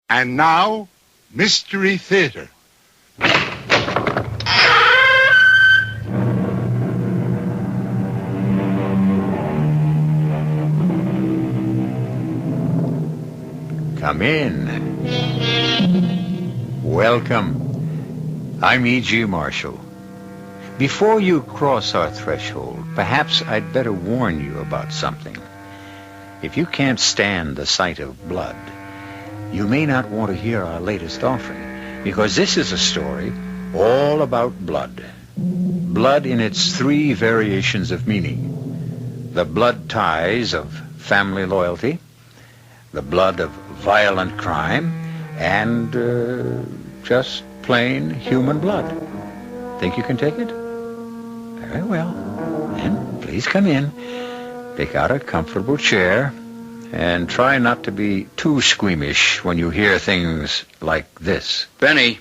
And now, Mystery Theater. Come in. Welcome. I'm E.G. Marshall. Before you cross our threshold, perhaps I'd better warn you about something. If you can't stand the sight of blood, you may not want to hear our latest offering, because this is a story all about blood. Blood in its three variations of meaning. The blood ties of family loyalty, the blood of violent crime, and just plain human blood. Think you can take it? Very well. Then please come in, pick out a comfortable chair, and try not to be too squeamish when you hear things like this. Benny,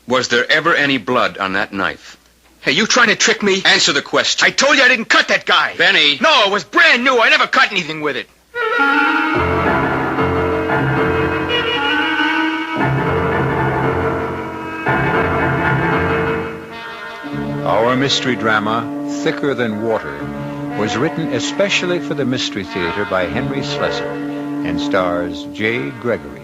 was there ever any blood on that knife? Hey, you trying to trick me? Answer the question. I told you I didn't cut that guy. Benny. No, it was brand new. I never cut anything with it. Our mystery drama, Thicker Than Water, was written especially for the Mystery Theater by Henry Slessor and stars J. Gregory.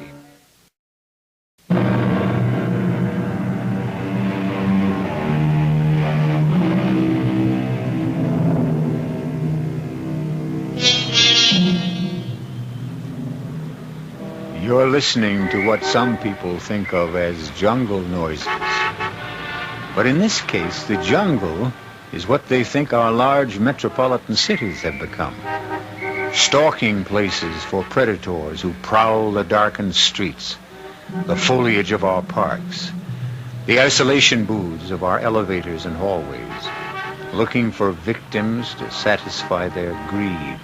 You're listening to what some people think of as jungle noises. But in this case, the jungle is what they think our large metropolitan cities have become. Stalking places for predators who prowl the darkened streets, the foliage of our parks, the isolation booths of our elevators and hallways, looking for victims to satisfy their greed,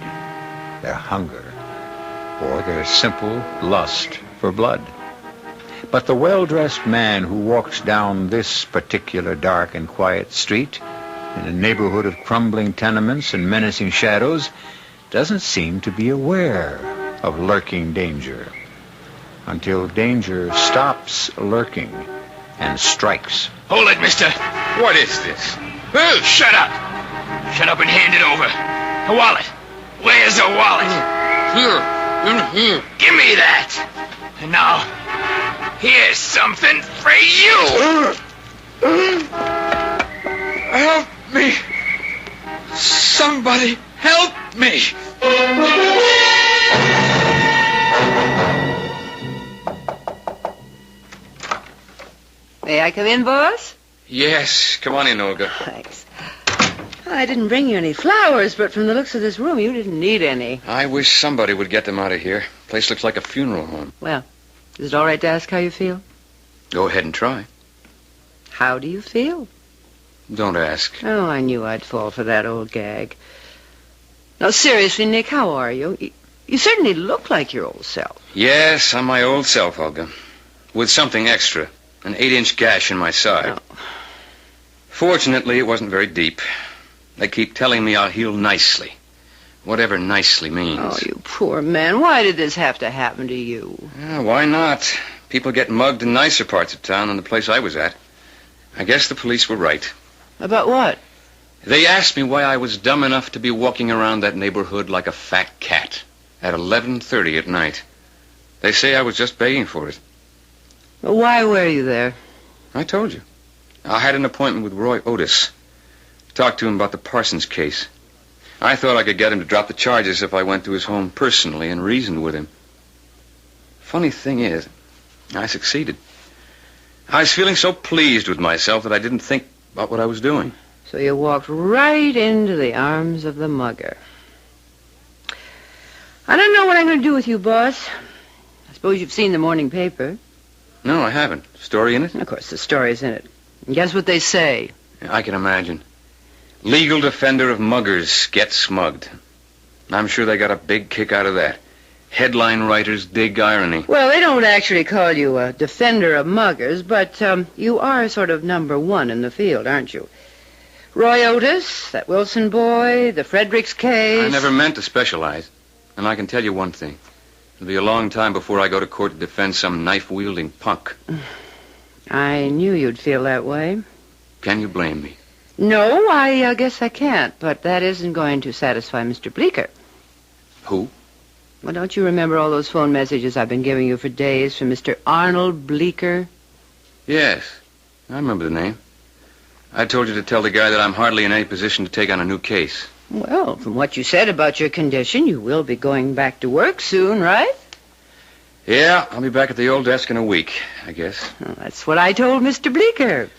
their hunger, or their simple lust for blood. But the well-dressed man who walks down this particular dark and quiet street in a neighborhood of crumbling tenements and menacing shadows doesn't seem to be aware of lurking danger until danger stops lurking and strikes. Hold it, mister. What is this? Oh, shut up. Shut up and hand it over. The wallet. Where's the wallet? Here. In here. Give me that. And now, here's something for you. Help me. Somebody help me. May I come in, boss? Yes, come on in, Olga. Thanks. I didn't bring you any flowers, but from the looks of this room, you didn't need any. I wish somebody would get them out of here. Place looks like a funeral home. Well, is it all right to ask how you feel? Go ahead and try. How do you feel? Don't ask. Oh, I knew I'd fall for that old gag. No, seriously, Nick, how are you? You certainly look like your old self. Yes, I'm my old self, Olga. With something extra. An 8-inch gash in my side. Oh. Fortunately, it wasn't very deep. They keep telling me I'll heal nicely. Whatever nicely means. Oh, you poor man. Why did this have to happen to you? Yeah, why not? People get mugged in nicer parts of town than the place I was at. I guess the police were right. About what? They asked me why I was dumb enough to be walking around that neighborhood like a fat cat at 11:30 at night. They say I was just begging for it. Well, why were you there? I told you. I had an appointment with Roy Otis. Talked to him about the Parsons case. I thought I could get him to drop the charges if I went to his home personally and reasoned with him. Funny thing is, I succeeded. I was feeling so pleased with myself that I didn't think about what I was doing. So you walked right into the arms of the mugger. I don't know what I'm going to do with you, boss. I suppose you've seen the morning paper. No, I haven't. Story in it? Of course, the story's in it. And guess what they say? I can imagine. Legal defender of muggers gets smugged. I'm sure they got a big kick out of that. Headline writers dig irony. Well, they don't actually call you a defender of muggers, but you are sort of number one in the field, aren't you? Roy Otis, that Wilson boy, the Fredericks case. I never meant to specialize. And I can tell you one thing. It'll be a long time before I go to court to defend some knife-wielding punk. I knew you'd feel that way. Can you blame me? No, I guess I can't, but that isn't going to satisfy Mr. Bleecker. Who? Well, don't you remember all those phone messages I've been giving you for days from Mr. Arnold Bleecker? Yes, I remember the name. I told you to tell the guy that I'm hardly in any position to take on a new case. Well, from what you said about your condition, you will be going back to work soon, right? Yeah, I'll be back at the old desk in a week, I guess. Well, that's what I told Mr. Bleecker.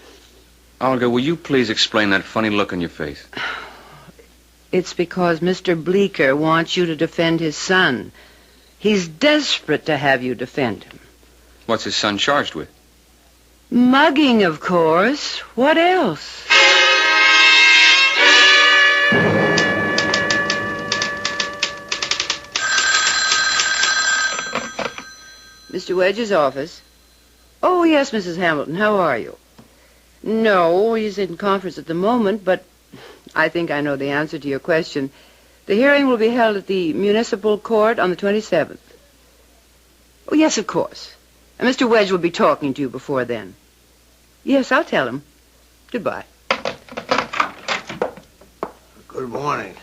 Olga, will you please explain that funny look on your face? It's because Mr. Bleecker wants you to defend his son. He's desperate to have you defend him. What's his son charged with? Mugging, of course. What else? Mr. Wedge's office. Oh, yes, Mrs. Hamilton. How are you? No, he's in conference at the moment, but I think I know the answer to your question. The hearing will be held at the municipal court on the 27th. Oh, yes, of course. And Mr. Wedge will be talking to you before then. Yes, I'll tell him. Goodbye. Good morning.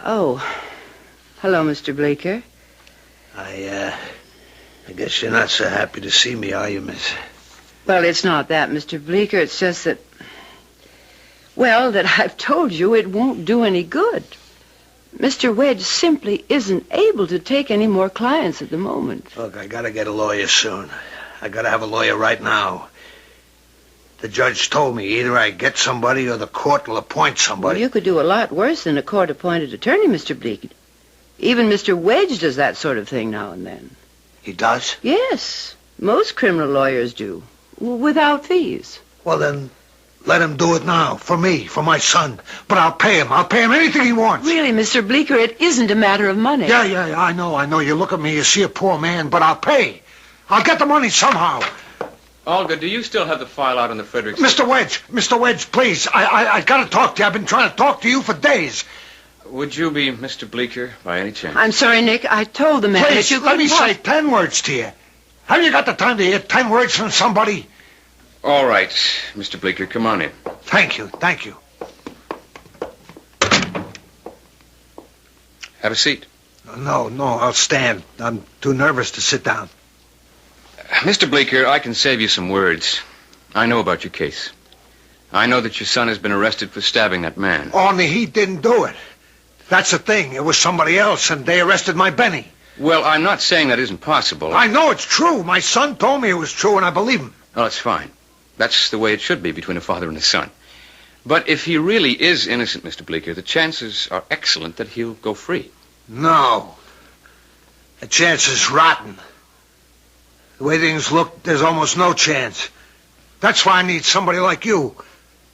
Oh, hello, Mr. Bleecker. I guess you're not so happy to see me, are you, miss? Well, it's not that, Mr. Bleecker. It's just that, well, that I've told you it won't do any good. Mr. Wedge simply isn't able to take any more clients at the moment. Look, I gotta get a lawyer soon. I gotta have a lawyer right now. The judge told me either I get somebody or the court will appoint somebody. Well, you could do a lot worse than a court-appointed attorney, Mr. Bleecker. Even Mr. Wedge does that sort of thing now and then. He does? Yes, most criminal lawyers do, without fees. Well, then, let him do it now, for me, for my son. But I'll pay him. I'll pay him anything he wants. Really, Mr. Bleecker, it isn't a matter of money. Yeah, I know. You look at me, you see a poor man, but I'll pay. I'll get the money somehow. Olga, do you still have the file out on the Fredericks? Mr. Wedge, please. I gotta talk to you. I've been trying to talk to you for days. Would you be Mr. Bleecker, by any chance? I'm sorry, Nick. I told the man Please, that you let me couldn't say 10 words to you. Have you got the time to hear 10 words from somebody? All right, Mr. Bleecker, come on in. Thank you. Have a seat. No, I'll stand. I'm too nervous to sit down. Mr. Bleecker, I can save you some words. I know about your case. I know that your son has been arrested for stabbing that man. Only he didn't do it. That's the thing. It was somebody else, and they arrested my Benny. Well, I'm not saying that isn't possible. I know it's true. My son told me it was true, and I believe him. Oh, that's fine. That's the way it should be between a father and a son. But if he really is innocent, Mr. Bleecker, the chances are excellent that he'll go free. No. The chance is rotten. The way things look, there's almost no chance. That's why I need somebody like you.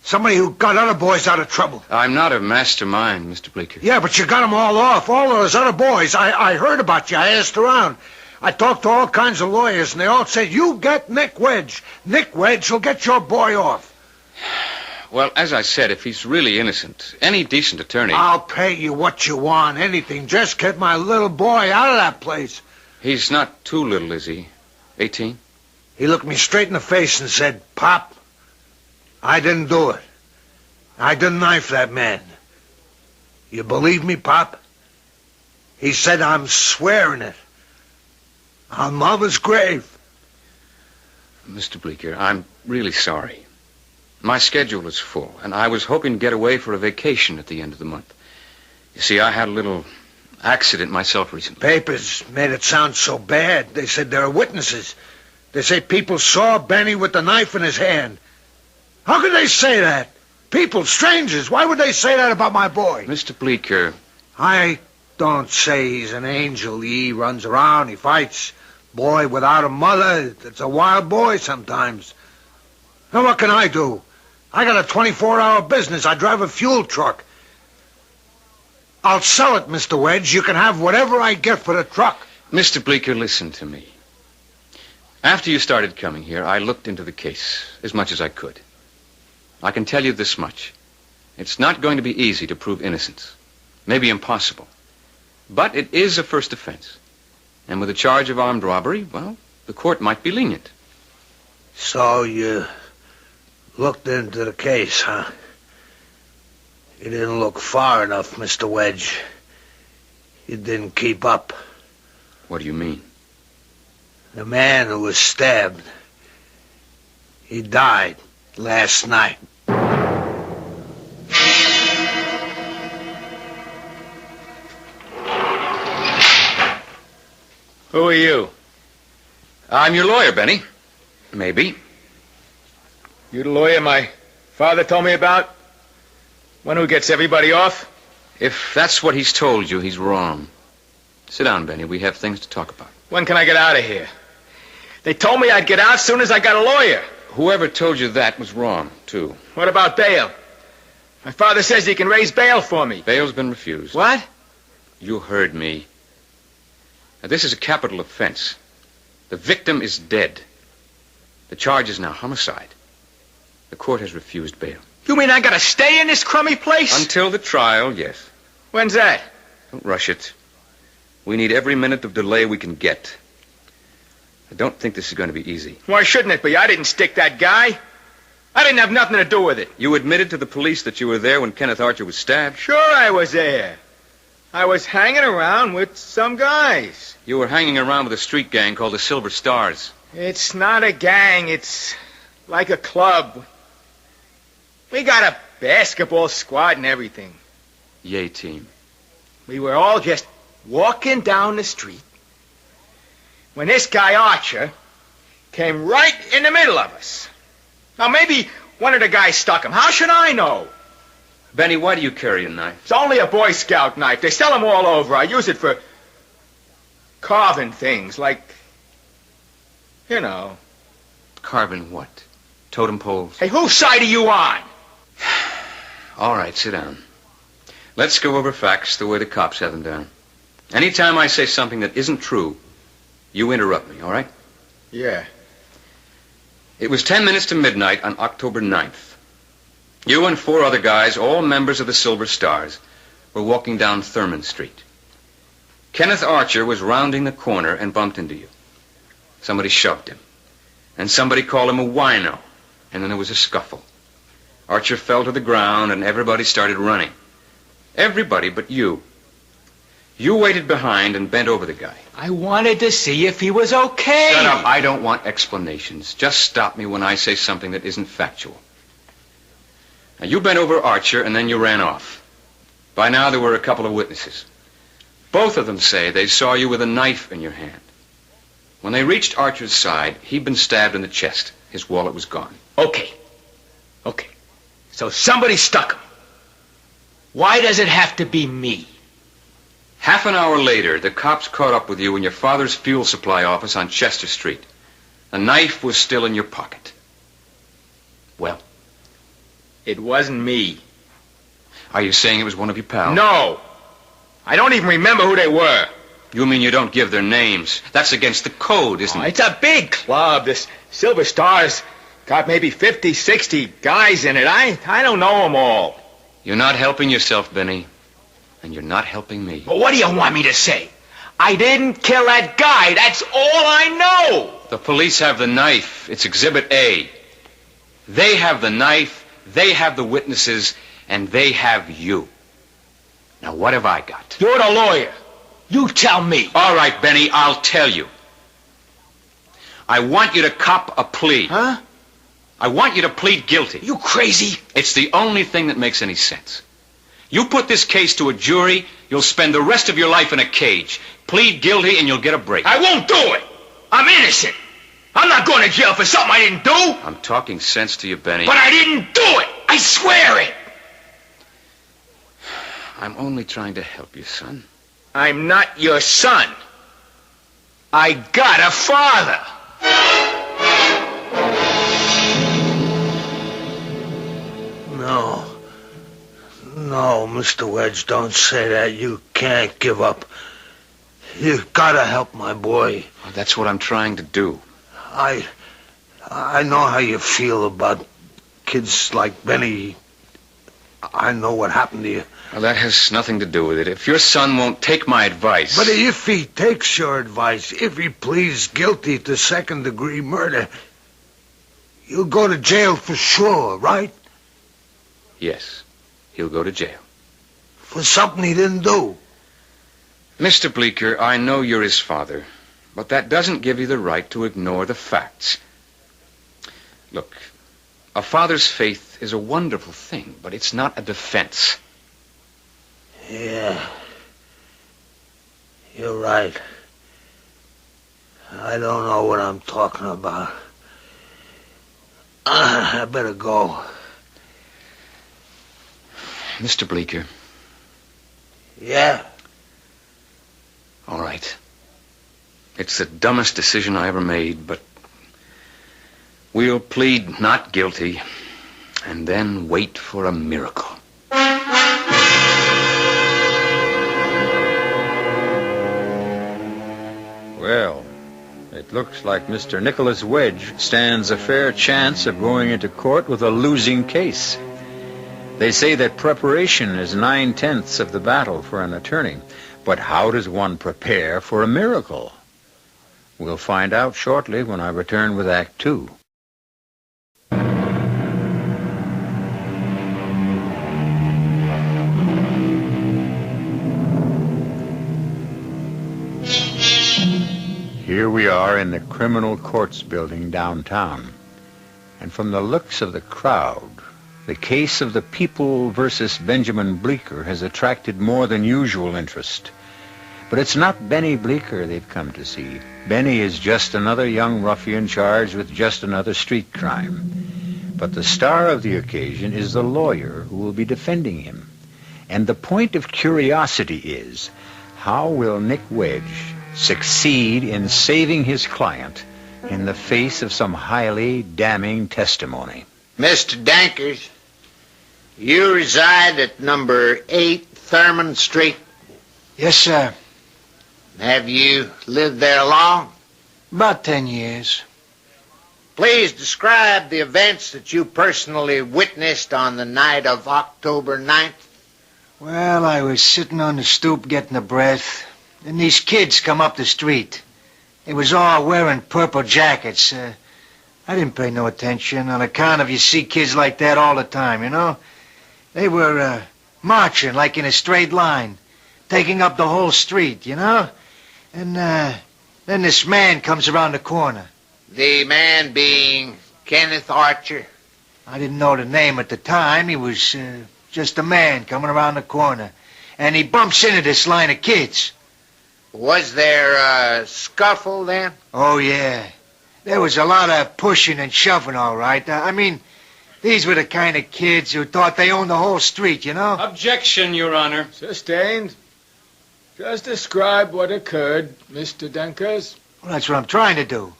Somebody who got other boys out of trouble. I'm not a mastermind, Mr. Bleecker. Yeah, but you got them all off. All those other boys. I heard about you. I asked around. I talked to all kinds of lawyers, and they all said, you get Nick Wedge. Nick Wedge will get your boy off. Well, as I said, if he's really innocent, any decent attorney... I'll pay you what you want, anything. Just get my little boy out of that place. He's not too little, is he? 18? He looked me straight in the face and said, Pop, I didn't do it. I didn't knife that man. You believe me, Pop? He said, I'm swearing it. On Mama's grave. Mr. Bleecker, I'm really sorry. My schedule is full, and I was hoping to get away for a vacation at the end of the month. You see, I had a little accident myself recently. Papers made it sound so bad. They said there are witnesses. They say people saw Benny with the knife in his hand. How could they say that? People, strangers, why would they say that about my boy? Mr. Bleecker. I don't say he's an angel. He runs around, he fights. Boy without a mother, it's a wild boy sometimes. Now what can I do? I got a 24-hour business. I drive a fuel truck. I'll sell it, Mr. Wedge. You can have whatever I get for the truck. Mr. Bleecker, listen to me. After you started coming here, I looked into the case as much as I could. I can tell you this much. It's not going to be easy to prove innocence. Maybe impossible. But it is a first offense. And with a charge of armed robbery, well, the court might be lenient. So you looked into the case, huh? You didn't look far enough, Mr. Wedge. You didn't keep up. What do you mean? The man who was stabbed, he died last night. Who are you? I'm your lawyer, Benny. Maybe. You the lawyer my father told me about? One who gets everybody off? If that's what he's told you, he's wrong. Sit down, Benny. We have things to talk about. When can I get out of here? They told me I'd get out as soon as I got a lawyer. Whoever told you that was wrong, too. What about bail? My father says he can raise bail for me. Bail's been refused. What? You heard me. Now, this is a capital offense. The victim is dead. The charge is now homicide. The court has refused bail. You mean I gotta stay in this crummy place? Until the trial, yes. When's that? Don't rush it. We need every minute of delay we can get. I don't think this is going to be easy. Why shouldn't it be? I didn't stick that guy. I didn't have nothing to do with it. You admitted to the police that you were there when Kenneth Archer was stabbed? Sure I was there. I was hanging around with some guys. You were hanging around with a street gang called the Silver Stars. It's not a gang. It's like a club. We got a basketball squad and everything. Yay team. We were all just walking down the street when this guy Archer came right in the middle of us. Now, maybe one of the guys stuck him. How should I know? Benny, why do you carry a knife? It's only a Boy Scout knife. They sell them all over. I use it for carving things, like, you know. Carving what? Totem poles? Hey, whose side are you on? All right, sit down. Let's go over facts the way the cops have them down. Anytime I say something that isn't true, you interrupt me, all right? Yeah. It was 10 minutes to midnight on October 9th. You and 4 other guys, all members of the Silver Stars, were walking down Thurman Street. Kenneth Archer was rounding the corner and bumped into you. Somebody shoved him. And somebody called him a wino. And then there was a scuffle. Archer fell to the ground and everybody started running. Everybody but you. You waited behind and bent over the guy. I wanted to see if he was okay. Shut up. I don't want explanations. Just stop me when I say something that isn't factual. Now, you bent over Archer and then you ran off. By now there were a couple of witnesses. Both of them say they saw you with a knife in your hand. When they reached Archer's side, he'd been stabbed in the chest. His wallet was gone. Okay. So somebody stuck him. Why does it have to be me? Half an hour later, the cops caught up with you in your father's fuel supply office on Chester Street. The knife was still in your pocket. Well? It wasn't me. Are you saying it was one of your pals? No. I don't even remember who they were. You mean you don't give their names? That's against the code, isn't it? It's a big club. This Silver Stars got maybe 50, 60 guys in it. I don't know them all. You're not helping yourself, Benny. And you're not helping me. But what do you want me to say? I didn't kill that guy. That's all I know. The police have the knife. It's Exhibit A. They have the knife, they have the witnesses, and they have you. Now, what have I got? You're the lawyer. You tell me. All right, Benny, I'll tell you. I want you to cop a plea. Huh? I want you to plead guilty. You crazy? It's the only thing that makes any sense. You put this case to a jury, you'll spend the rest of your life in a cage. Plead guilty and you'll get a break. I won't do it. I'm innocent. I'm not going to jail for something I didn't do. I'm talking sense to you, Benny. But I didn't do it. I swear it. I'm only trying to help you, son. I'm not your son. I got a father. No, Mr. Wedge, don't say that. You can't give up. You've got to help my boy. Well, that's what I'm trying to do. I know how you feel about kids like Benny. I know what happened to you. Well, that has nothing to do with it. If your son won't take my advice... But if he takes your advice, if he pleads guilty to second-degree murder, you'll go to jail for sure, right? Yes, he'll go to jail. For something he didn't do. Mr. Bleecker, I know you're his father, but that doesn't give you the right to ignore the facts. Look, a father's faith is a wonderful thing, but it's not a defense. Yeah. You're right. I don't know what I'm talking about. I better go. Mr. Bleecker. Yeah? All right. It's the dumbest decision I ever made, but we'll plead not guilty and then wait for a miracle. Well, it looks like Mr. Nicholas Wedge stands a fair chance of going into court with a losing case. They say that preparation is 9/10 of the battle for an attorney. But how does one prepare for a miracle? We'll find out shortly when I return with Act 2. Here we are in the Criminal Courts building downtown. And from the looks of the crowd, the case of the People versus Benjamin Bleecker has attracted more than usual interest. But it's not Benny Bleecker they've come to see. Benny is just another young ruffian charged with just another street crime. But the star of the occasion is the lawyer who will be defending him. And the point of curiosity is, how will Nick Wedge succeed in saving his client in the face of some highly damning testimony? Mr. Dankers, you reside at number 8 Thurman Street. Yes, sir. Have you lived there long? About 10 years. Please describe the events that you personally witnessed on the night of October 9th. Well, I was sitting on the stoop getting a breath, and these kids come up the street. They was all wearing purple jackets. I didn't pay no attention on account of you see kids like that all the time, you know? They were marching like in a straight line, taking up the whole street, you know? And then this man comes around the corner. The man being Kenneth Archer. I didn't know the name at the time. He was just a man coming around the corner. And he bumps into this line of kids. Was there a scuffle then? Oh, yeah. There was a lot of pushing and shoving, all right. I mean, these were the kind of kids who thought they owned the whole street, you know? Objection, Your Honor. Sustained. Just describe what occurred, Mr. Dankers. Well, that's what I'm trying to do.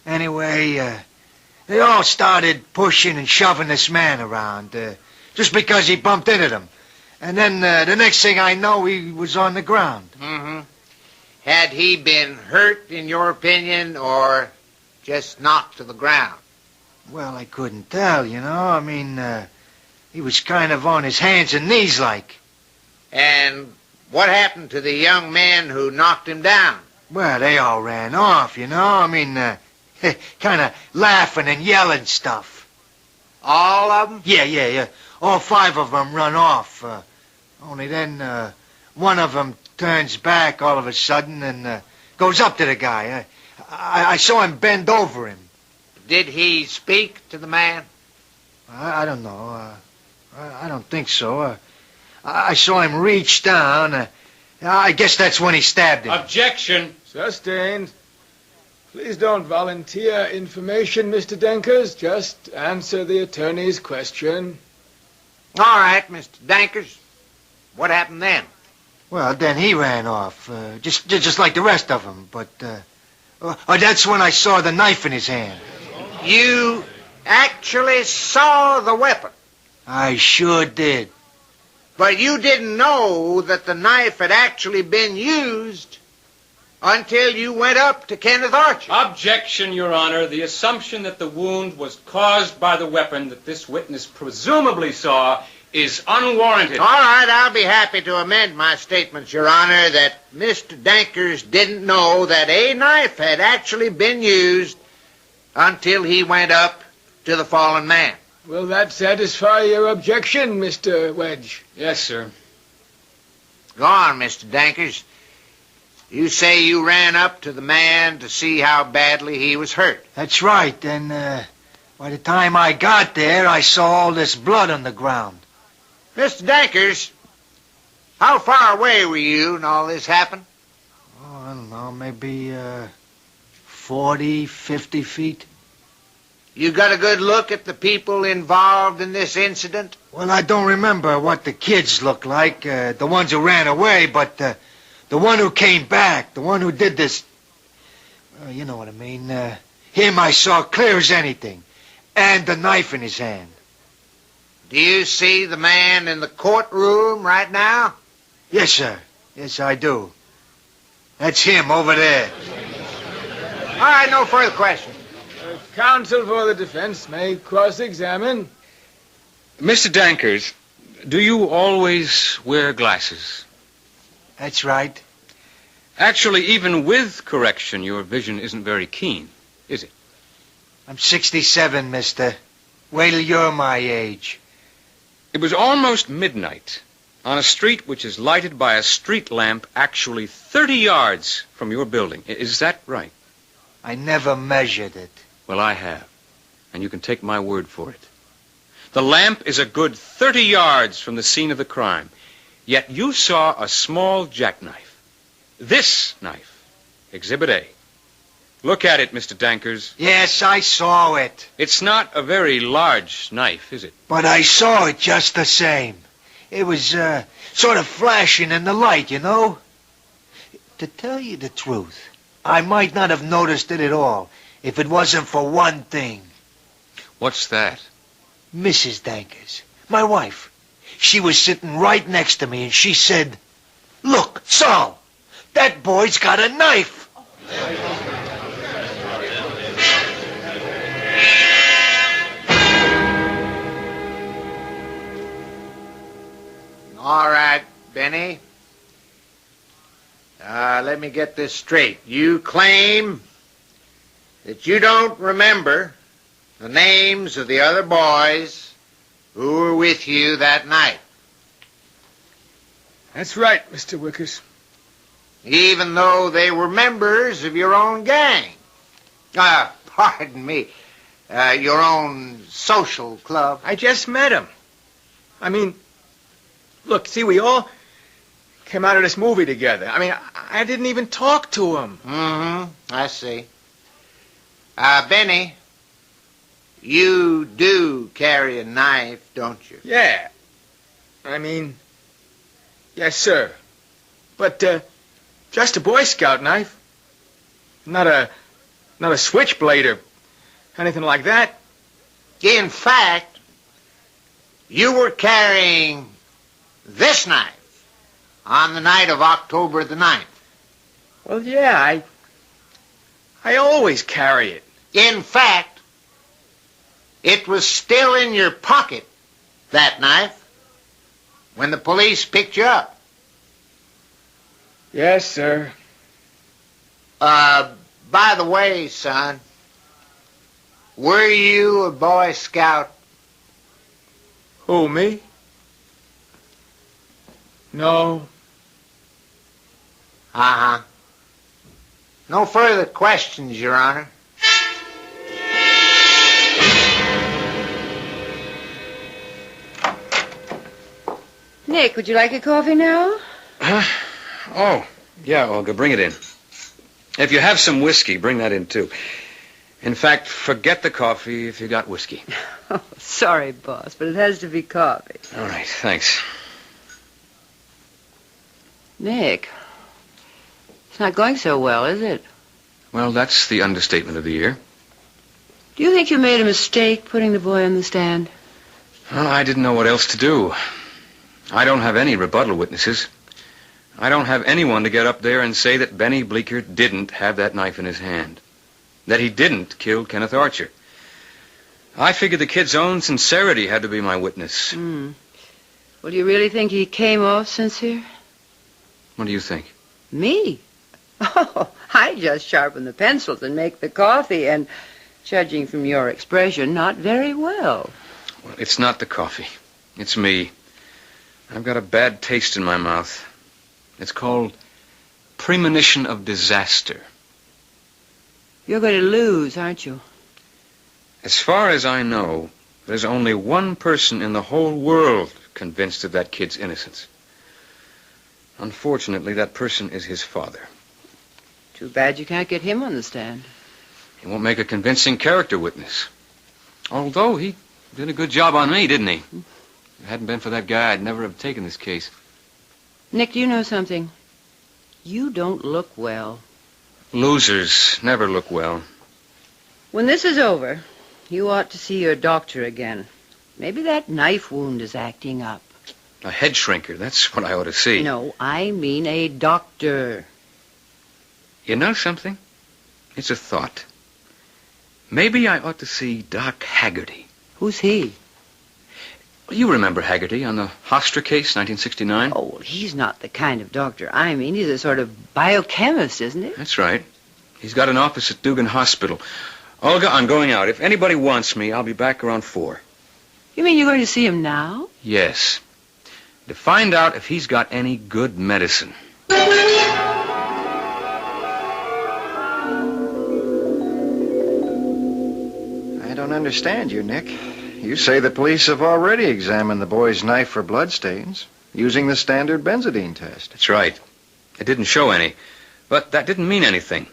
Anyway, they all started pushing and shoving this man around, just because he bumped into them. And then the next thing I know, he was on the ground. Mm-hmm. Had he been hurt, in your opinion, or just knocked to the ground? Well, I couldn't tell, you know. I mean, he was kind of on his hands and knees like. And what happened to the young men who knocked him down? Well, they all ran off, you know. I mean, kind of laughing and yelling stuff. All of them? Yeah. All 5 of them run off. Only then one of them turns back all of a sudden and goes up to the guy. I saw him bend over him. Did he speak to the man? I don't know. I don't think so. I saw him reach down. I guess that's when he stabbed him. Objection. Sustained. Please don't volunteer information, Mr. Dankers. Just answer the attorney's question. All right, Mr. Dankers. What happened then? Well, then he ran off, just like the rest of them. But that's when I saw the knife in his hand. You actually saw the weapon? I sure did. But you didn't know that the knife had actually been used until you went up to Kenneth Archer. Objection, Your Honor. The assumption that the wound was caused by the weapon that this witness presumably saw is unwarranted. All right, I'll be happy to amend my statements, Your Honor, that Mr. Dankers didn't know that a knife had actually been used until he went up to the fallen man. Will that satisfy your objection, Mr. Wedge? Yes, sir. Go on, Mr. Dankers. You say you ran up to the man to see how badly he was hurt. That's right, and by the time I got there, I saw all this blood on the ground. Mr. Dankers, how far away were you when all this happened? Oh, I don't know, maybe 40, 50 feet. You got a good look at the people involved in this incident? Well, I don't remember what the kids looked like, the ones who ran away, but the one who came back, the one who did this, you know what I mean. Him I saw clear as anything, and the knife in his hand. Do you see the man in the courtroom right now? Yes, sir. Yes, I do. That's him over there. All right, no further questions. Counsel for the defense may cross-examine. Mr. Dankers, do you always wear glasses? That's right. Actually, even with correction, your vision isn't very keen, is it? I'm 67, mister. Wait till you're my age. It was almost midnight on a street which is lighted by a street lamp actually 30 yards from your building. Is that right? I never measured it. Well, I have, and you can take my word for it. The lamp is a good 30 yards from the scene of the crime, yet you saw a small jackknife. This knife, Exhibit A. Look at it, Mr. Dankers. Yes, I saw it. It's not a very large knife, is it? But I saw it just the same. It was sort of flashing in the light, you know. To tell you the truth, I might not have noticed it at all if it wasn't for one thing. What's that? Mrs. Dankers, my wife. She was sitting right next to me, and she said, "Look, Saul, that boy's got a knife." All right, Benny. Let me get this straight. You claim that you don't remember the names of the other boys who were with you that night. That's right, Mr. Wickers. Even though they were members of your own gang. Pardon me, your own social club. I just met him. I mean, look, see, we all came out of this movie together. I mean, I didn't even talk to him. Mm-hmm, I see. Benny, you do carry a knife, don't you? Yeah. I mean, yes, sir. But, just a Boy Scout knife. Not a switchblade or anything like that. In fact, you were carrying this knife on the night of October the 9th. Well, yeah, I always carry it. In fact, it was still in your pocket, that knife, when the police picked you up. Yes, sir. By the way, son, were you a Boy Scout? Who, me? No. Uh-huh. No further questions, Your Honor. Nick, would you like a coffee now? Oh, yeah, Olga, bring it in. If you have some whiskey, bring that in, too. In fact, forget the coffee if you got whiskey. Oh, sorry, boss, but it has to be coffee. All right, thanks. Nick, it's not going so well, is it? Well, that's the understatement of the year. Do you think you made a mistake putting the boy on the stand? Well, I didn't know what else to do. I don't have any rebuttal witnesses. I don't have anyone to get up there and say that Benny Bleeker didn't have that knife in his hand. That he didn't kill Kenneth Archer. I figured the kid's own sincerity had to be my witness. Well, do you really think he came off sincere? What do you think? Me? Oh, I just sharpen the pencils and make the coffee, and, judging from your expression, not very well. Well, it's not the coffee. It's me. I've got a bad taste in my mouth. It's called premonition of disaster. You're going to lose, aren't you? As far as I know, there's only one person in the whole world convinced of that kid's innocence. Unfortunately, that person is his father. Too bad you can't get him on the stand. He won't make a convincing character witness. Although he did a good job on me, didn't he? If it hadn't been for that guy, I'd never have taken this case. Nick, do you know something? You don't look well. Losers never look well. When this is over, you ought to see your doctor again. Maybe that knife wound is acting up. A head shrinker, that's what I ought to see. No, I mean a doctor. You know something? It's a thought. Maybe I ought to see Doc Haggerty. Who's he? You remember Haggerty on the Hofstra case, 1969? Oh, well, he's not the kind of doctor I mean. He's a sort of biochemist, isn't he? That's right. He's got an office at Dugan Hospital. Olga, I'm going out. If anybody wants me, I'll be back around 4. You mean you're going to see him now? Yes. To find out if he's got any good medicine. I don't understand you, Nick. You say the police have already examined the boy's knife for bloodstains, using the standard benzodine test. That's right. It didn't show any. But that didn't mean anything.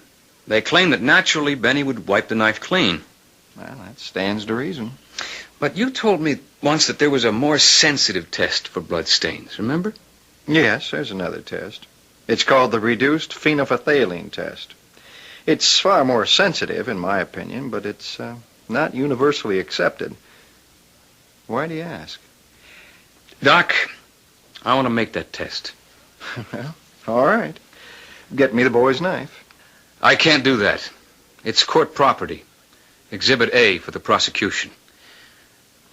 They claimed that naturally Benny would wipe the knife clean. Well, that stands to reason. But you told me once that there was a more sensitive test for bloodstains, remember? Yes, there's another test. It's called the reduced phenolphthalein test. It's far more sensitive, in my opinion, but it's not universally accepted. Why do you ask? Doc, I want to make that test. Well, all right. Get me the boy's knife. I can't do that. It's court property. Exhibit A for the prosecution.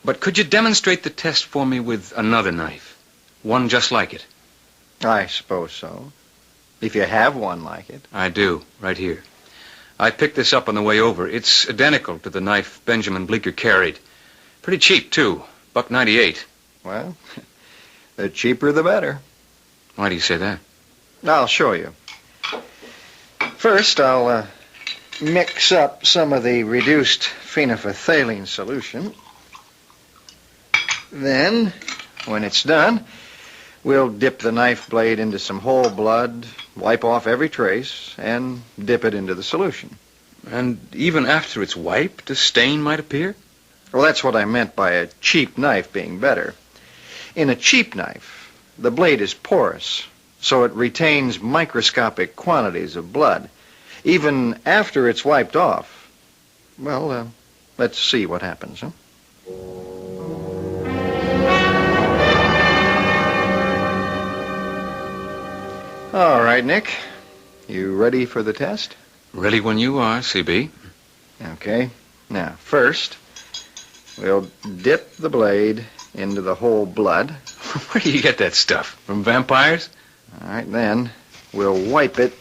But could you demonstrate the test for me with another knife? One just like it? I suppose so. If you have one like it. I do, right here. I picked this up on the way over. It's identical to the knife Benjamin Bleecker carried. Pretty cheap, too. $1.98. Well, the cheaper the better. Why do you say that? I'll show you. First, I'll mix up some of the reduced phenolphthalein solution. Then, when it's done, we'll dip the knife blade into some whole blood, wipe off every trace, and dip it into the solution. And even after it's wiped, a stain might appear? Well, that's what I meant by a cheap knife being better. In a cheap knife, the blade is porous, so it retains microscopic quantities of blood. Even after it's wiped off. Well, let's see what happens, huh? All right, Nick. You ready for the test? Ready when you are, CB. Okay. Now, first, we'll dip the blade into the whole blood. Where do you get that stuff? From vampires? All right, then we'll wipe it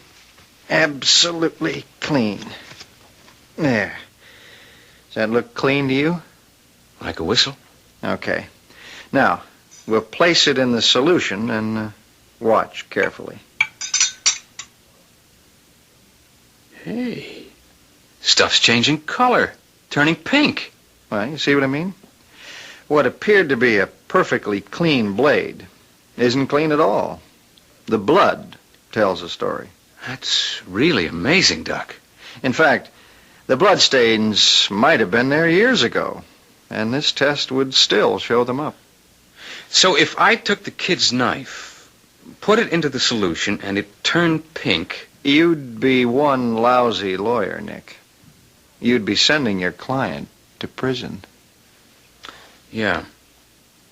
absolutely clean. There. Does that look clean to you? Like a whistle? Okay. Now, we'll place it in the solution and watch carefully. Hey, stuff's changing color, turning pink. Well, you see what I mean? What appeared to be a perfectly clean blade isn't clean at all. The blood tells a story. That's really amazing, Doc. In fact, the bloodstains might have been there years ago, and this test would still show them up. So if I took the kid's knife, put it into the solution, and it turned pink... You'd be one lousy lawyer, Nick. You'd be sending your client to prison. Yeah,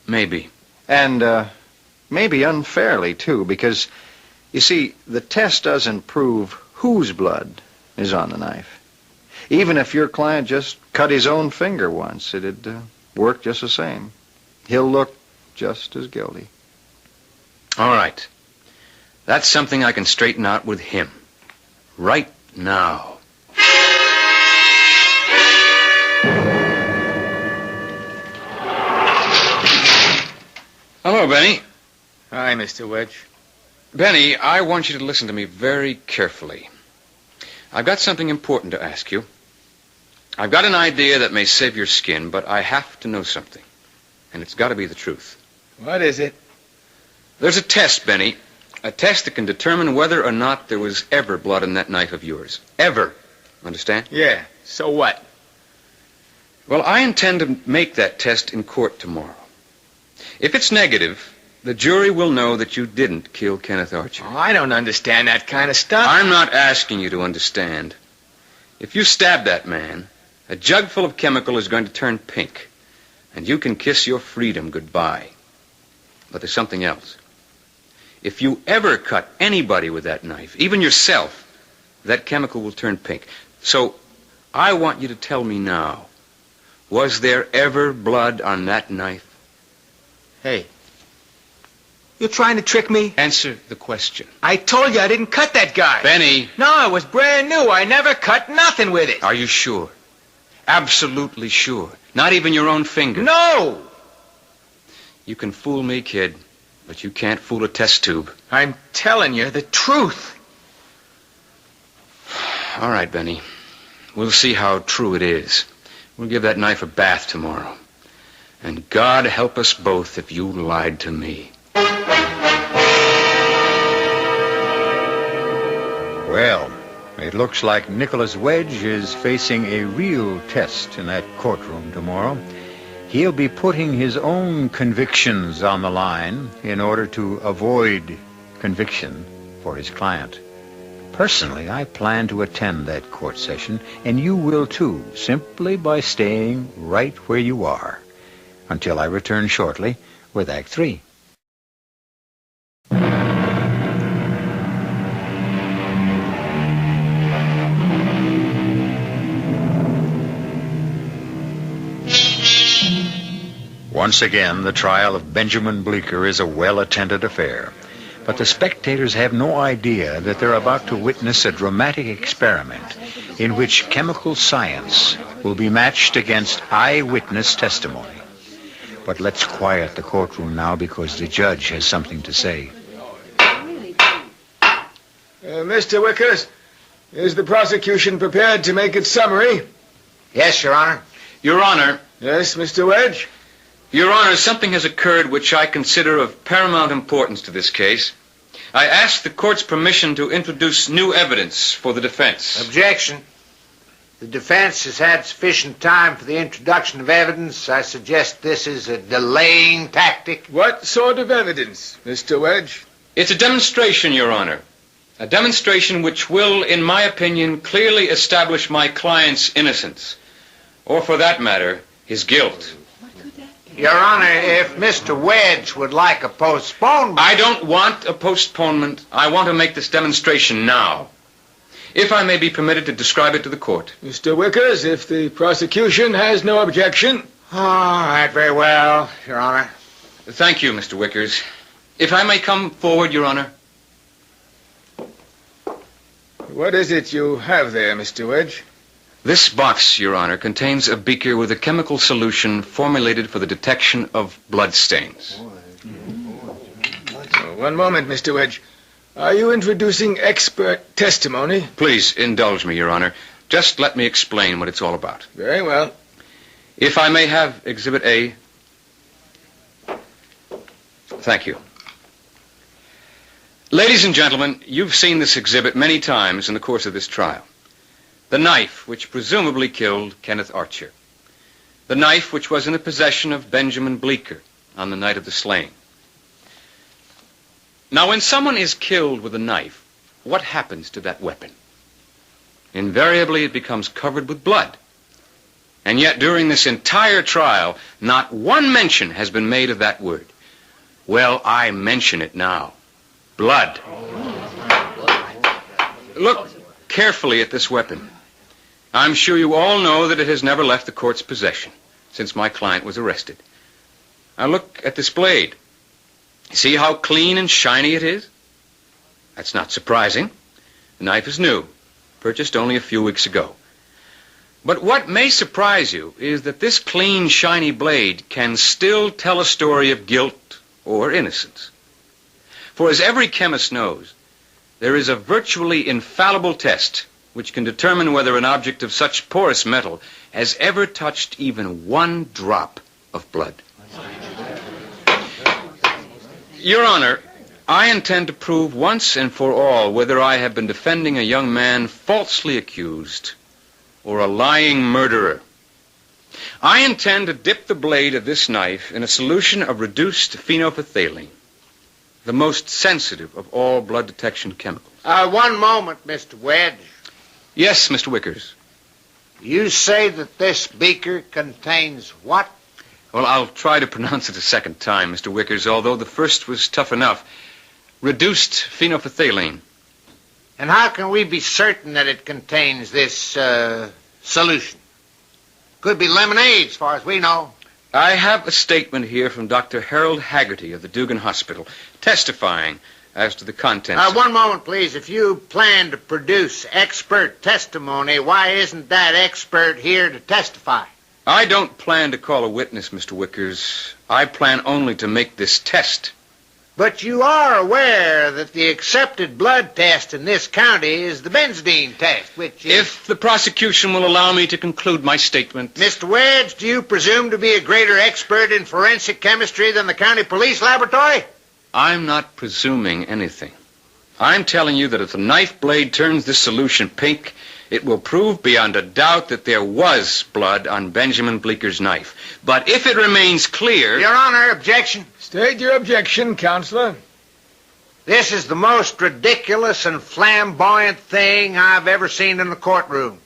maybe. And maybe unfairly, too, because, you see, the test doesn't prove whose blood is on the knife. Even if your client just cut his own finger once, it'd work just the same. He'll look just as guilty. All right. That's something I can straighten out with him. Right now. Hello, Benny. Hi, Mr. Wedge. Benny, I want you to listen to me very carefully. I've got something important to ask you. I've got an idea that may save your skin, but I have to know something. And it's got to be the truth. What is it? There's a test, Benny. A test that can determine whether or not there was ever blood in that knife of yours. Ever. Understand? Yeah, so what? Well, I intend to make that test in court tomorrow. If it's negative, the jury will know that you didn't kill Kenneth Archer. Oh, I don't understand that kind of stuff. I'm not asking you to understand. If you stab that man, a jug full of chemical is going to turn pink, and you can kiss your freedom goodbye. But there's something else. If you ever cut anybody with that knife, even yourself, that chemical will turn pink. So I want you to tell me now, was there ever blood on that knife? Hey, you're trying to trick me? Answer the question. I told you I didn't cut that guy. Benny. No, it was brand new. I never cut nothing with it. Are you sure? Absolutely sure. Not even your own finger. No! You can fool me, kid, but you can't fool a test tube. I'm telling you the truth. All right, Benny. We'll see how true it is. We'll give that knife a bath tomorrow. And God help us both if you lied to me. Well, it looks like Nicholas Wedge is facing a real test in that courtroom tomorrow. He'll be putting his own convictions on the line in order to avoid conviction for his client. Personally, I plan to attend that court session, and you will too, simply by staying right where you are, until I return shortly with Act 3. Once again, the trial of Benjamin Bleecker is a well-attended affair. But the spectators have no idea that they're about to witness a dramatic experiment in which chemical science will be matched against eyewitness testimony. But let's quiet the courtroom now because the judge has something to say. Mr. Wickers, is the prosecution prepared to make its summary? Yes, Your Honor. Your Honor. Yes, Mr. Wedge? Your Honor, something has occurred which I consider of paramount importance to this case. I ask the court's permission to introduce new evidence for the defense. Objection. The defense has had sufficient time for the introduction of evidence. I suggest this is a delaying tactic. What sort of evidence, Mr. Wedge? It's a demonstration, Your Honor. A demonstration which will, in my opinion, clearly establish my client's innocence. Or, for that matter, his guilt. Your Honor, if Mr. Wedge would like a postponement... I don't want a postponement. I want to make this demonstration now. If I may be permitted to describe it to the court. Mr. Wickers, if the prosecution has no objection. All right, very well, Your Honor. Thank you, Mr. Wickers. If I may come forward, Your Honor. What is it you have there, Mr. Wedge? This box, Your Honor, contains a beaker with a chemical solution formulated for the detection of blood stains. One moment, Mr. Wedge. Are you introducing expert testimony? Please indulge me, Your Honor. Just let me explain what it's all about. Very well. If I may have Exhibit A. Thank you. Ladies and gentlemen, you've seen this exhibit many times in the course of this trial. The knife which presumably killed Kenneth Archer. The knife which was in the possession of Benjamin Bleecker on the night of the slaying. Now, when someone is killed with a knife, what happens to that weapon? Invariably, it becomes covered with blood. And yet, during this entire trial, not one mention has been made of that word. Well, I mention it now. Blood. Look carefully at this weapon. I'm sure you all know that it has never left the court's possession since my client was arrested. Now look at this blade. See how clean and shiny it is? That's not surprising. The knife is new, purchased only a few weeks ago. But what may surprise you is that this clean, shiny blade can still tell a story of guilt or innocence. For as every chemist knows, there is a virtually infallible test which can determine whether an object of such porous metal has ever touched even one drop of blood. Your Honor, I intend to prove once and for all whether I have been defending a young man falsely accused or a lying murderer. I intend to dip the blade of this knife in a solution of reduced phenolphthalein, the most sensitive of all blood detection chemicals. One moment, Mr. Wedge. Yes, Mr. Wickers. You say that this beaker contains what? Well, I'll try to pronounce it a second time, Mr. Wickers, although the first was tough enough. Reduced phenolphthalein. And how can we be certain that it contains this solution? Could be lemonade, as far as we know. I have a statement here from Dr. Harold Haggerty of the Dugan Hospital, testifying as to the contents. One moment, please. If you plan to produce expert testimony, why isn't that expert here to testify? I don't plan to call a witness, Mr. Wickers. I plan only to make this test. But you are aware that the accepted blood test in this county is the benzidine test, which is... If the prosecution will allow me to conclude my statement... Mr. Wedge, do you presume to be a greater expert in forensic chemistry than the county police laboratory? I'm not presuming anything. I'm telling you that if the knife blade turns this solution pink, it will prove beyond a doubt that there was blood on Benjamin Bleeker's knife. But if it remains clear... Your Honor, objection. State your objection, Counselor. This is the most ridiculous and flamboyant thing I've ever seen in the courtroom.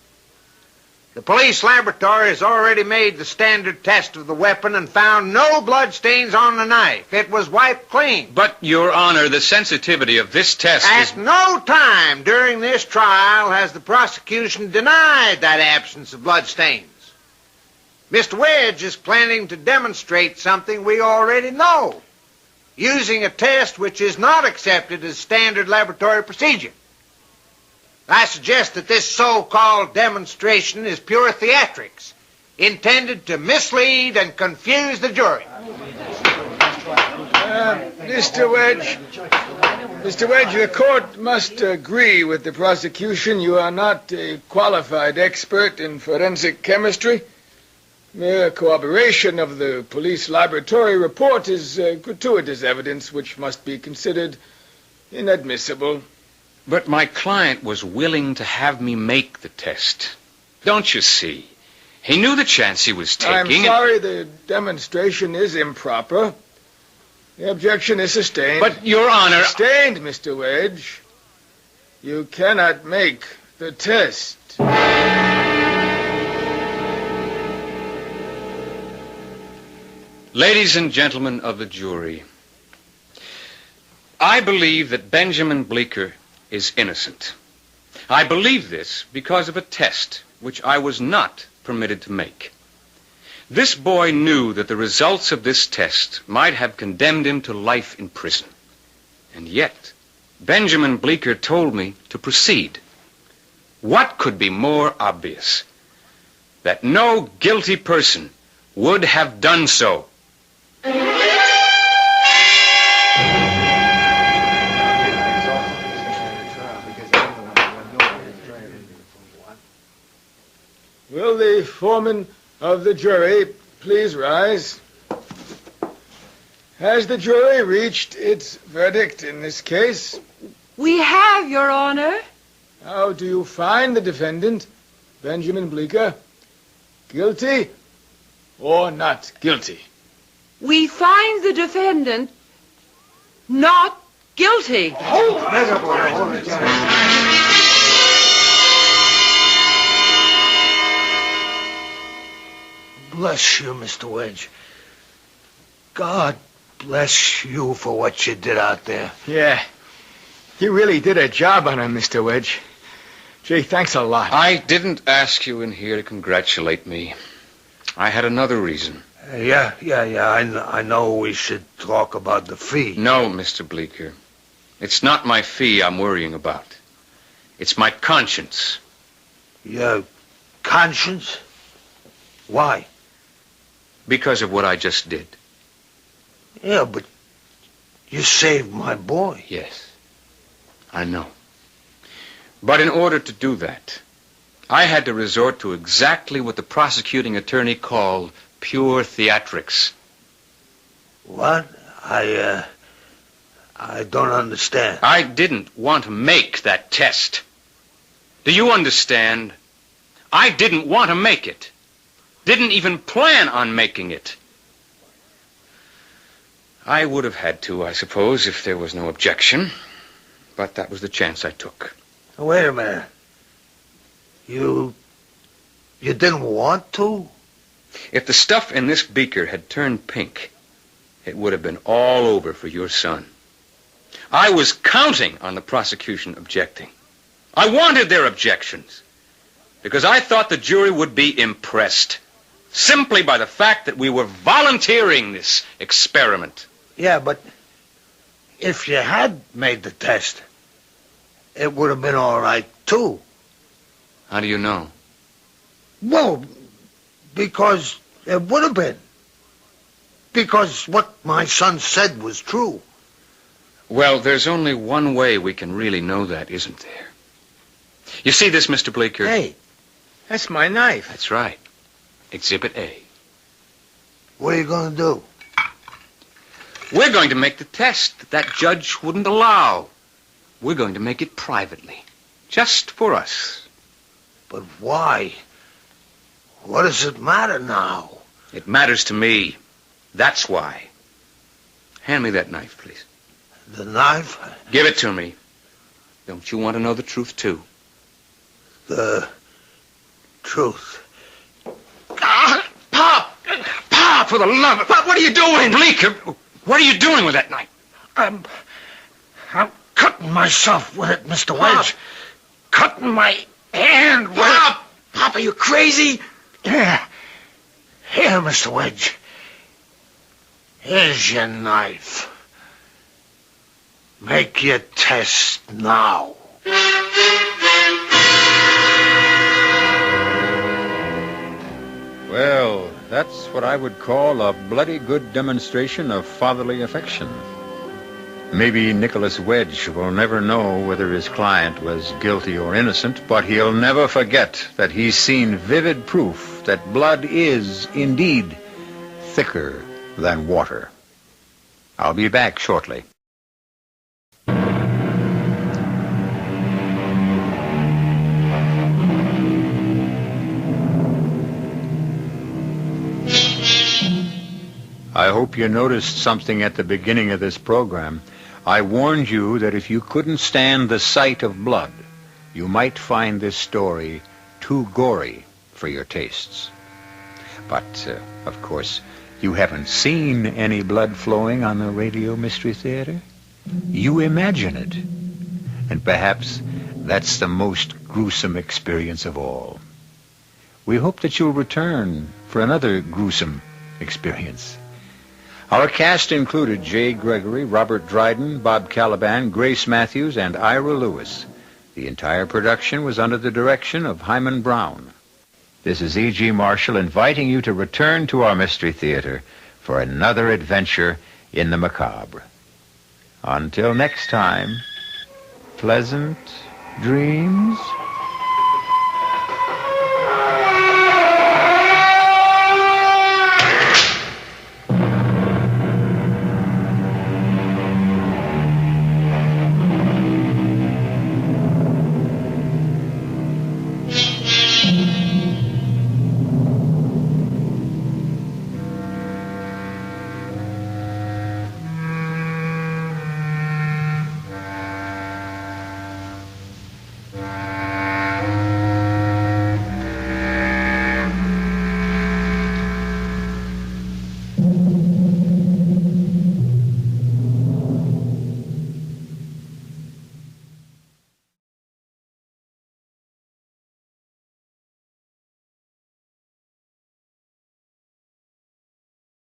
The police laboratory has already made the standard test of the weapon and found no bloodstains on the knife. It was wiped clean. But, Your Honor, the sensitivity of this test At no time during this trial has the prosecution denied that absence of bloodstains. Mr. Wedge is planning to demonstrate something we already know, using a test which is not accepted as standard laboratory procedure. I suggest that this so-called demonstration is pure theatrics, intended to mislead and confuse the jury. Mr. Wedge, the court must agree with the prosecution. You are not a qualified expert in forensic chemistry. Mere corroboration of the police laboratory report is gratuitous evidence which must be considered inadmissible. But my client was willing to have me make the test. Don't you see? He knew the chance he was taking. I'm sorry, the demonstration is improper. The objection is sustained. But, Your Honor... Sustained, Mr. Wedge. You cannot make the test. Ladies and gentlemen of the jury, I believe that Benjamin Bleeker is innocent. I believe this because of a test which I was not permitted to make. This boy knew that the results of this test might have condemned him to life in prison. And yet, Benjamin Bleeker told me to proceed. What could be more obvious? That no guilty person would have done so. Will the foreman of the jury please rise? Has the jury reached its verdict in this case? We have, Your Honor. How do you find the defendant, Benjamin Bleeker? Guilty or not guilty? We find the defendant not guilty. Bless you, Mr. Wedge. God bless you for what you did out there. Yeah. You really did a job on him, Mr. Wedge. Gee, thanks a lot. I didn't ask you in here to congratulate me. I had another reason. I know we should talk about the fee. No, Mr. Bleeker. It's not my fee I'm worrying about. It's my conscience. Your conscience? Why? Because of what I just did. Yeah, but you saved my boy. Yes, I know. But in order to do that, I had to resort to exactly what the prosecuting attorney called pure theatrics. What? I don't understand. I didn't want to make that test. Do you understand? I didn't want to make it. Didn't even plan on making it. I would have had to, I suppose, if there was no objection. But that was the chance I took. Wait a minute. You didn't want to? If the stuff in this beaker had turned pink, it would have been all over for your son. I was counting on the prosecution objecting. I wanted their objections because I thought the jury would be impressed simply by the fact that we were volunteering this experiment. Yeah, but if you had made the test, it would have been all right, too. How do you know? Well, because it would have been. Because what my son said was true. Well, there's only one way we can really know that, isn't there? You see this, Mr. Bleeker? Hey, that's my knife. That's right. Exhibit A. What are you going to do? We're going to make the test that judge wouldn't allow. We're going to make it privately. Just for us. But why? What does it matter now? It matters to me. That's why. Hand me that knife, please. The knife? Give it to me. Don't you want to know the truth, too? The truth. Pop! Pop, for the love of... Pop, what are you doing? Bleeker, what are you doing with that knife? I'm cutting myself with it, Mr. Wedge. Cutting my hand with it. Pop, are you crazy? Here, Mr. Wedge. Here's your knife. Make your test now. Well, that's what I would call a bloody good demonstration of fatherly affection. Maybe Nicholas Wedge will never know whether his client was guilty or innocent, but he'll never forget that he's seen vivid proof that blood is, indeed, thicker than water. I'll be back shortly. I hope you noticed something at the beginning of this program. I warned you that if you couldn't stand the sight of blood, you might find this story too gory for your tastes. But, of course, you haven't seen any blood flowing on the Radio Mystery Theater. You imagine it. And perhaps that's the most gruesome experience of all. We hope that you'll return for another gruesome experience. Our cast included Jay Gregory, Robert Dryden, Bob Caliban, Grace Matthews, and Ira Lewis. The entire production was under the direction of Hyman Brown. This is E.G. Marshall inviting you to return to our Mystery Theater for another adventure in the macabre. Until next time, pleasant dreams.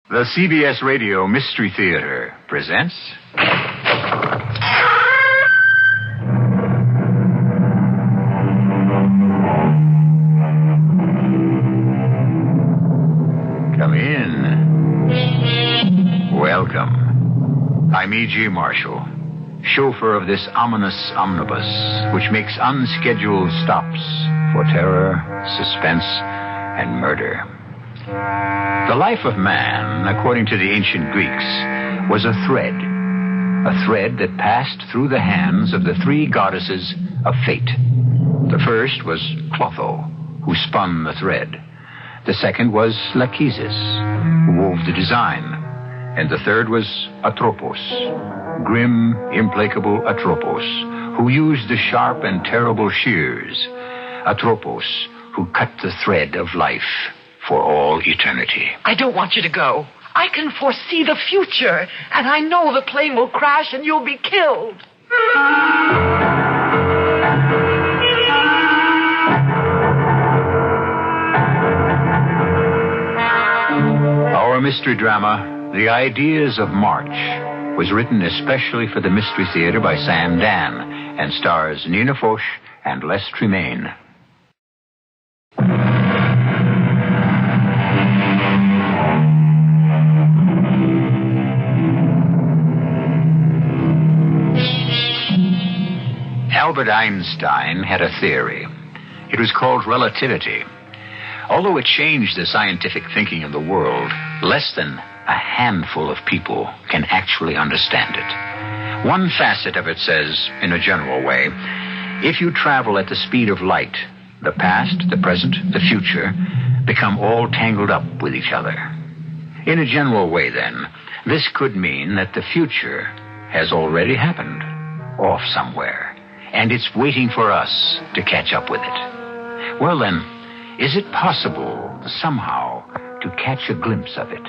The CBS Radio Mystery Theater presents... Come in. Welcome. I'm E.G. Marshall, chauffeur of this ominous omnibus, which makes unscheduled stops for terror, suspense, and murder. The life of man, according to the ancient Greeks, was a thread that passed through the hands of the three goddesses of fate. The first was Clotho, who spun the thread. The second was Lachesis, who wove the design. And the third was Atropos, grim, implacable Atropos, who used the sharp and terrible shears. Atropos, who cut the thread of life for all eternity. I don't want you to go. I can foresee the future, and I know the plane will crash and you'll be killed. Our mystery drama, The Ideas of March, was written especially for the Mystery Theater by Sam Dan and stars Nina Foch and Les Tremaine. Albert Einstein had a theory. It was called relativity. Although it changed the scientific thinking of the world, less than a handful of people can actually understand it. One facet of it says, in a general way, if you travel at the speed of light, the past, the present, the future become all tangled up with each other. In a general way, then, this could mean that the future has already happened, off somewhere, and it's waiting for us to catch up with it. Well, then, is it possible somehow to catch a glimpse of it?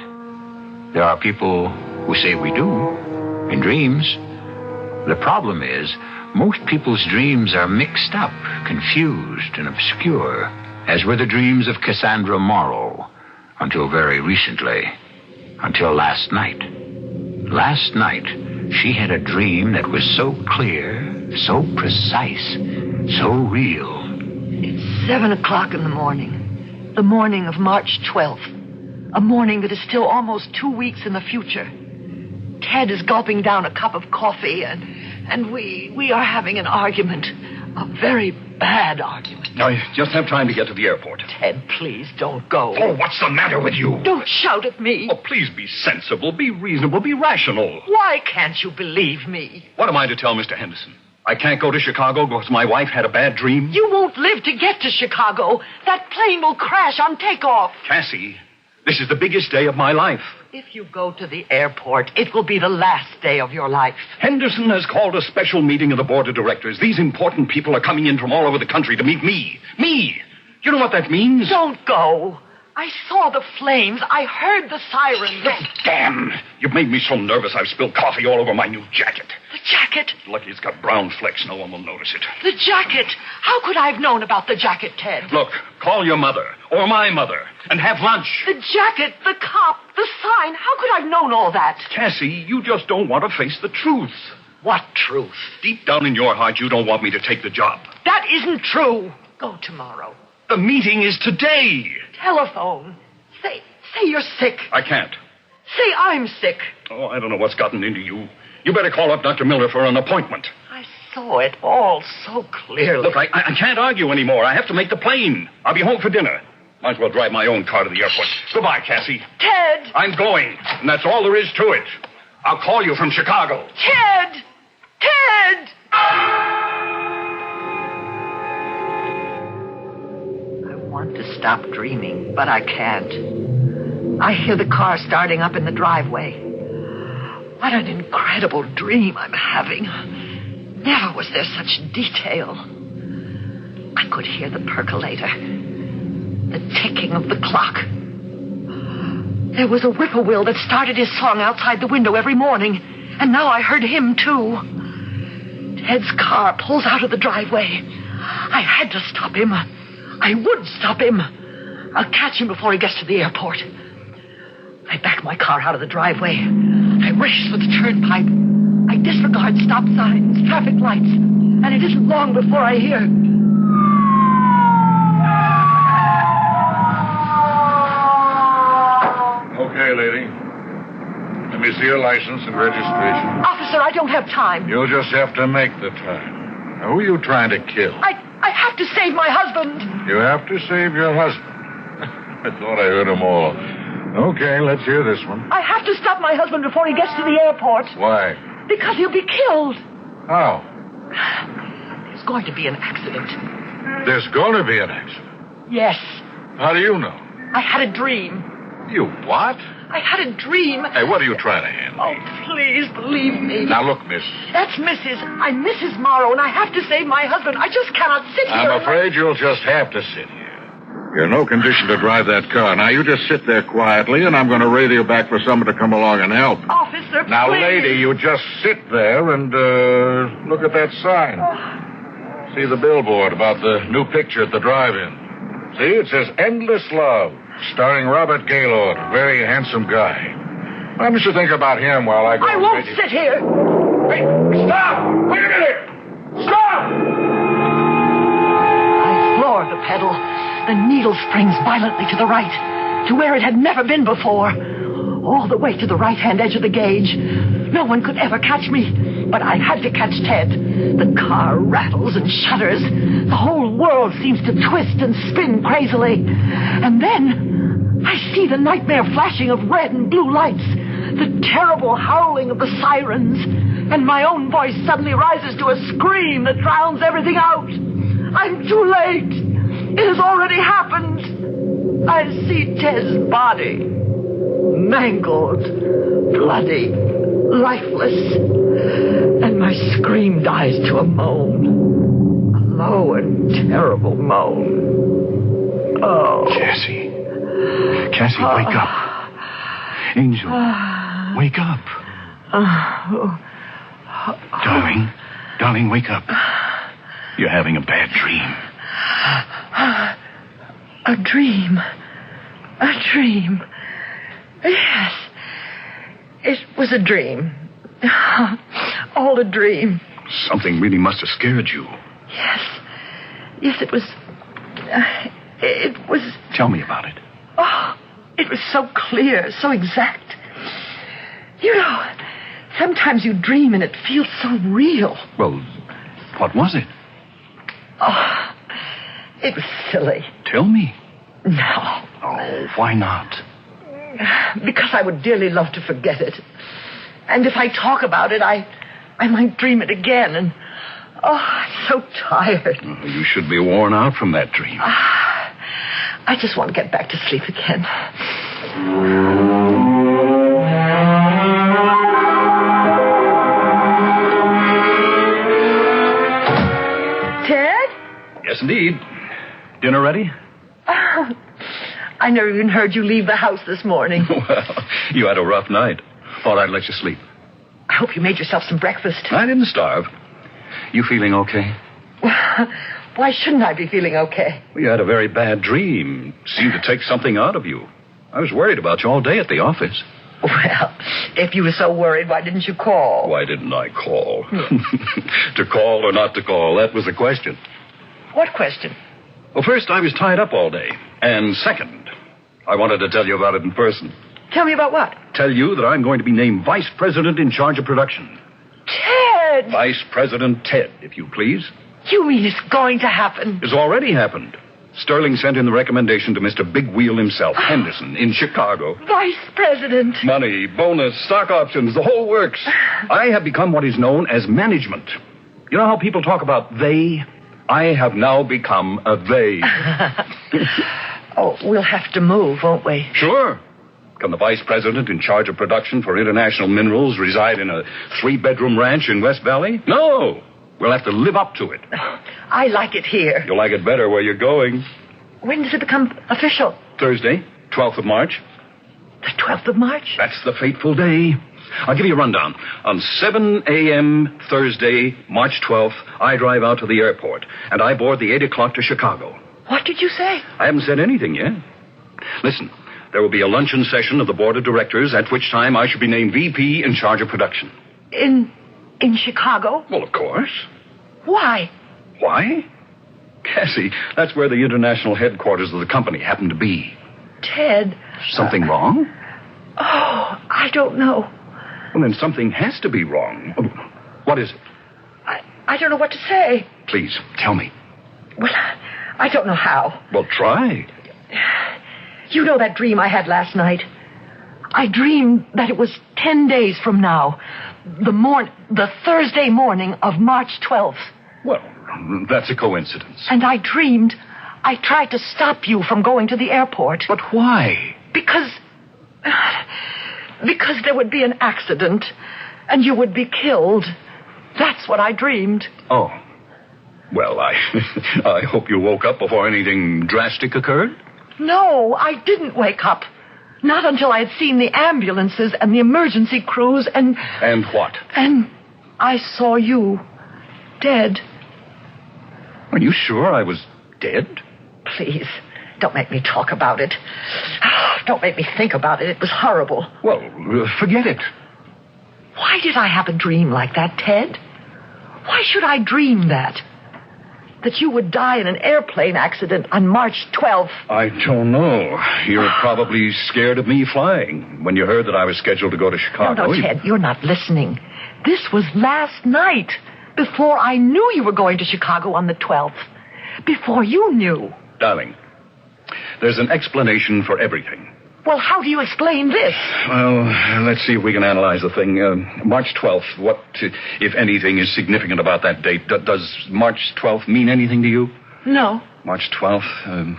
There are people who say we do, in dreams. The problem is, most people's dreams are mixed up, confused, and obscure, as were the dreams of Cassandra Morrow, until very recently, until last night. Last night, she had a dream that was so clear, so precise, so real. It's 7 o'clock in the morning of March 12th, a morning that is still almost 2 weeks in the future. Ted is gulping down a cup of coffee, and we are having an argument, a very bad argument. I just have time to get to the airport. Ted, please don't go. Oh, what's the matter with you? Don't shout at me. Oh, please be sensible, be reasonable, be rational. Why can't you believe me? What am I to tell Mr. Henderson? I can't go to Chicago because my wife had a bad dream? You won't live to get to Chicago. That plane will crash on takeoff. Cassie, this is the biggest day of my life. If you go to the airport, it will be the last day of your life. Henderson has called a special meeting of the board of directors. These important people are coming in from all over the country to meet me. Me! You know what that means? Don't go. I saw the flames. I heard the sirens. Oh, damn! You've made me so nervous I've spilled coffee all over my new jacket. The jacket? Lucky it's got brown flecks. No one will notice it. The jacket? How could I have known about the jacket, Ted? Look, call your mother, or my mother, and have lunch. The jacket, the cop, the sign. How could I have known all that? Cassie, you just don't want to face the truth. What truth? Deep down in your heart, you don't want me to take the job. That isn't true. Go tomorrow. The meeting is today. Telephone. Say you're sick. I can't. Say I'm sick. Oh, I don't know what's gotten into you. You better call up Dr. Miller for an appointment. I saw it all so clearly. Look, I can't argue anymore. I have to make the plane. I'll be home for dinner. Might as well drive my own car to the airport. Goodbye, Cassie. Ted! I'm going, and that's all there is to it. I'll call you from Chicago. Ted! Ted! I want to stop dreaming, but I can't. I hear the car starting up in the driveway. What an incredible dream I'm having. Never was there such detail. I could hear the percolator, the ticking of the clock. There was a whippoorwill that started his song outside the window every morning, and now I heard him, too. Ted's car pulls out of the driveway. I had to stop him. I would stop him. I'll catch him before he gets to the airport. I back my car out of the driveway. I race for the turnpike. I disregard stop signs, traffic lights, and it isn't long before I hear... Okay, lady. Let me see your license and registration. Officer, I don't have time. You'll just have to make the time. Now, who are you trying to kill? I have to save my husband. You have to save your husband. I thought I heard them all. Okay, let's hear this one. I have to stop my husband before he gets to the airport. Why? Because he'll be killed. How? There's going to be an accident. There's going to be an accident? Yes. How do you know? I had a dream. You what? I had a dream. Hey, what are you trying to handle? Oh, please believe me. Now, look, miss. That's Mrs. I'm Mrs. Morrow, and I have to save my husband. I just cannot sit here. I'm afraid you'll just have to sit here. You're in no condition to drive that car. Now, you just sit there quietly, and I'm going to radio back for someone to come along and help. Officer, now, please. lady, you just sit there and look at that sign. See the billboard about the new picture at the drive-in. See, it says Endless Love, starring Robert Gaylord, a very handsome guy. Why don't you think about him while I go... I won't sit here. Hey, stop! Wait a minute! Stop! I floor the pedal. The needle springs violently to the right, to where it had never been before. All the way to the right-hand edge of the gauge. No one could ever catch me, but I had to catch Ted. The car rattles and shudders. The whole world seems to twist and spin crazily. And then I see the nightmare flashing of red and blue lights, the terrible howling of the sirens, and my own voice suddenly rises to a scream that drowns everything out. I'm too late. It has already happened. I see Ted's body, mangled, bloody, lifeless, and my scream dies to a moan, a low and terrible moan. Oh. Cassie, wake up. Angel, wake up. Darling, wake up. You're having a bad dream. A dream. Yes. It was a dream. All a dream. Something really must have scared you. Yes, it was... it was... Tell me about it. Oh, it was so clear, so exact. You know, sometimes you dream and it feels so real. Well, what was it? Oh, it was silly. Tell me. No. Oh, why not? Because I would dearly love to forget it. And if I talk about it, I might dream it again. And, I'm so tired. Oh, you should be worn out from that dream. I just want to get back to sleep again. Ted? Yes, indeed. Dinner ready? Oh, I never even heard you leave the house this morning. Well, you had a rough night. Thought I'd let you sleep. I hope you made yourself some breakfast. I didn't starve. You feeling okay? Why shouldn't I be feeling okay? Well, you had a very bad dream. Seemed to take something out of you. I was worried about you all day at the office. Well, if you were so worried, why didn't you call? Why didn't I call? To call or not to call, that was the question. What question? Well, first, I was tied up all day. And second, I wanted to tell you about it in person. Tell me about what? Tell you that I'm going to be named Vice President in charge of production. Ted! Vice President Ted, if you please. You mean it's going to happen? It's already happened. Sterling sent in the recommendation to Mr. Big Wheel himself, Henderson, in Chicago. Vice President. Money, bonus, stock options, the whole works. I have become what is known as management. You know how people talk about they? I have now become a they. Oh, we'll have to move, won't we? Sure. Can the vice president in charge of production for International Minerals reside in a 3-bedroom ranch in West Valley? No. We'll have to live up to it. I like it here. You'll like it better where you're going. When does it become official? Thursday, 12th of March. The 12th of March? That's the fateful day. I'll give you a rundown. On 7 a.m. Thursday, March 12th, I drive out to the airport, and I board the 8 o'clock to Chicago. What did you say? I haven't said anything yet. Listen, There will be a luncheon session of the board of directors, at which time I shall be named VP in charge of production. In Chicago? Well, of course. Why? Why? Cassie, that's where the international headquarters of the company happen to be. Ted. Something wrong? Oh, I don't know. Well, then something has to be wrong. What is it? I don't know what to say. Please, tell me. Well, I don't know how. Well, try. You know that dream I had last night? I dreamed that it was 10 days from now. The Thursday morning of March 12th. Well, that's a coincidence. And I dreamed I tried to stop you from going to the airport. But why? Because there would be an accident and you would be killed. That's what I dreamed. Oh. Well, I hope you woke up before anything drastic occurred. No, I didn't wake up. Not until I had seen the ambulances and the emergency crews and... And what? And I saw you. Dead. Are you sure I was dead? Please, don't make me talk about it. Don't make me think about it. It was horrible. Well, forget it. Why did I have a dream like that, Ted? Why should I dream that? That you would die in an airplane accident on March 12th. I don't know. You're probably scared of me flying when you heard that I was scheduled to go to Chicago. No, Ted, you're not listening. This was last night, before I knew you were going to Chicago on the 12th. Before you knew. Darling, there's an explanation for everything. Well, how do you explain this? Well, let's see if we can analyze the thing. March 12th, what, if anything, is significant about that date? Does March 12th mean anything to you? No. March 12th?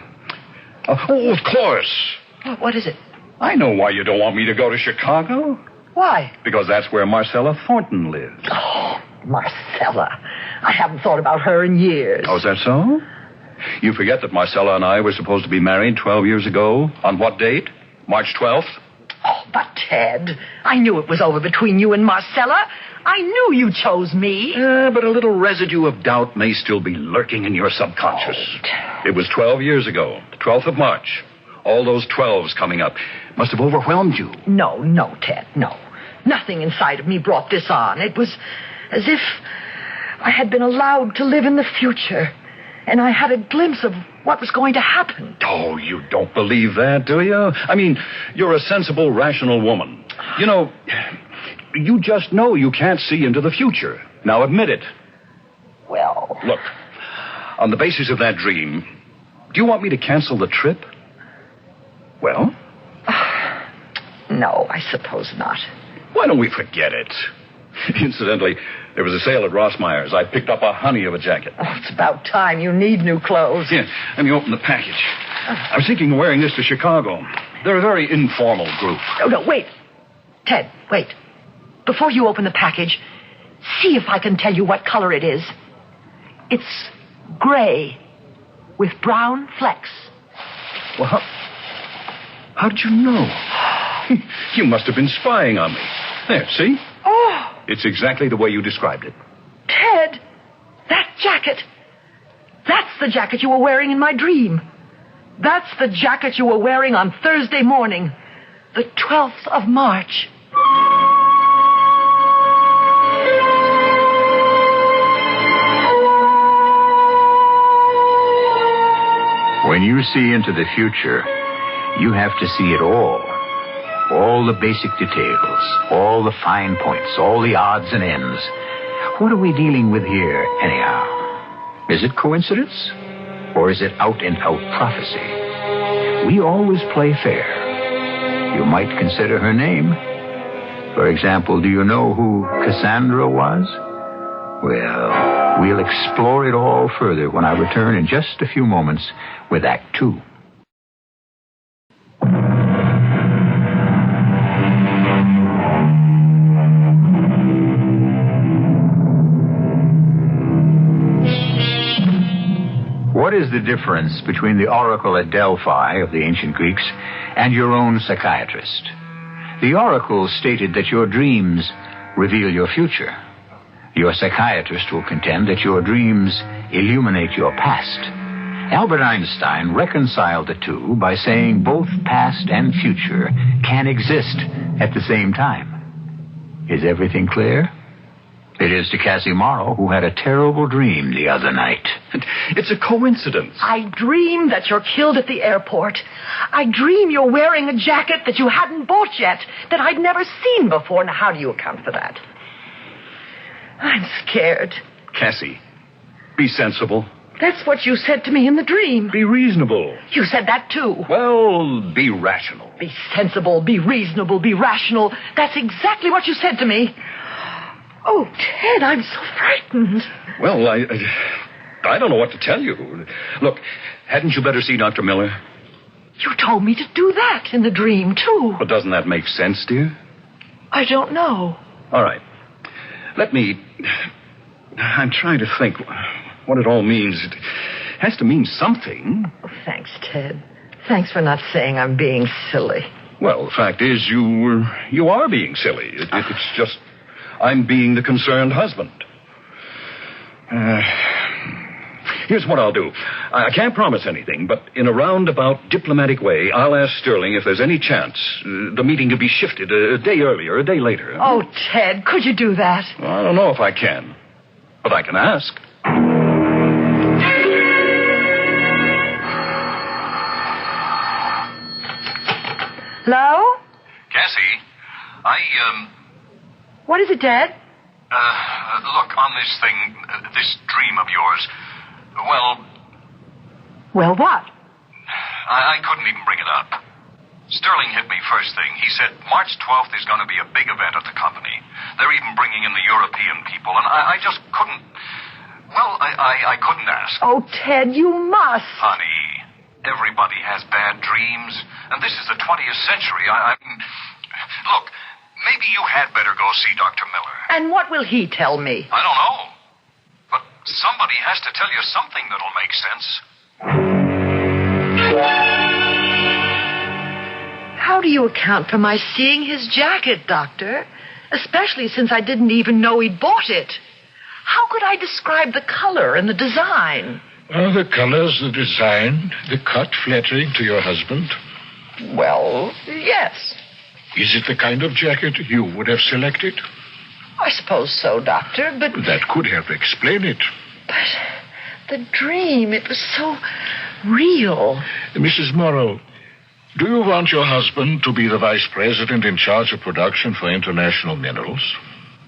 Oh, of course. What is it? I know why you don't want me to go to Chicago. Why? Because that's where Marcella Thornton lives. Oh, Marcella. I haven't thought about her in years. Oh, is that so? You forget that Marcella and I were supposed to be married 12 years ago. On what date? March 12th? Oh, but Ted, I knew it was over between you and Marcella. I knew you chose me. But a little residue of doubt may still be lurking in your subconscious. Oh, it was 12 years ago, the 12th of March. All those 12s coming up must have overwhelmed you. No, Ted, no. Nothing inside of me brought this on. It was as if I had been allowed to live in the future, and I had a glimpse of what was going to happen. Oh, you don't believe that, do you? I mean, you're a sensible, rational woman. You know, you just know you can't see into the future. Now admit it. Well... Look, on the basis of that dream, do you want me to cancel the trip? Well? No, I suppose not. Why don't we forget it? Incidentally, there was a sale at Rossmeyer's. I picked up a honey of a jacket. Oh, it's about time. You need new clothes. Yeah, let me open the package. I was thinking of wearing this to Chicago. They're a very informal group. No, wait. Ted, wait. Before you open the package, see if I can tell you what color it is. It's gray with brown flecks. Well, how did you know? You must have been spying on me. There, see? Oh! It's exactly the way you described it. Ted, that jacket. That's the jacket you were wearing in my dream. That's the jacket you were wearing on Thursday morning, the 12th of March. When you see into the future, you have to see it all. All the basic details, all the fine points, all the odds and ends. What are we dealing with here, anyhow? Is it coincidence? Or is it out-and-out prophecy? We always play fair. You might consider her name. For example, do you know who Cassandra was? Well, we'll explore it all further when I return in just a few moments with Act 2. What is the difference between the oracle at Delphi of the ancient Greeks and your own psychiatrist? The oracle stated that your dreams reveal your future. Your psychiatrist will contend that your dreams illuminate your past. Albert Einstein reconciled the two by saying both past and future can exist at the same time. Is everything clear? It is to Cassie Morrow, who had a terrible dream the other night. It's a coincidence. I dream that you're killed at the airport. I dream you're wearing a jacket that you hadn't bought yet, that I'd never seen before. Now, how do you account for that? I'm scared. Cassie, be sensible. That's what you said to me in the dream. Be reasonable. You said that, too. Well, be rational. Be sensible, be reasonable, be rational. That's exactly what you said to me. Oh, Ted, I'm so frightened. Well, I don't know what to tell you. Look, hadn't you better see Dr. Miller? You told me to do that in the dream, too. But doesn't that make sense, dear? I don't know. All right. I'm trying to think what it all means. It has to mean something. Oh, thanks, Ted. Thanks for not saying I'm being silly. Well, the fact is, you are being silly. It's just I'm being the concerned husband. Here's what I'll do. I can't promise anything, but in a roundabout diplomatic way, I'll ask Sterling if there's any chance the meeting could be shifted a day earlier, a day later. Oh, Ted, could you do that? I don't know if I can, but I can ask. Hello? Cassie, What is it, Dad? Look, on this thing, this dream of yours, Well, what? I couldn't even bring it up. Sterling hit me first thing. He said March 12th is going to be a big event at the company. They're even bringing in the European people, and I just couldn't... Well, I couldn't ask. Oh, Ted, you must. Honey, everybody has bad dreams, and this is the 20th century. I mean, look, maybe you had better go see Dr. Miller. And what will he tell me? I don't know. But somebody has to tell you something that'll make sense. How do you account for my seeing his jacket, Doctor? Especially since I didn't even know he'd bought it. How could I describe the color and the design? Are the colors, the design, the cut flattering to your husband? Well, yes. Is it the kind of jacket you would have selected? I suppose so, Doctor, but... That could help explain it. But the dream, it was so real. Mrs. Morrow, do you want your husband to be the vice president in charge of production for International Minerals?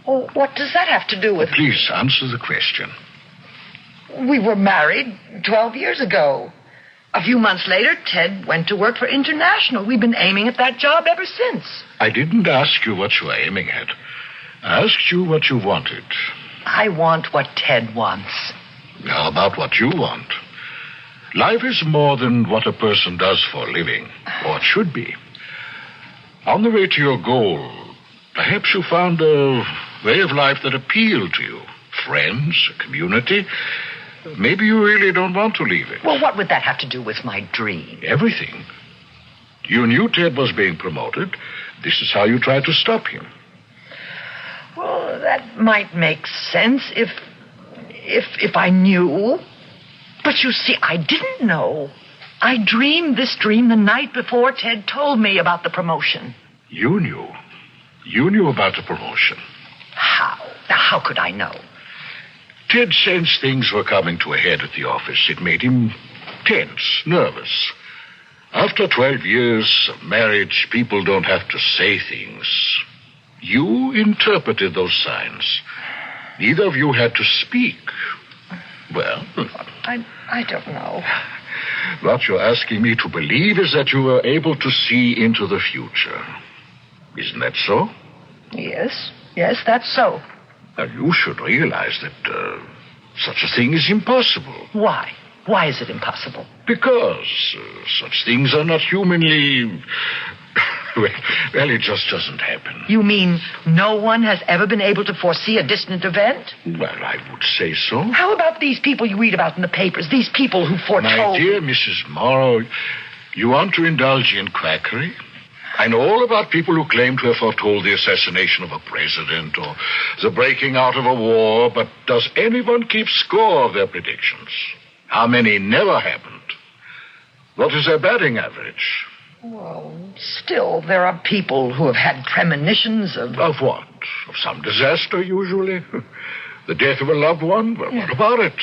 Oh, what does that have to do with... Please answer the question. We were married 12 years ago. A few months later, Ted went to work for International. We've been aiming at that job ever since. I didn't ask you what you were aiming at. I asked you what you wanted. I want what Ted wants. How about what you want? Life is more than what a person does for a living, or it should be. On the way to your goal, perhaps you found a way of life that appealed to you. Friends, a community. Maybe you really don't want to leave it. Well, what would that have to do with my dream? Everything. You knew Ted was being promoted. This is how you tried to stop him. Well, that might make sense if I knew. But you see, I didn't know. I dreamed this dream the night before Ted told me about the promotion. You knew? You knew about the promotion? How? How could I know? Ted sensed things were coming to a head at the office. It made him tense, nervous. After 12 years of marriage, people don't have to say things. You interpreted those signs. Neither of you had to speak. Well... I don't know. What you're asking me to believe is that you were able to see into the future. Isn't that so? Yes, that's so. Now, you should realize that such a thing is impossible. Why? Why is it impossible? Because such things are not humanly... Well, it just doesn't happen. You mean no one has ever been able to foresee a distant event? Well, I would say so. How about these people you read about in the papers? These people who foretold... My dear Mrs. Morrow, you want to indulge in quackery? I know all about people who claim to have foretold the assassination of a president or the breaking out of a war, but does anyone keep score of their predictions? How many never happened? What is their batting average? Well, still, there are people who have had premonitions of... Of what? Of some disaster, usually? The death of a loved one? Well, what about it?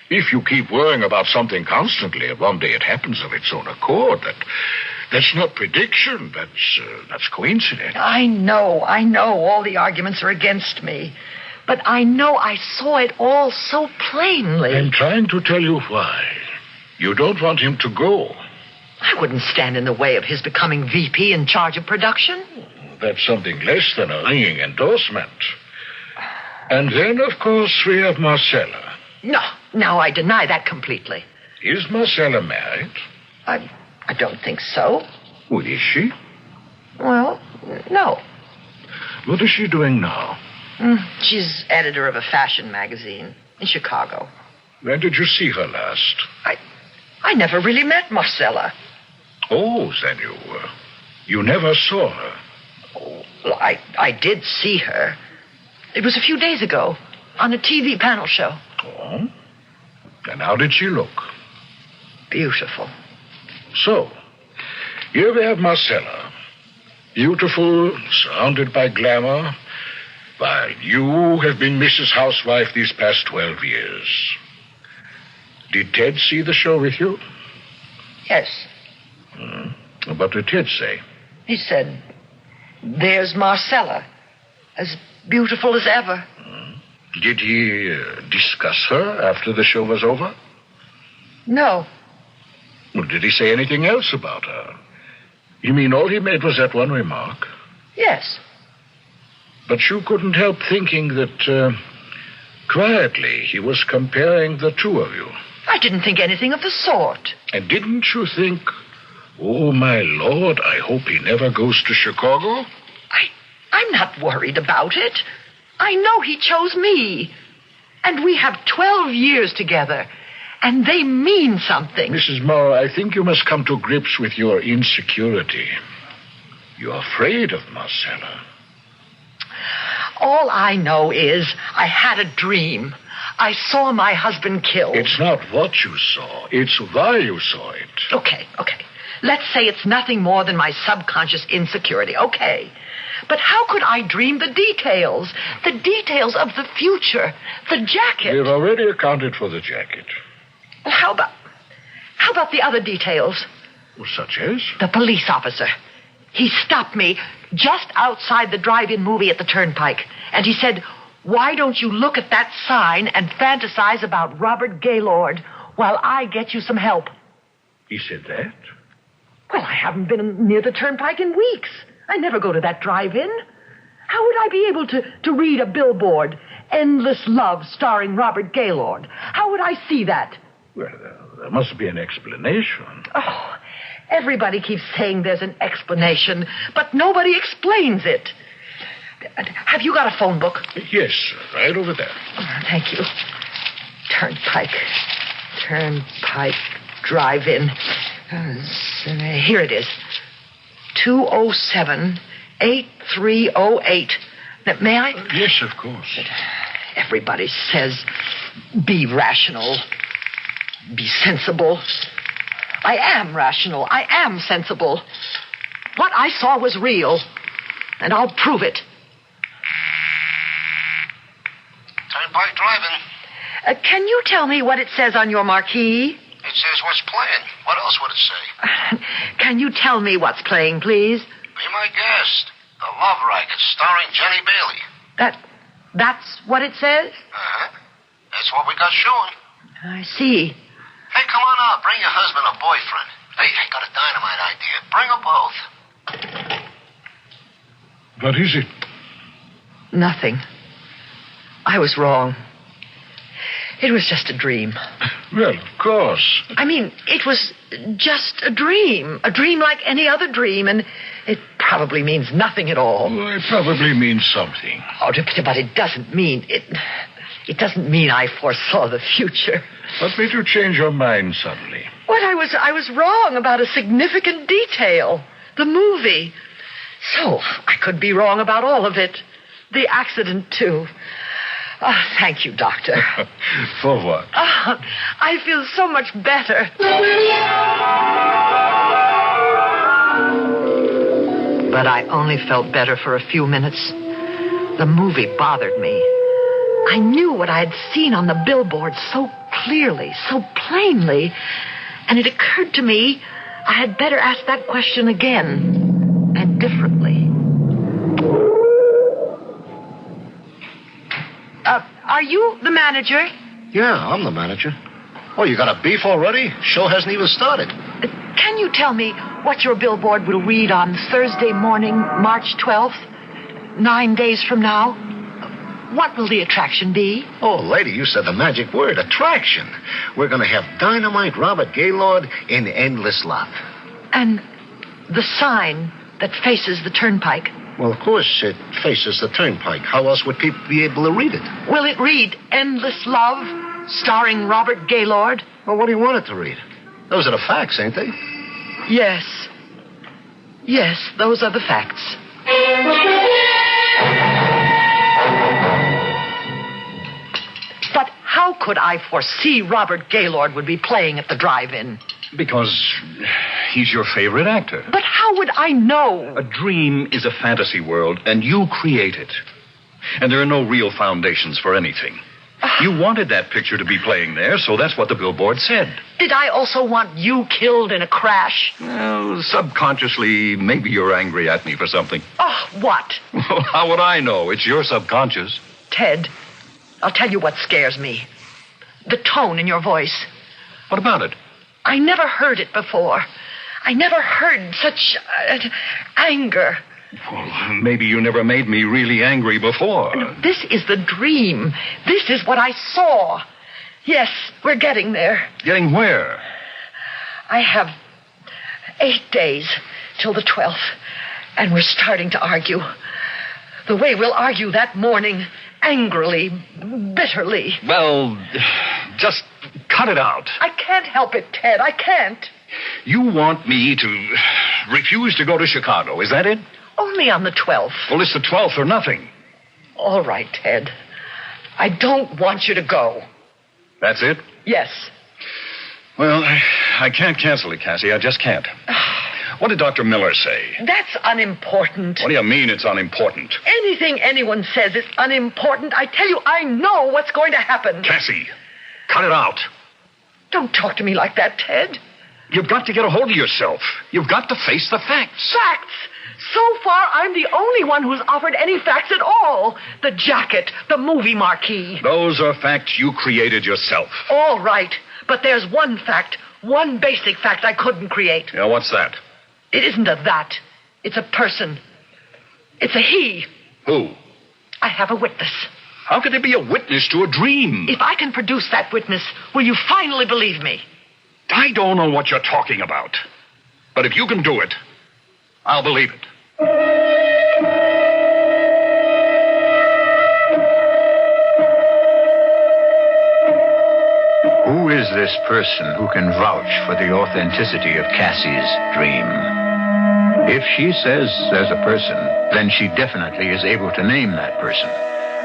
If you keep worrying about something constantly, and one day it happens of its own accord, that's not prediction. That's coincidence. I know. All the arguments are against me. But I know I saw it all so plainly. I'm trying to tell you why. You don't want him to go. I wouldn't stand in the way of his becoming VP in charge of production. That's something less than a ringing endorsement. And then, of course, we have Marcella. No, I deny that completely. Is Marcella married? I don't think so. Well, is she? Well, no. What is she doing now? She's editor of a fashion magazine in Chicago. When did you see her last? I never really met Marcella. Oh, then you never saw her? Oh, well, I did see her. It was a few days ago on a TV panel show. Oh? And how did she look? Beautiful. So, here we have Marcella. Beautiful, surrounded by glamour, while you have been Mrs. Housewife these past 12 years. Did Ted see the show with you? Yes. What did Ted say? He said, there's Marcella, as beautiful as ever. Did he discuss her after the show was over? No. Well, did he say anything else about her? You mean all he made was that one remark? Yes. But you couldn't help thinking that, quietly, he was comparing the two of you. I didn't think anything of the sort. And didn't you think, oh, my Lord, I hope he never goes to Chicago? I'm not worried about it. I know he chose me. And we have 12 years together. And they mean something. Mrs. Morrow, I think you must come to grips with your insecurity. You're afraid of Marcella. All I know is I had a dream. I saw my husband killed. It's not what you saw. It's why you saw it. Okay. Let's say it's nothing more than my subconscious insecurity. Okay. But how could I dream the details? The details of the future. The jacket. We've already accounted for the jacket. Well, how about the other details? Well, such as? The police officer. He stopped me just outside the drive-in movie at the Turnpike. And he said, why don't you look at that sign and fantasize about Robert Gaylord while I get you some help? He said that? Well, I haven't been near the Turnpike in weeks. I never go to that drive-in. How would I be able to read a billboard, Endless Love starring Robert Gaylord? How would I see that? Well, there must be an explanation. Oh, everybody keeps saying there's an explanation, but nobody explains it. Have you got a phone book? Yes, right over there. Oh, thank you. Turnpike, drive-in. Here it is. 207-8308. May I? Yes, of course. Everybody says be rational, be sensible. I am rational. I am sensible. What I saw was real, and I'll prove it. Turnpike driving. Can you tell me what it says on your marquee? It says what's playing. What else would it say? Can you tell me what's playing, please? Be my guest. The Love Racket starring Jenny Bailey. That's what it says? Uh-huh. That's what we got showing. I see. Hey, come on out. Bring your husband or boyfriend. Hey, I got a dynamite idea. Bring them both. What is it? Nothing. I was wrong. It was just a dream. Well, of course. I mean, it was just a dream. A dream like any other dream, and it probably means nothing at all. Well, it probably means something. Oh, but it doesn't mean... It doesn't mean I foresaw the future. What made you change your mind suddenly? Well, I was wrong about a significant detail. The movie. So, I could be wrong about all of it. The accident, too. Oh, thank you, Doctor. For what? Oh, I feel so much better. But I only felt better for a few minutes. The movie bothered me. I knew what I had seen on the billboard so clearly, so plainly, and it occurred to me I had better ask that question again, and differently. Are you the manager? Yeah, I'm the manager. Oh, you got a beef already? Show hasn't even started. Can you tell me what your billboard will read on Thursday morning, March 12th, 9 days from now? What will the attraction be? Oh, lady, you said the magic word, attraction. We're going to have Dynamite Robert Gaylord in Endless Love. And the sign that faces the turnpike? Well, of course, it faces the turnpike. How else would people be able to read it? Will it read Endless Love, starring Robert Gaylord? Well, what do you want it to read? Those are the facts, ain't they? Yes. Yes, those are the facts. But how could I foresee Robert Gaylord would be playing at the drive-in? Because he's your favorite actor. But how would I know? A dream is a fantasy world, and you create it. And there are no real foundations for anything. You wanted that picture to be playing there, so that's what the billboard said. Did I also want you killed in a crash? Well, subconsciously, maybe you're angry at me for something. Oh, what? Well, how would I know? It's your subconscious. Ted, I'll tell you what scares me. The tone in your voice. What about it? I never heard it before. I never heard such anger. Well, maybe you never made me really angry before. This is the dream. This is what I saw. Yes, we're getting there. Getting where? I have 8 days till the 12th, and we're starting to argue. The way we'll argue that morning, angrily, bitterly. Well, just cut it out. I can't help it, Ted. I can't. You want me to refuse to go to Chicago, is that it? Only on the 12th. Well, it's the 12th or nothing. All right, Ted. I don't want you to go. That's it? Yes. Well, I can't cancel it, Cassie. I just can't. What did Dr. Miller say? That's unimportant. What do you mean it's unimportant? Anything anyone says is unimportant. I tell you, I know what's going to happen. Cassie, cut it out. Don't talk to me like that, Ted. You've got to get a hold of yourself. You've got to face the facts. Facts? So far, I'm the only one who's offered any facts at all. The jacket, the movie marquee. Those are facts you created yourself. All right, but there's one fact, one basic fact I couldn't create. Yeah, what's that? It isn't a that. It's a person. It's a he. Who? I have a witness. How could there be a witness to a dream? If I can produce that witness, will you finally believe me? I don't know what you're talking about. But if you can do it, I'll believe it. Who is this person who can vouch for the authenticity of Cassie's dream? If she says there's a person, then she definitely is able to name that person.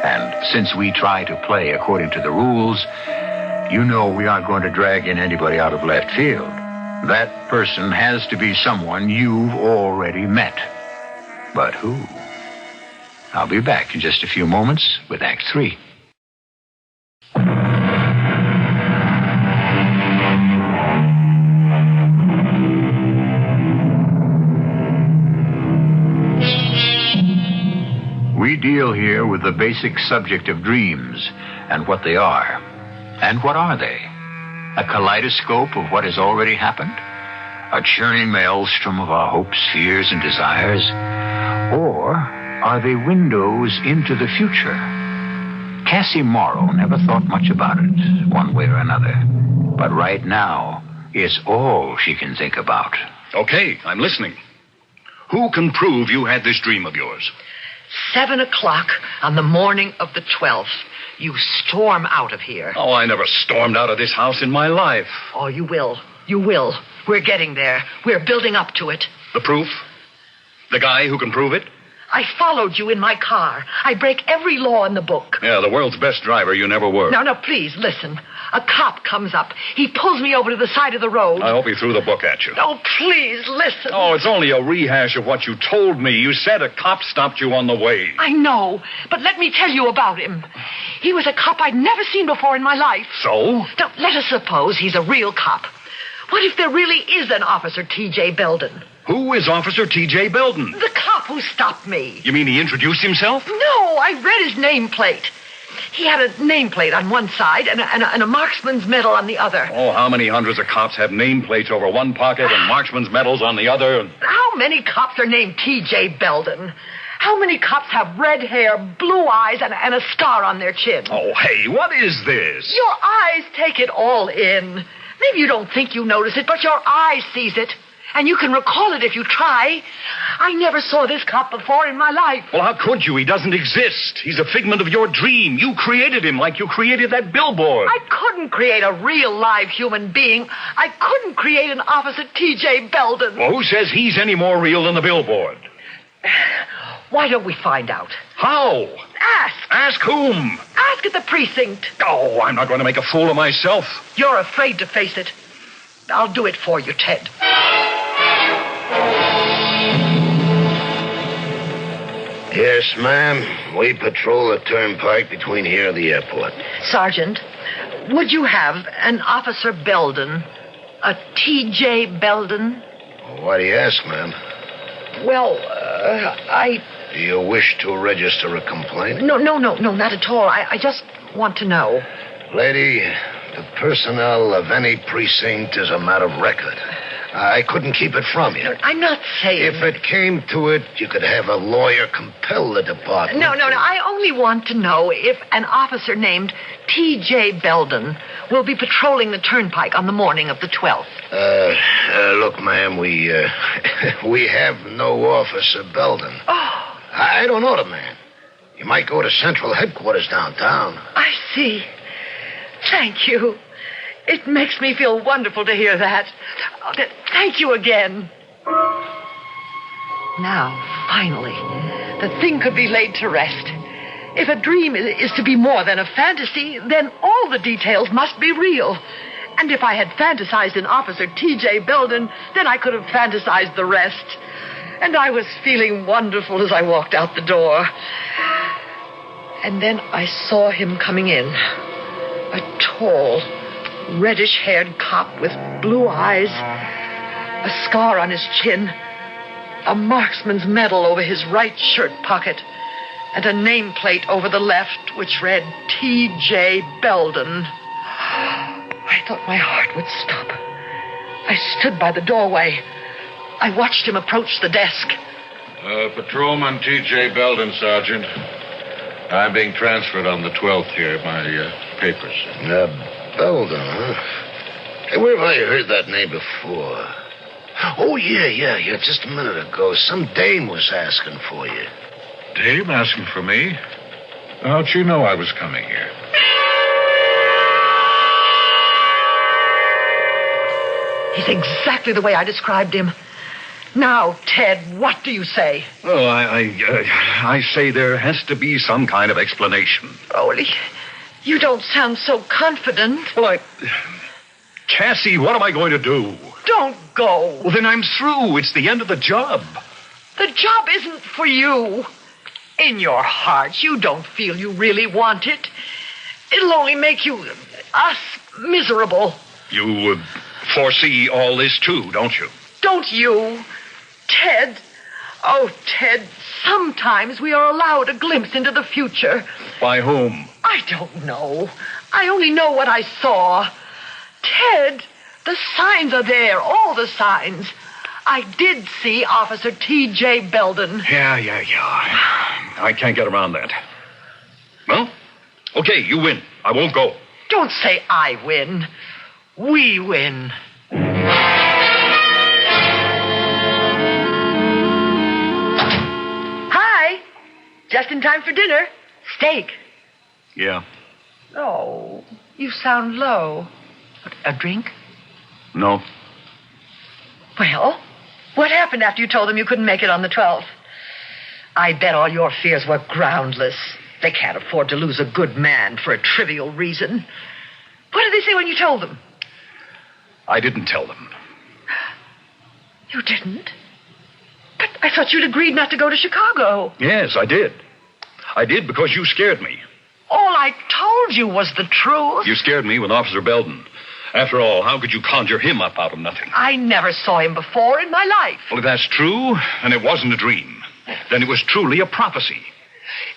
And since we try to play according to the rules, you know we aren't going to drag in anybody out of left field. That person has to be someone you've already met. But who? I'll be back in just a few moments with Act 3. We deal here with the basic subject of dreams and what they are. And what are they? A kaleidoscope of what has already happened? A churning maelstrom of our hopes, fears, and desires? Or are they windows into the future? Cassie Morrow never thought much about it, one way or another. But right now, it's all she can think about. Okay, I'm listening. Who can prove you had this dream of yours? 7 o'clock on the morning of the 12th. You storm out of here. Oh, I never stormed out of this house in my life. Oh, you will. You will. We're getting there. We're building up to it. The proof? The guy who can prove it? I followed you in my car. I break every law in the book. Yeah, the world's best driver you never were. Now, please, listen. A cop comes up. He pulls me over to the side of the road. I hope he threw the book at you. Oh, please, listen. Oh, it's only a rehash of what you told me. You said a cop stopped you on the way. I know, but let me tell you about him. He was a cop I'd never seen before in my life. So? Now, let us suppose he's a real cop. What if there really is an Officer T.J. Belden? Who is Officer T.J. Belden? The cop who stopped me. You mean he introduced himself? No, I read his nameplate. He had a nameplate on one side and a marksman's medal on the other. Oh, how many hundreds of cops have nameplates over one pocket and marksman's medals on the other? How many cops are named T.J. Belden? How many cops have red hair, blue eyes, and a scar on their chin? Oh, hey, what is this? Your eyes take it all in. Maybe you don't think you notice it, but your eye sees it. And you can recall it if you try. I never saw this cop before in my life. Well, how could you? He doesn't exist. He's a figment of your dream. You created him like you created that billboard. I couldn't create a real live human being. I couldn't create an Officer T.J. Belden. Well, who says he's any more real than the billboard? Why don't we find out? How? Ask. Ask whom? Ask at the precinct. Oh, I'm not going to make a fool of myself. You're afraid to face it. I'll do it for you, Ted. Yes, ma'am. We patrol the turnpike between here and the airport. Sergeant, would you have an Officer Belden? A T.J. Belden? Why do you ask, ma'am? Well, Do you wish to register a complaint? No, not at all. I just want to know. Lady, the personnel of any precinct is a matter of record. I couldn't keep it from you. I'm not saying... If it came to it, you could have a lawyer compel the department. No. I only want to know if an officer named T.J. Belden will be patrolling the turnpike on the morning of the 12th. Look, ma'am, we have no Officer Belden. Oh. I don't know the man. You might go to Central Headquarters downtown. I see. Thank you. It makes me feel wonderful to hear that. Thank you again. Now, finally, the thing could be laid to rest. If a dream is to be more than a fantasy, then all the details must be real. And if I had fantasized an Officer T.J. Belden, then I could have fantasized the rest. And I was feeling wonderful as I walked out the door. And then I saw him coming in. A tall, reddish-haired cop with blue eyes, a scar on his chin, a marksman's medal over his right shirt pocket, and a nameplate over the left which read T.J. Belden. I thought my heart would stop. I stood by the doorway. I watched him approach the desk. Patrolman T.J. Belden, Sergeant. I'm being transferred on the 12th here. My papers. Belden, huh? Hey, where have I heard that name before? Oh, yeah. Just a minute ago, some dame was asking for you. Dame asking for me? How'd she know I was coming here? He's exactly the way I described him. Now, Ted, what do you say? Well, I say there has to be some kind of explanation. Ole, you don't sound so confident. Well, Cassie, what am I going to do? Don't go. Well, then I'm through. It's the end of the job. The job isn't for you. In your heart, you don't feel you really want it. It'll only make us miserable. You foresee all this, too, don't you? Don't you? Ted. Oh, Ted, sometimes we are allowed a glimpse into the future. By whom? I don't know. I only know what I saw. Ted, the signs are there, all the signs. I did see Officer T.J. Belden. Yeah. I can't get around that. Well, okay, you win. I won't go. Don't say I win. We win. Hi. Just in time for dinner. Steak. Yeah. Oh, you sound low. A drink? No. Well, what happened after you told them you couldn't make it on the 12th? I bet all your fears were groundless. They can't afford to lose a good man for a trivial reason. What did they say when you told them? I didn't tell them. You didn't? But I thought you'd agreed not to go to Chicago. Yes, I did. I did because you scared me. All I told you was the truth. You scared me with Officer Belden. After all, how could you conjure him up out of nothing? I never saw him before in my life. Well, if that's true, and it wasn't a dream, then it was truly a prophecy.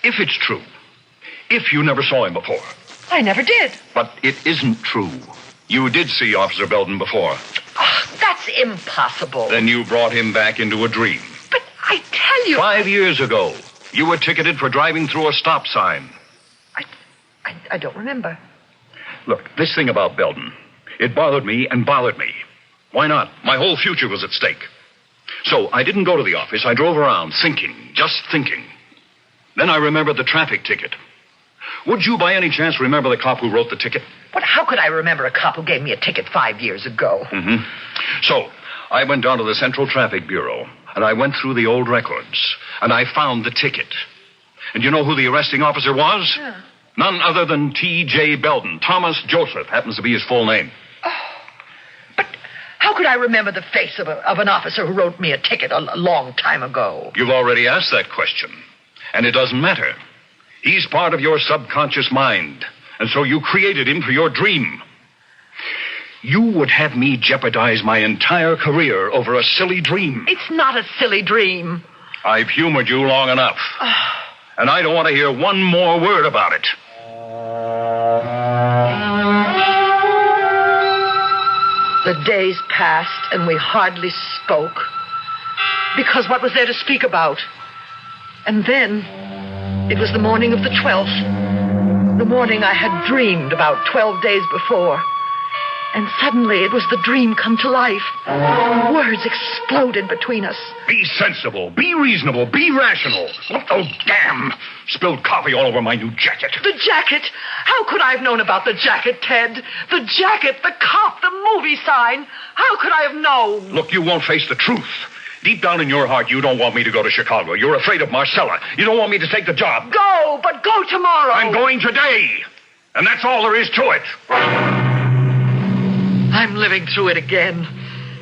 If it's true, if you never saw him before. I never did. But it isn't true. You did see Officer Belden before. Oh, that's impossible. Then you brought him back into a dream. But I tell you... 5 years ago, you were ticketed for driving through a stop sign. I don't remember. Look, this thing about Belden, it bothered me and bothered me. Why not? My whole future was at stake. So I didn't go to the office. I drove around thinking, just thinking. Then I remembered the traffic ticket. Would you by any chance remember the cop who wrote the ticket? But how could I remember a cop who gave me a ticket 5 years ago? Mm-hmm. So I went down to the Central Traffic Bureau, and I went through the old records, and I found the ticket. And you know who the arresting officer was? Yeah. None other than T.J. Belden. Thomas Joseph happens to be his full name. Oh, but how could I remember the face of an officer who wrote me a ticket a long time ago? You've already asked that question, and it doesn't matter. He's part of your subconscious mind, and so you created him for your dream. You would have me jeopardize my entire career over a silly dream. It's not a silly dream. I've humored you long enough, and I don't want to hear one more word about it. The days passed, and we hardly spoke. Because what was there to speak about? And then, it was the morning of the 12th. The morning I had dreamed about 12 days before. And suddenly it was the dream come to life. Words exploded between us. Be sensible, be reasonable, be rational. Oh, damn! Spilled coffee all over my new jacket. The jacket? How could I have known about the jacket, Ted? The jacket, the cop, the movie sign. How could I have known? Look, you won't face the truth. Deep down in your heart, you don't want me to go to Chicago. You're afraid of Marcella. You don't want me to take the job. Go, but go tomorrow. I'm going today. And that's all there is to it. I'm living through it again.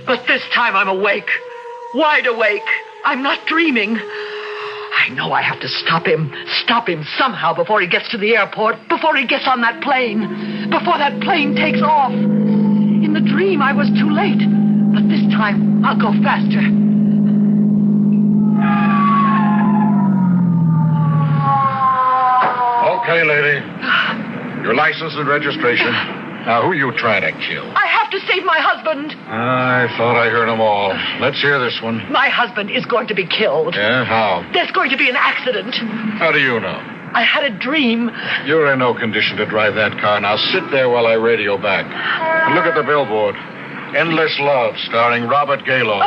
But this time I'm awake. Wide awake. I'm not dreaming. I know I have to stop him. Stop him somehow before he gets to the airport. Before he gets on that plane. Before that plane takes off. In the dream, I was too late. But this time, I'll go faster. Okay, lady. Your license and registration. Now, who are you trying to kill? I have to save my husband. I thought I heard them all. Let's hear this one. My husband is going to be killed. Yeah, how? There's going to be an accident. How do you know? I had a dream. You're in no condition to drive that car. Now sit there while I radio back. And look at the billboard. Endless Love, starring Robert Gaylord.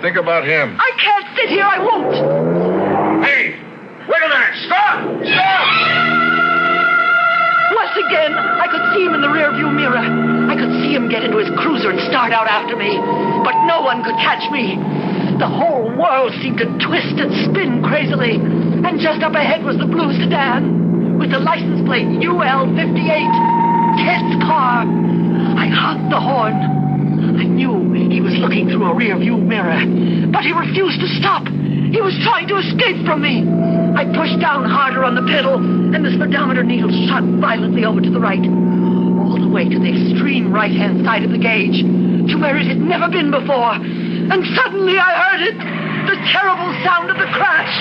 Think about him. I can't sit here. I won't. Hey! Wait a minute! Stop! Once again, I could see him in the rearview mirror. I could see him get into his cruiser and start out after me. But no one could catch me. The whole world seemed to twist and spin crazily. And just up ahead was the blue sedan with the license plate UL58. Ted's car. I honked the horn. I knew he was looking through a rearview mirror. But he refused to stop. He was trying to escape from me. I pushed down harder on the pedal, and the speedometer needle shot violently over to the right, all the way to the extreme right-hand side of the gauge, to where it had never been before. And suddenly I heard it, the terrible sound of the crash.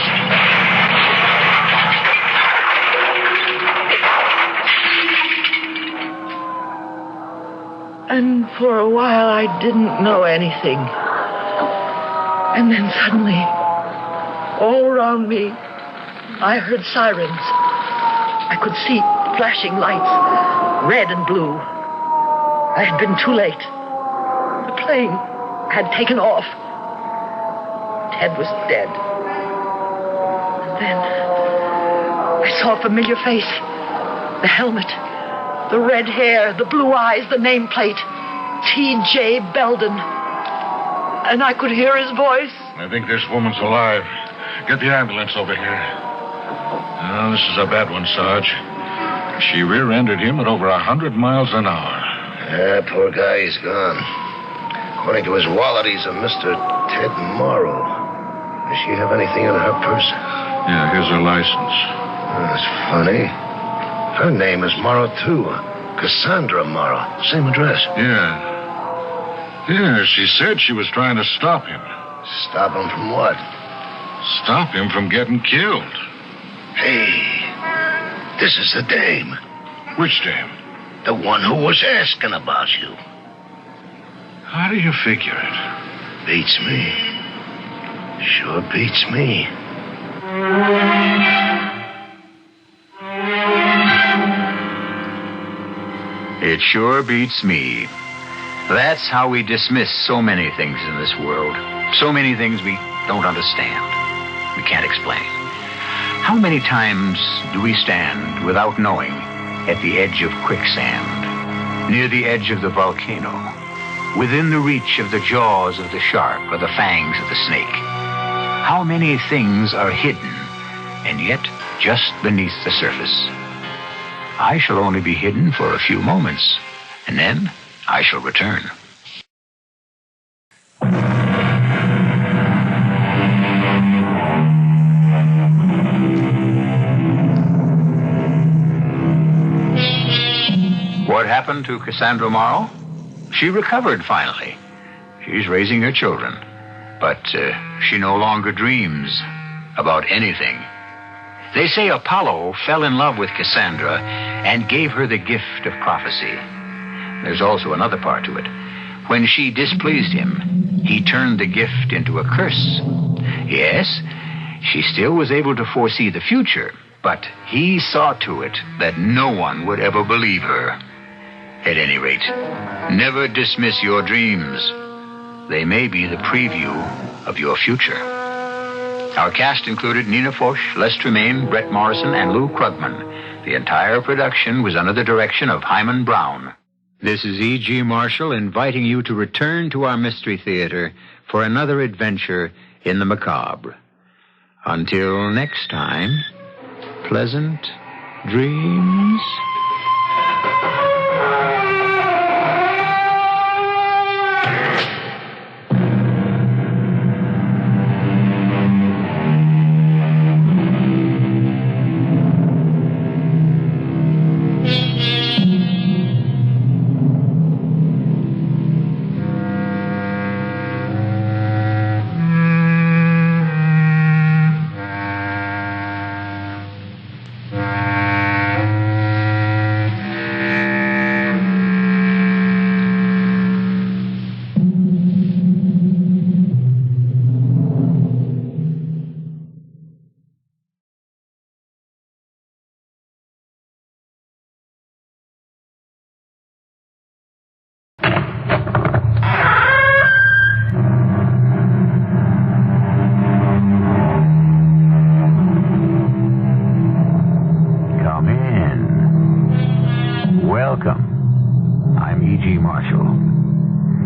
And for a while I didn't know anything. And then suddenly, all around me, I heard sirens. I could see flashing lights, red and blue. I had been too late. The plane had taken off. Ted was dead. And then I saw a familiar face. The helmet, the red hair, the blue eyes, the nameplate. T.J. Belden. And I could hear his voice. I think this woman's alive. Get the ambulance over here. Oh, this is a bad one, Sarge. She rear-ended him at over 100 miles an hour. Yeah, poor guy, he's gone. According to his wallet, he's a Mr. Ted Morrow. Does she have anything in her purse? Yeah, here's her license. That's funny. Her name is Morrow, too. Cassandra Morrow. Same address. Yeah, she said she was trying to stop him. Stop him from what? Stop him from getting killed. Hey, this is the dame. Which dame? The one who was asking about you. How do you figure it? Beats me. Sure beats me. It sure beats me. That's how we dismiss so many things in this world. So many things we don't understand. We can't explain. How many times do we stand without knowing at the edge of quicksand, near the edge of the volcano, within the reach of the jaws of the shark or the fangs of the snake? How many things are hidden and yet just beneath the surface? I shall only be hidden for a few moments, and then I shall return. What happened to Cassandra Morrow? She recovered finally. She's raising her children. But she no longer dreams about anything. They say Apollo fell in love with Cassandra and gave her the gift of prophecy. There's also another part to it. When she displeased him, he turned the gift into a curse. Yes, she still was able to foresee the future, but he saw to it that no one would ever believe her. At any rate, never dismiss your dreams. They may be the preview of your future. Our cast included Nina Foch, Les Tremaine, Brett Morrison, and Lou Krugman. The entire production was under the direction of Hyman Brown. This is E.G. Marshall inviting you to return to our Mystery Theater for another adventure in the macabre. Until next time, pleasant dreams.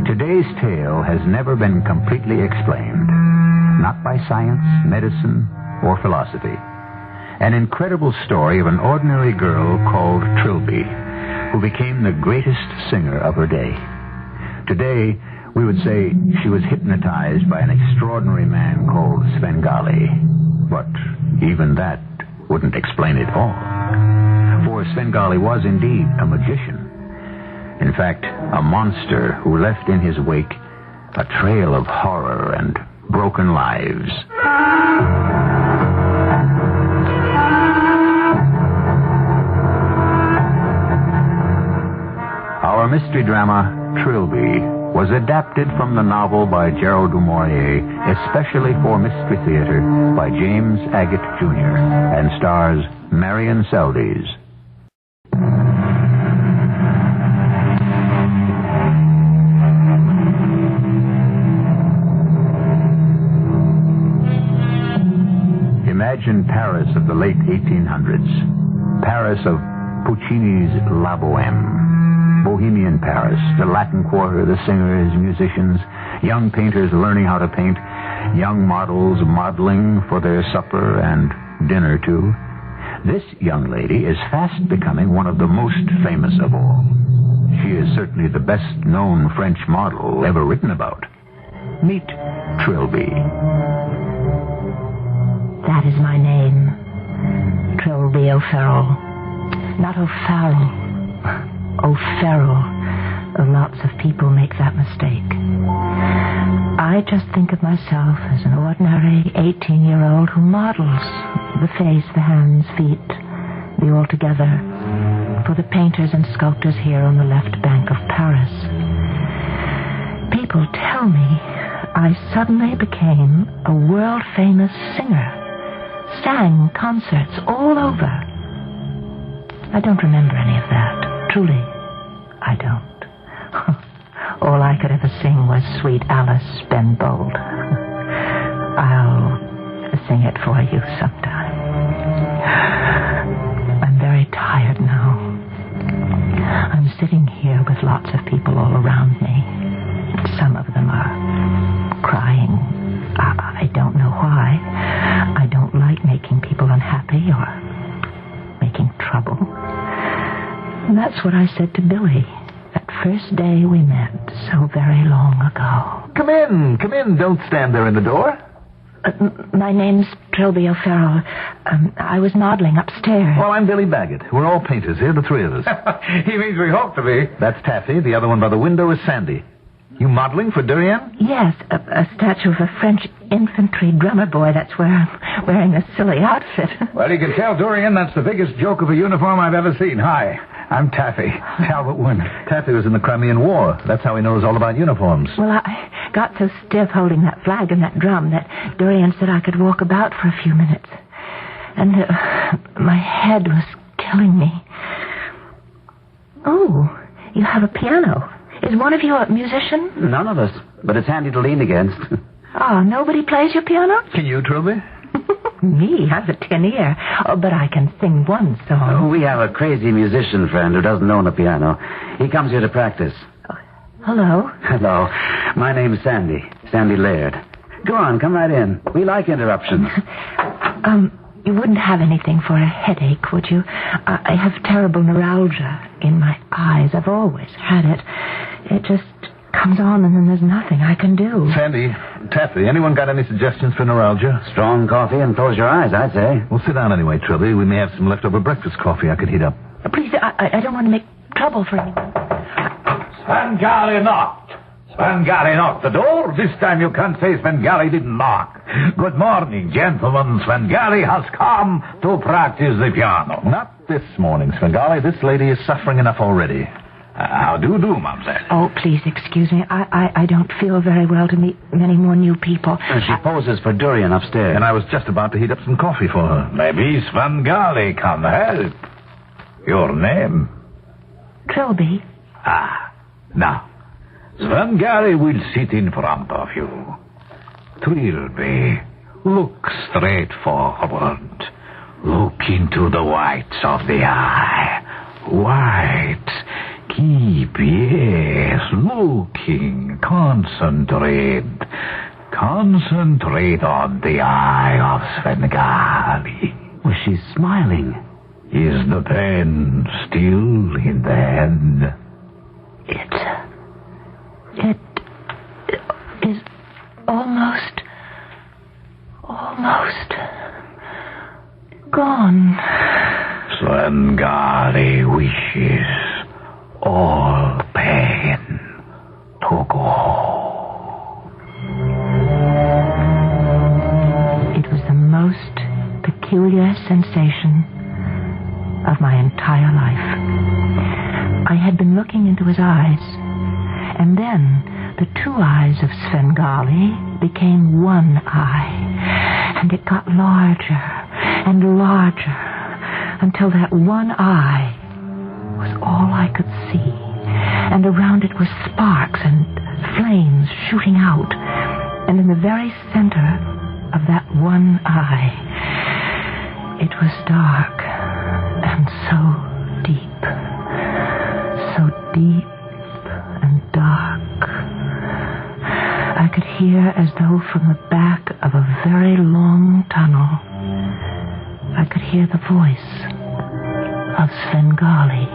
Today's tale has never been completely explained, not by science, medicine, or philosophy. An incredible story of an ordinary girl called Trilby, who became the greatest singer of her day. Today, we would say she was hypnotized by an extraordinary man called Svengali. But even that wouldn't explain it all. For Svengali was indeed a magician. In fact, a monster who left in his wake a trail of horror and broken lives. Our mystery drama, Trilby, was adapted from the novel by Gerald du Maurier, especially for Mystery Theater, by James Agate Jr., and stars Marion Seldes. Imagine Paris of the late 1800s. Paris of Puccini's La Bohème. Bohemian Paris, the Latin Quarter, the singers, musicians, young painters learning how to paint, young models modeling for their supper and dinner, too. This young lady is fast becoming one of the most famous of all. She is certainly the best-known French model ever written about. Meet Trilby. That is my name. Trilby O'Farrell. Not O'Farrell. O'Farrell. Lots of people make that mistake. I just think of myself as an ordinary 18-year-old who models the face, the hands, feet, the altogether, for the painters and sculptors here on the left bank of Paris. People tell me I suddenly became a world-famous singer, sang concerts all over. I don't remember any of that. Truly, I don't. All I could ever sing was Sweet Alice, Ben Bold. I'll sing it for you sometime. I'm very tired now. I'm sitting here with lots of people all around me. Some of them are crying. I don't know why. I don't like making people unhappy or making trouble. And that's what I said to Billy that first day we met so very long ago. Come in. Don't stand there in the door. My name's Trilby O'Farrell. I was modeling upstairs. Well, I'm Billy Baggett. We're all painters here, the three of us. He means we hope to be. That's Taffy. The other one by the window is Sandy. You modeling for Durian? Yes, a statue of a French infantry drummer boy that's wearing a silly outfit. Well, you can tell Durian that's the biggest joke of a uniform I've ever seen. Hi, I'm Taffy, Talbot Wynn. Taffy was in the Crimean War. That's how he knows all about uniforms. Well, I got so stiff holding that flag and that drum that Durian said I could walk about for a few minutes. And my head was killing me. Oh, you have a piano. Is one of you a musician? None of us, but it's handy to lean against. Oh, nobody plays your piano? Can you, Trilby? Me, I'm a tin ear. Oh, but I can sing one song. We have a crazy musician friend who doesn't own a piano. He comes here to practice. Hello. Hello. My name's Sandy. Sandy Laird. Go on, come right in. We like interruptions. You wouldn't have anything for a headache, would you? I have terrible neuralgia in my eyes. I've always had it. It just comes on and then there's nothing I can do. Sandy, Taffy, anyone got any suggestions for neuralgia? Strong coffee and close your eyes, I'd say. Well, sit down anyway, Trilby. We may have some leftover breakfast coffee I could heat up. Please, I don't want to make trouble for anyone. Svengali knocked. Svengali knocked the door. This time you can't say Svengali didn't knock. Good morning, gentlemen. Svengali has come to practice the piano. Not this morning, Svengali. This lady is suffering enough already. How do you do, mademoiselle? Oh, please excuse me. I don't feel very well to meet many more new people. She poses for Durian upstairs. And I was just about to heat up some coffee for her. Maybe Svengali can help. Your name? Trilby. Now, Svengali will sit in front of you. Trilby, look straight forward. Look into the whites of the eye. Whites. Keep, yes, looking. Concentrate. Concentrate on the eye of Svengali. Well, she's smiling. Is the pen still in the hand? It is almost gone. Svengali wishes all pain to go. It was the most peculiar sensation of my entire life. I had been looking into his eyes, and then the two eyes of Svengali became one eye, and it got larger and larger until that one eye was all I could see, and around it were sparks and flames shooting out, and in the very center of that one eye, it was dark and so deep and dark. I could hear as though from the back of a very long tunnel. I could hear the voice of Svengali.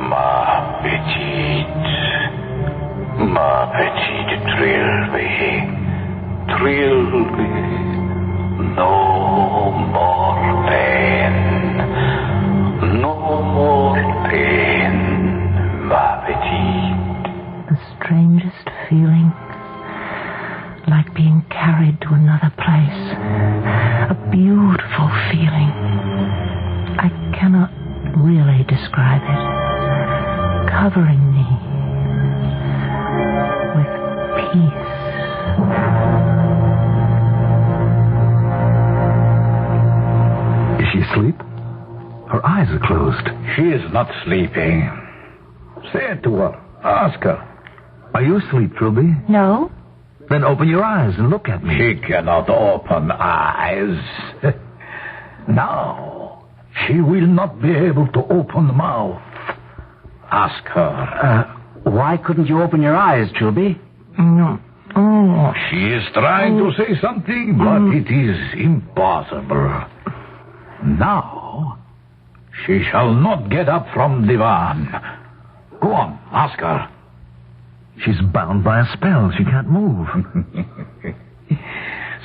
Ma petite Trilby, no more pain, ma petite. The strangest feeling, like being carried to another place. A beautiful feeling. I cannot really describe it. Covering me with peace. Is she asleep? Her eyes are closed. She is not sleeping. Say it to her. Ask her. Are you asleep, Trilby? No. Then open your eyes and look at me. She cannot open eyes. Now, she will not be able to open the mouth. Ask her. Why couldn't you open your eyes, Trilby? No. Oh. She is trying to say something, but it is impossible. Now, she shall not get up from the divan. Go on, ask her. She's bound by a spell. She can't move.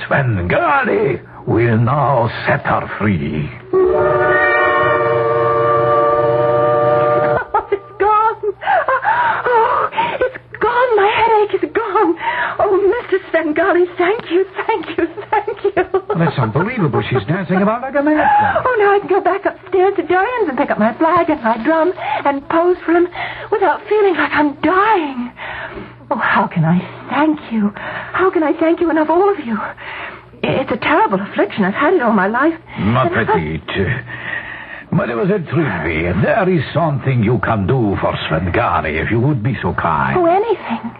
Svengali will now set her free. My headache is gone. Oh, Mr. Svengali, thank you. Well, that's unbelievable. She's dancing about like a madman. Oh, now I can go back upstairs to Dorian's and pick up my flag and my drum and pose for him without feeling like I'm dying. Oh, how can I thank you? How can I thank you enough, all of you? It's a terrible affliction. I've had it all my life. Ma petite. Mademoiselle Trilby, there is something you can do for Svengali if you would be so kind. Oh, anything.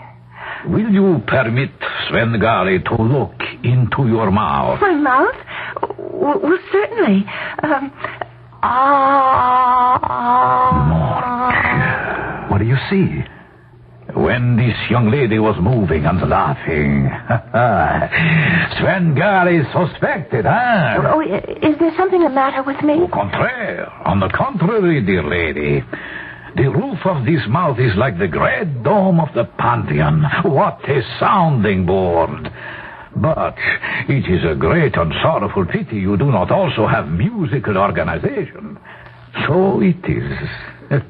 Will you permit Svengali to look into your mouth? My mouth? Well, certainly. What do you see? When this young lady was moving and laughing, Svengali suspected, huh? Oh, is there something the matter with me? Au contraire. On the contrary, dear lady. The roof of this mouth is like the great dome of the Pantheon. What a sounding board. But it is a great and sorrowful pity you do not also have musical organization. So it is.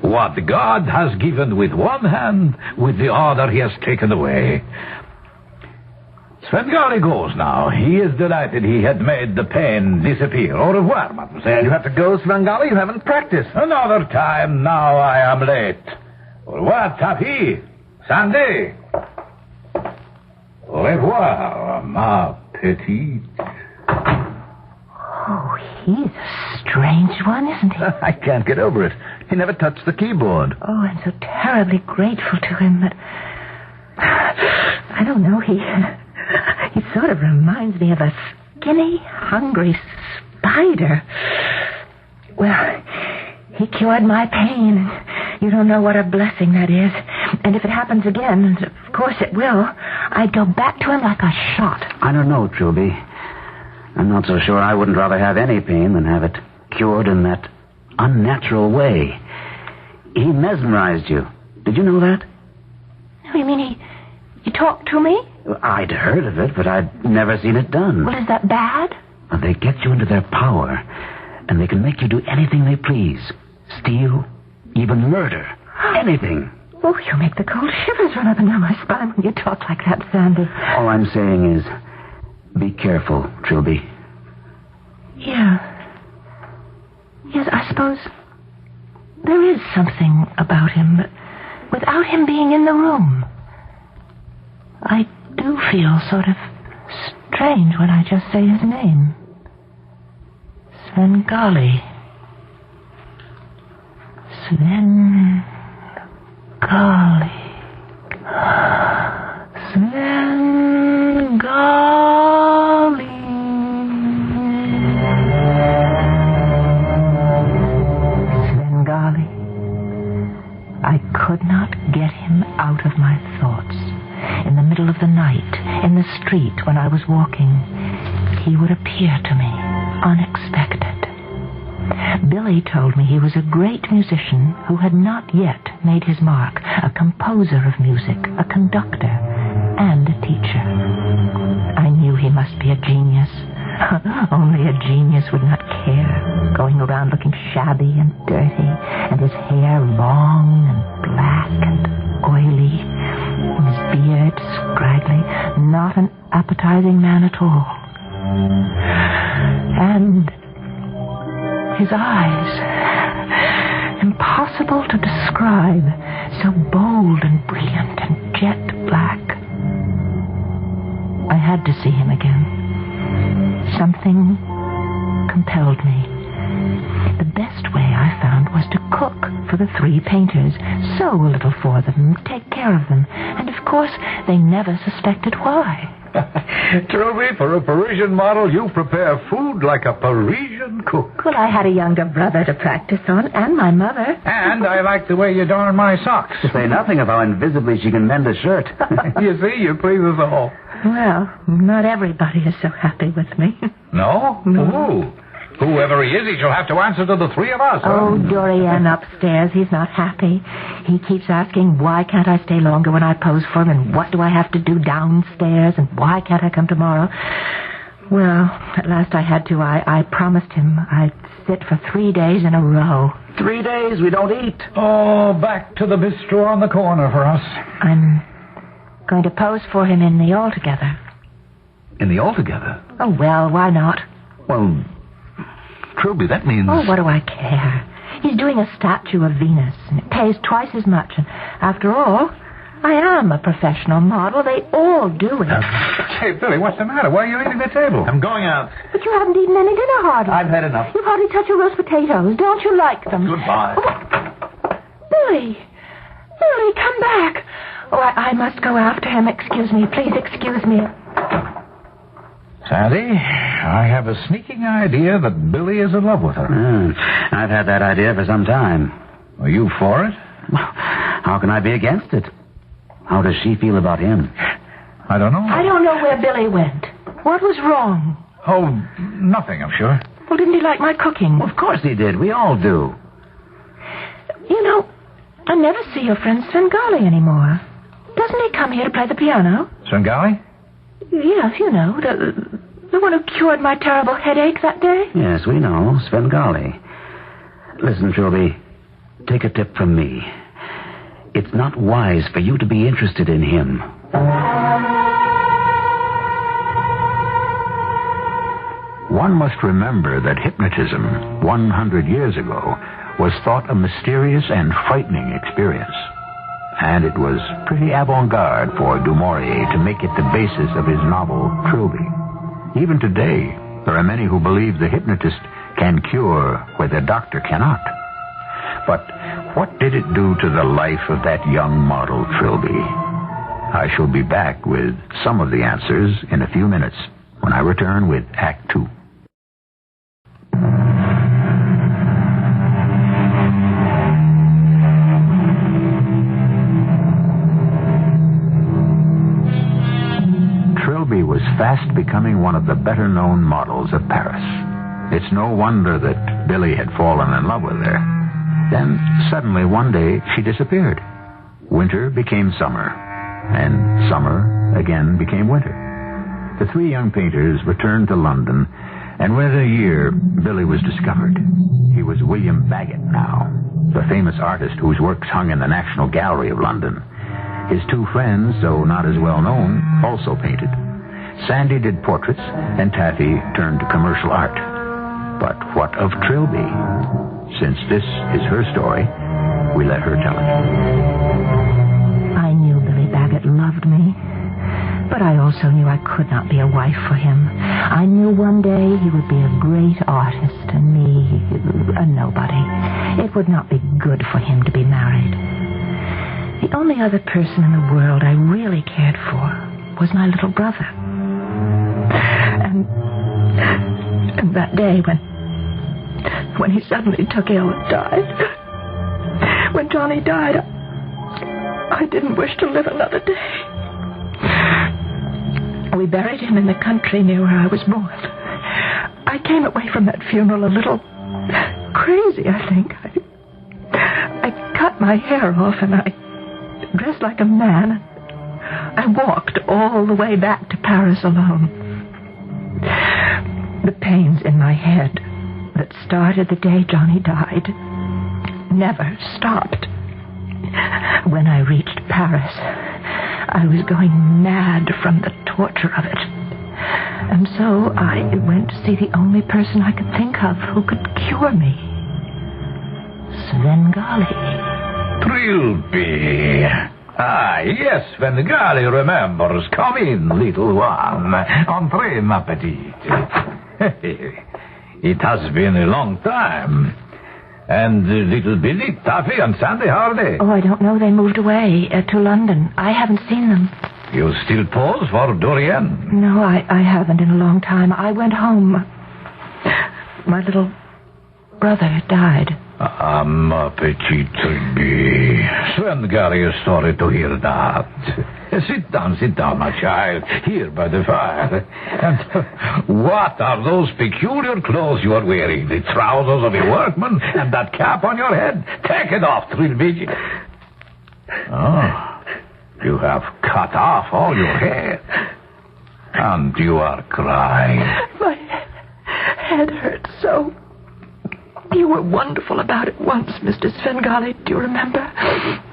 What God has given with one hand, with the other he has taken away. Svengali goes now. He is delighted he had made the pain disappear. Au revoir, mademoiselle. You have to go, Svengali? You haven't practiced. Another time. Now I am late. Au revoir, Taffy. Sandy. Au revoir, ma petite. Oh, he's a strange one, isn't he? I can't get over it. He never touched the keyboard. Oh, I'm so terribly grateful to him, but I don't know, he sort of reminds me of a skinny, hungry spider. Well, he cured my pain, and you don't know what a blessing that is. And if it happens again, and of course it will, I'd go back to him like a shot. I don't know, Trilby. I'm not so sure I wouldn't rather have any pain than have it cured in that unnatural way. He mesmerized you. Did you know that? Oh, you mean he talked to me? I'd heard of it, but I'd never seen it done. Well, is that bad? Well, they get you into their power, and they can make you do anything they please. Steal, even murder. Anything. Oh, you make the cold shivers run up and down my spine when you talk like that, Sandy. All I'm saying is, be careful, Trilby. Yeah. Yes, I suppose there is something about him, but without him being in the room, I do feel sort of strange when I just say his name. Svengali. Svengali. Svengali. Svengali. I could not get him out of my thoughts. In the middle in the street when I was walking, he would appear to me unexpected. Billy told me he was a great musician who had not yet made his mark, a composer of music, a conductor, and a teacher. I knew he must be a genius. Only a genius would not care, going around looking shabby and dirty, and his hair long and black and oily, and his beard scraggly, not an appetizing man at all. And his eyes, impossible to describe, so bold and brilliant and jet black. I had to see him again. Something compelled me. The best way I found was to cook for the three painters, sew a little for them, take care of them, and of course they never suspected why. Trilby, for a Parisian model, you prepare food like a Parisian cook. Well, I had a younger brother to practice on, and my mother. And I like the way you darn my socks. To say nothing of how invisibly she can mend a shirt. You see, you please us all. Well, not everybody is so happy with me. No? No. Whoever he is, he shall have to answer to the three of us. Oh, Dorian upstairs, he's not happy. He keeps asking, why can't I stay longer when I pose for him, and what do I have to do downstairs, and why can't I come tomorrow? Well, at last I had to. I promised him I'd sit for 3 days in a row. 3 days we don't eat. Oh, back to the bistro on the corner for us. I'm going to pose for him in the Altogether. In the Altogether? Oh, well, why not? Well, Trilby, that means... Oh, what do I care? He's doing a statue of Venus, and it pays twice as much. And after all, I am a professional model. They all do it. Hey, Billy, what's the matter? Why are you leaving the table? I'm going out. But you haven't eaten any dinner, hardly. I've had enough. You've hardly touched your roast potatoes. Don't you like them? Goodbye. Oh, Billy! Billy, come back! Oh, I must go after him. Excuse me. Please excuse me. Sandy, I have a sneaking idea that Billy is in love with her. I've had that idea for some time. Are you for it? How can I be against it? How does she feel about him? I don't know. I don't know where Billy went. What was wrong? Oh, nothing, I'm sure. Well, didn't he like my cooking? Well, of course he did. We all do. You know, I never see your friend Svengali anymore. Doesn't he come here to play the piano? Svengali? Yes, you know, the one who cured my terrible headache that day. Yes, we know. Svengali. Listen, Trilby, take a tip from me. It's not wise for you to be interested in him. One must remember that hypnotism, 100 years ago, was thought a mysterious and frightening experience. And it was pretty avant-garde for Du Maurier to make it the basis of his novel, Trilby. Even today, there are many who believe the hypnotist can cure where the doctor cannot. But what did it do to the life of that young model, Trilby? I shall be back with some of the answers in a few minutes when I return with Act 2. Trilby was fast becoming one of the better-known models of Paris. It's no wonder that Billy had fallen in love with her. Then, suddenly, one day, she disappeared. Winter became summer, and summer again became winter. The three young painters returned to London, and within a year, Billy was discovered. He was William Bagot now, the famous artist whose works hung in the National Gallery of London. His two friends, though not as well known, also painted. Sandy did portraits, and Taffy turned to commercial art. But what of Trilby? Since this is her story, we let her tell it. I knew Billy Bagot loved me, but I also knew I could not be a wife for him. I knew one day he would be a great artist and me, a nobody. It would not be good for him to be married. The only other person in the world I really cared for was my little brother. And that day when he suddenly took ill and died, when Johnny died, I didn't wish to live another day. We buried him in the country near where I was born. I came away from that funeral a little crazy, I think. I cut my hair off and I dressed like a man. I walked all the way back to Paris alone. The pains in my head that started the day Johnny died never stopped. When I reached Paris, I was going mad from the torture of it. And so I went to see the only person I could think of who could cure me. Svengali. Trilby. Ah, yes, Svengali remembers. Come in, little one. Entrez, ma petite. It has been a long time. And little Billy, Taffy, and Sandy, how are they? Oh, I don't know. They moved away to London. I haven't seen them. You still pose for Dorian? No, I haven't in a long time. I went home. My little brother died. Ah, ma petite Trilby. Svengali is sorry to hear that. Sit down, my child, here by the fire. And what are those peculiar clothes you are wearing? The trousers of a workman and that cap on your head? Take it off, Trilby. Oh, you have cut off all your hair. And you are crying. My head hurts so. You were wonderful about it once, Mr. Svengali. Do you remember?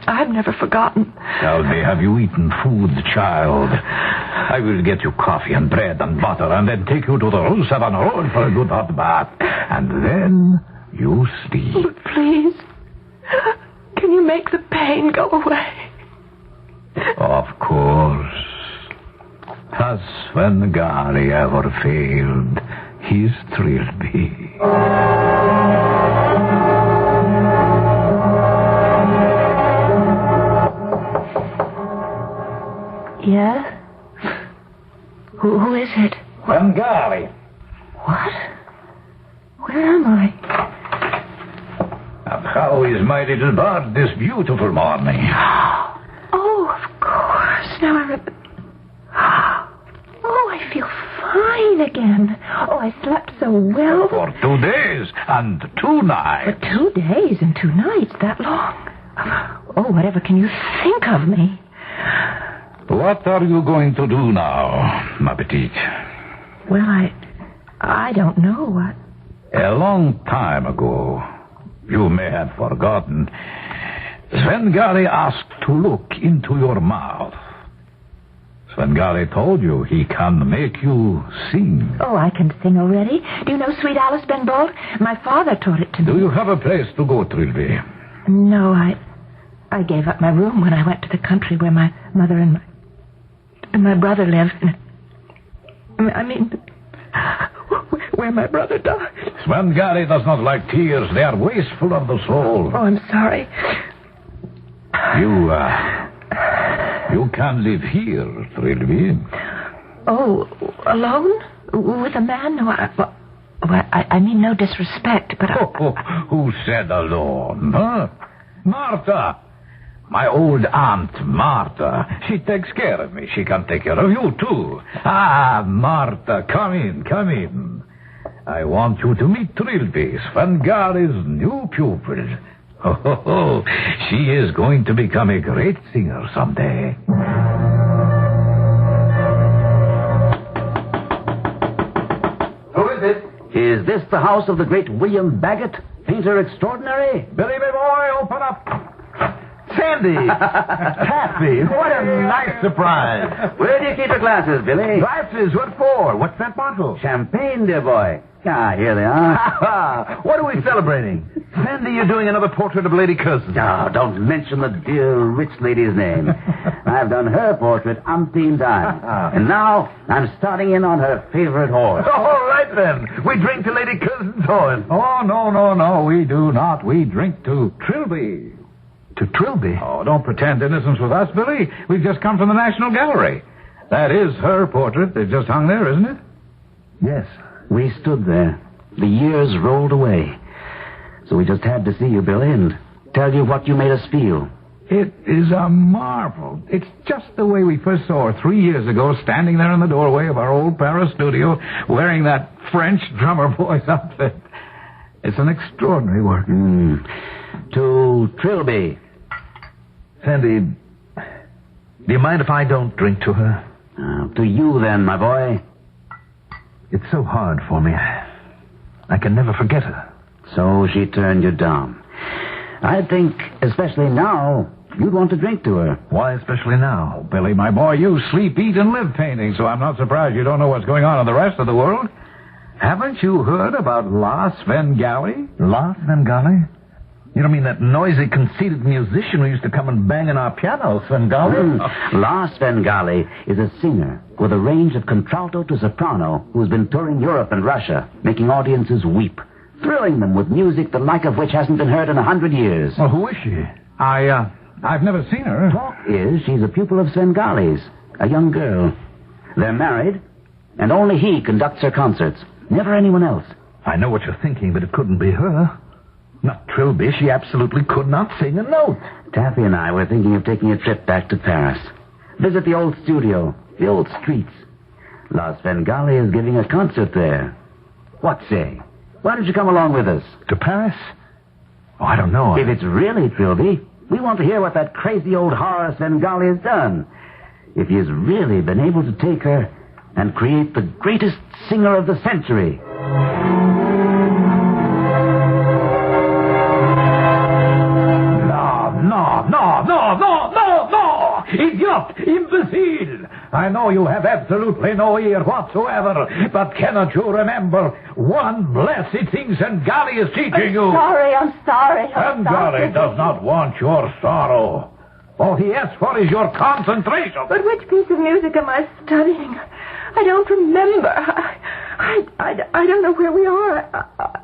I've never forgotten. Tell me, have you eaten food, child? I will get you coffee and bread and butter and then take you to the Rue Savanarola for a good hot bath. And then you sleep. But please, can you make the pain go away? Of course. Has Svengali ever failed his Trilby? Yes? Who is it? Svengali. What? Where am I? And how is my little bird this beautiful morning? Oh, of course. Now I remember. Oh, I feel fine again. Oh, I slept so well. For 2 days and 2 nights. For 2 days and 2 nights? That long? Oh, whatever can you think of me? What are you going to do now, ma petite? Well, I don't know what. A long time ago, you may have forgotten, Svengali asked to look into your mouth. Svengali told you he can make you sing. Oh, I can sing already. Do you know Sweet Alice Ben Bolt? My father taught it to me. Do you have a place to go, Trilby? No, I gave up my room when I went to the country where my mother and my brother lived. I mean, where my brother died. Svengali does not like tears. They are wasteful of the soul. Oh, I'm sorry. You can live here, Trilby. Oh, alone? With a man? No, I mean no disrespect, but... Who said alone, huh? Martha. My old aunt, Martha. She takes care of me. She can take care of you, too. Ah, Martha, come in. I want you to meet Trilby, Svengali's new pupil. Oh, she is going to become a great singer someday. Who is it? Is this the house of the great William Bagot, painter extraordinary? Billy, my boy, open up. Sandy! Taffy! What a nice surprise! Where do you keep your glasses, Billy? Glasses? What for? What's that bottle? Champagne, dear boy. Ah, here they are. What are we celebrating? Sandy, you're doing another portrait of Lady Curzon. Oh, don't mention the dear rich lady's name. I've done her portrait umpteen times. And now I'm starting in on her favorite horse. All right, then. We drink to Lady Curzon's horse. Oh, no, we do not. We drink to Trilby. To Trilby? Oh, don't pretend innocence with us, Billy. We've just come from the National Gallery. That is her portrait. They've just hung there, isn't it? Yes. We stood there. The years rolled away. So we just had to see you, Billy, and tell you what you made us feel. It is a marvel. It's just the way we first saw her 3 years ago, standing there in the doorway of our old Paris studio, wearing that French drummer boy's outfit. It's an extraordinary work. To Trilby. Sandy, do you mind if I don't drink to her? To you, then, my boy. It's so hard for me. I can never forget her. So she turned you down. I think, especially now, you'd want to drink to her. Why especially now? Billy, my boy, you sleep, eat, and live painting, so I'm not surprised you don't know what's going on in the rest of the world. Haven't you heard about La Svengali? La Svengali? You don't mean that noisy, conceited musician who used to come and bang on our piano, Svengali? La Svengali is a singer with a range of contralto to soprano who's been touring Europe and Russia, making audiences weep, thrilling them with music the like of which hasn't been heard in 100 years. Well, who is she? I've never seen her. Talk is she's a pupil of Svengali's, a young girl. They're married, and only he conducts her concerts, never anyone else. I know what you're thinking, but it couldn't be her. Not Trilby. She absolutely could not sing a note. Taffy and I were thinking of taking a trip back to Paris. Visit the old studio, the old streets. La Svengali is giving a concert there. What say? Why don't you come along with us? To Paris? Oh, I don't know. If it's really Trilby, we want to hear what that crazy old horror Svengali has done. If he has really been able to take her and create the greatest singer of the century. No! Idiot! Imbecile! I know you have absolutely no ear whatsoever, but cannot you remember one blessed thing Svengali is teaching you? I'm sorry. Svengali does not want your sorrow. All he asks for is your concentration. But which piece of music am I studying? I don't remember. I don't know where we are.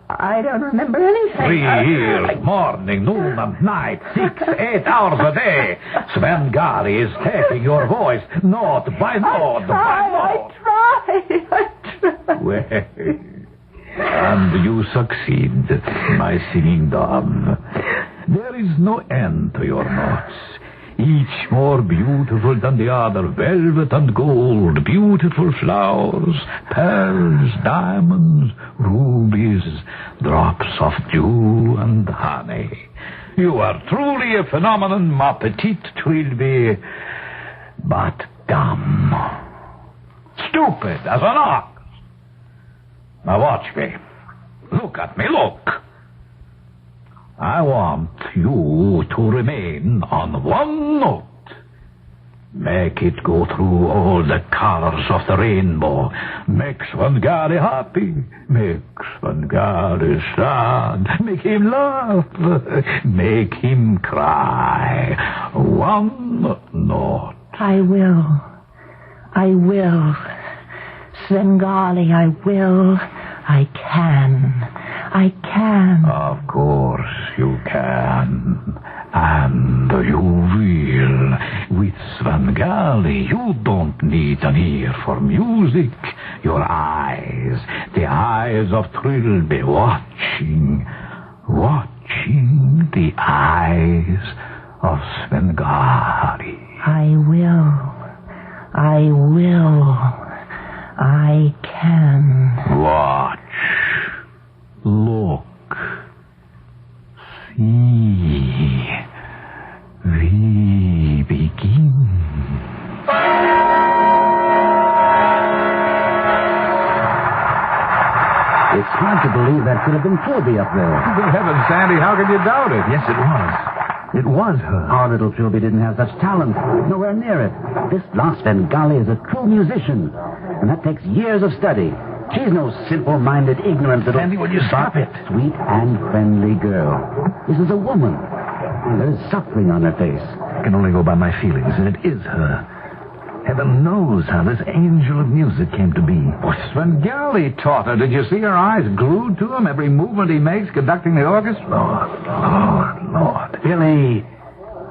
I don't remember anything. 3 years, morning, noon, and night, 6, 8 hours a day. Svengali is taking your voice, note by note by note. I try. Well, and you succeed, my singing dove. There is no end to your notes. Each more beautiful than the other, velvet and gold, beautiful flowers, pearls, diamonds, rubies, drops of dew and honey. You are truly a phenomenon, ma petite Trilby, but dumb. Stupid as an ox. Now watch me. Look at me, look. I want you to remain on one note. Make it go through all the colors of the rainbow. Make Svengali happy. Make Svengali sad. Make him laugh. Make him cry. One note. I will. Svengali, I will. I can. Of course you can. And you will. With Svengali, you don't need an ear for music. Your eyes, the eyes of Trilby, watching the eyes of Svengali. I will. I can. Watch. Look. See. We begin. It's hard to believe that could have been Trilby up there. Good heavens, Sandy, how could you doubt it? Yes, it was. It was her. Our little Trilby didn't have such talent. Nowhere near it. This La Svengali is a true musician, and that takes years of study. She's no simple-minded, ignorant little... Sandy, will you stop it? Sweet and friendly girl. This is a woman. There is suffering on her face. I can only go by my feelings, and it is her. Heaven knows how this angel of music came to be. Well, Svengali taught her. Did you see her eyes glued to him? Every movement he makes conducting the orchestra? Lord. Billy,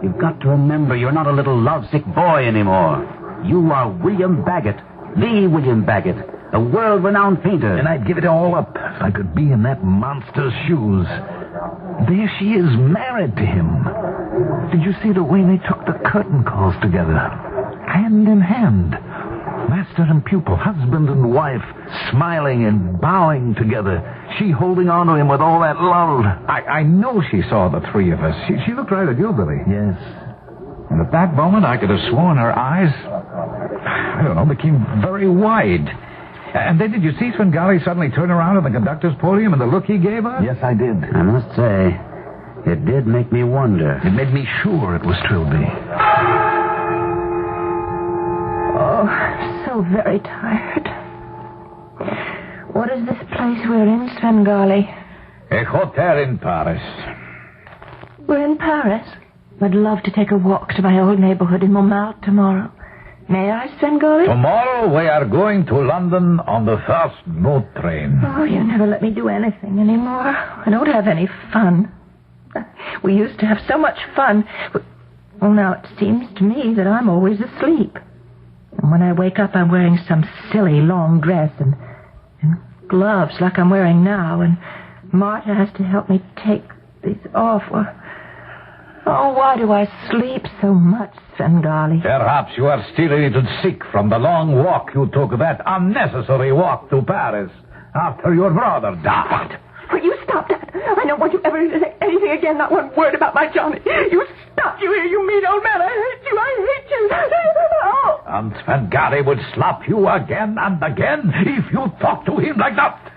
you've got to remember you're not a little lovesick boy anymore. You are William Baggett, the William Baggett, a world-renowned painter. And I'd give it all up if I could be in that monster's shoes. There she is, married to him. Did you see the way they took the curtain calls together? Hand in hand. Master and pupil, husband and wife, smiling and bowing together. She holding on to him with all that love. I know she saw the three of us. She looked right at you, Billy. Yes. And at that moment, I could have sworn her eyes, I don't know, became very wide. And then did you see Svengali suddenly turn around at the conductor's podium and the look he gave us? Yes, I did. I must say, it did make me wonder. It made me sure it was Trilby. Oh, I'm so very tired. What is this place we're in, Svengali? A hotel in Paris. We're in Paris. I'd love to take a walk to my old neighborhood in Montmartre tomorrow. May I, Svengali? Tomorrow we are going to London on the first boat train. Oh, you never let me do anything anymore. I don't have any fun. We used to have so much fun. Well, now it seems to me that I'm always asleep. And when I wake up, I'm wearing some silly long dress and gloves like I'm wearing now. And Marta has to help me take these off. Oh, why do I sleep so much, Svengali? Perhaps you are still a little sick from the long walk you took, that unnecessary walk to Paris after your brother died. Will you stop that? I don't want you ever to say anything again, not one word about my Johnny. You stop, you hear, you mean old man. I hate you. Oh. And Svengali would slap you again and again if you talk to him like that.